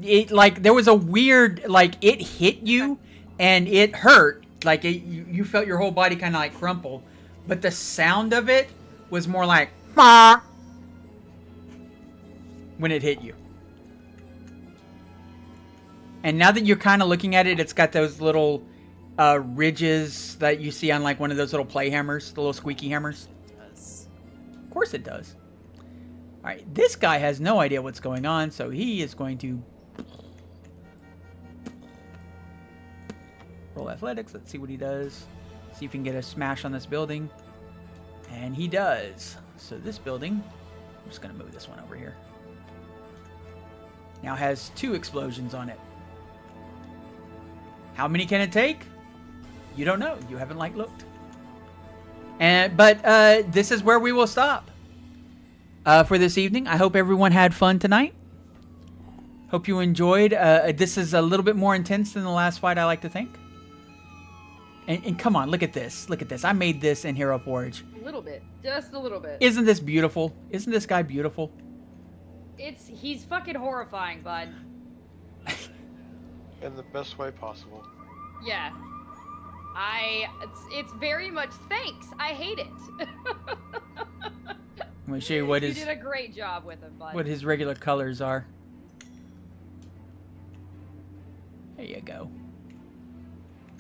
It, like, there was a weird, like, it hit you and it hurt. Like, you felt your whole body kind of like crumple, but the sound of it was more like, "Ma," when it hit you. And now that you're kind of looking at it, it's got those little ridges that you see on like one of those little play hammers, the little squeaky hammers. It does. Of course it does. All right, this guy has no idea what's going on, so he is going to roll athletics. Let's see what he does. See if he can get a smash on this building. And he does. So this building, I'm just going to move this one over here. Now has 2 explosions on it. How many can it take? You don't know. You haven't like looked. But this is where we will stop for this evening. I hope everyone had fun tonight. Hope you enjoyed. This is a little bit more intense than the last fight, I like to think. And come on, look at this. Look at this. I made this in Hero Forge. A little bit, just a little bit. Isn't this beautiful? Isn't this guy beautiful? He's fucking horrifying, bud. In the best way possible. Yeah. It's very much thanks. I hate it. I'm going to show you what You his, did a great job with him, bud. what his regular colors are. There you go.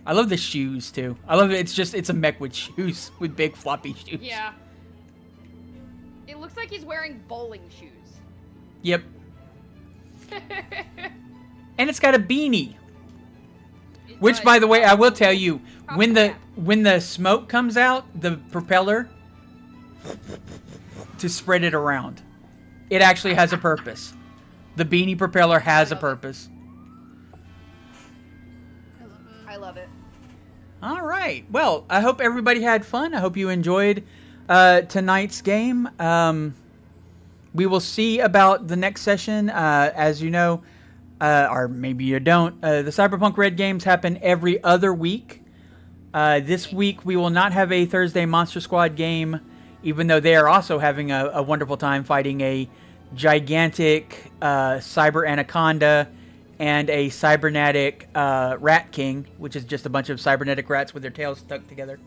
I love the shoes, too. I love it. It's a mech with shoes, with big floppy shoes. Yeah. It looks like he's wearing bowling shoes. Yep. And it's got a beanie. Which, by the way, I will tell you, when the smoke comes out, the propeller, to spread it around, it actually has a purpose. The beanie propeller has a purpose. I love it. All right. Well, I hope everybody had fun. I hope you enjoyed tonight's game. We will see about the next session. As you know, or maybe you don't, the Cyberpunk Red games happen every other week. This week we will not have a Thursday Monster Squad game, even though they are also having a wonderful time fighting a gigantic cyber anaconda and a cybernetic rat king, which is just a bunch of cybernetic rats with their tails stuck together.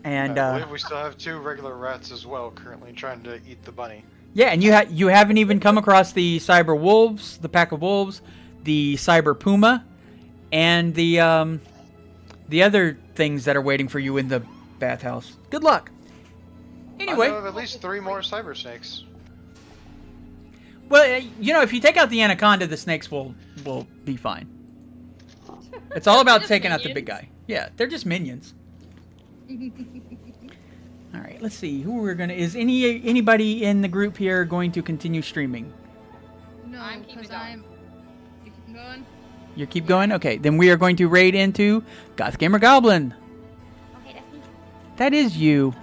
And I believe we still have 2 regular rats as well, currently trying to eat the bunny. yeah, and you haven't even come across the cyber wolves, the pack of wolves, the cyber puma, and the other things that are waiting for you in the bathhouse. Good luck. Anyway, I know of at least 3 more cyber snakes. well, you know, if you take out the anaconda, the snakes will be fine. It's all about Just taking out the big minions. guy. Yeah, they're just minions. All right, let's see who we're gonna. Is anybody in the group here going to continue streaming? No, I'm keeping because going. You keep going? You keep going. Okay, then we are going to raid into Goth Gamer Goblin. Okay, that's me. That is you.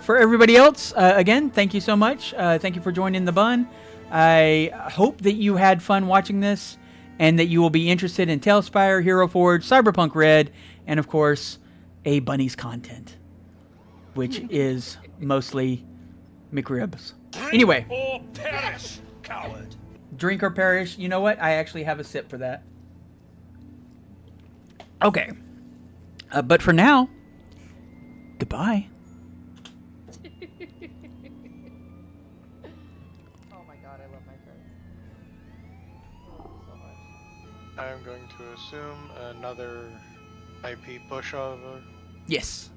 For everybody else, again, thank you so much. Thank you for joining the bun. I hope that you had fun watching this and that you will be interested in Tailspire, Hero Forge, Cyberpunk Red, and of course, a Bunny's content, which is mostly McRibs. Anyway, Or perish, coward. Drink or perish. You know what? I actually have a sip for that. Okay. But for now, goodbye. Oh my god, I love my friends. I love you so much. I'm going to assume another IP pushover. Yes.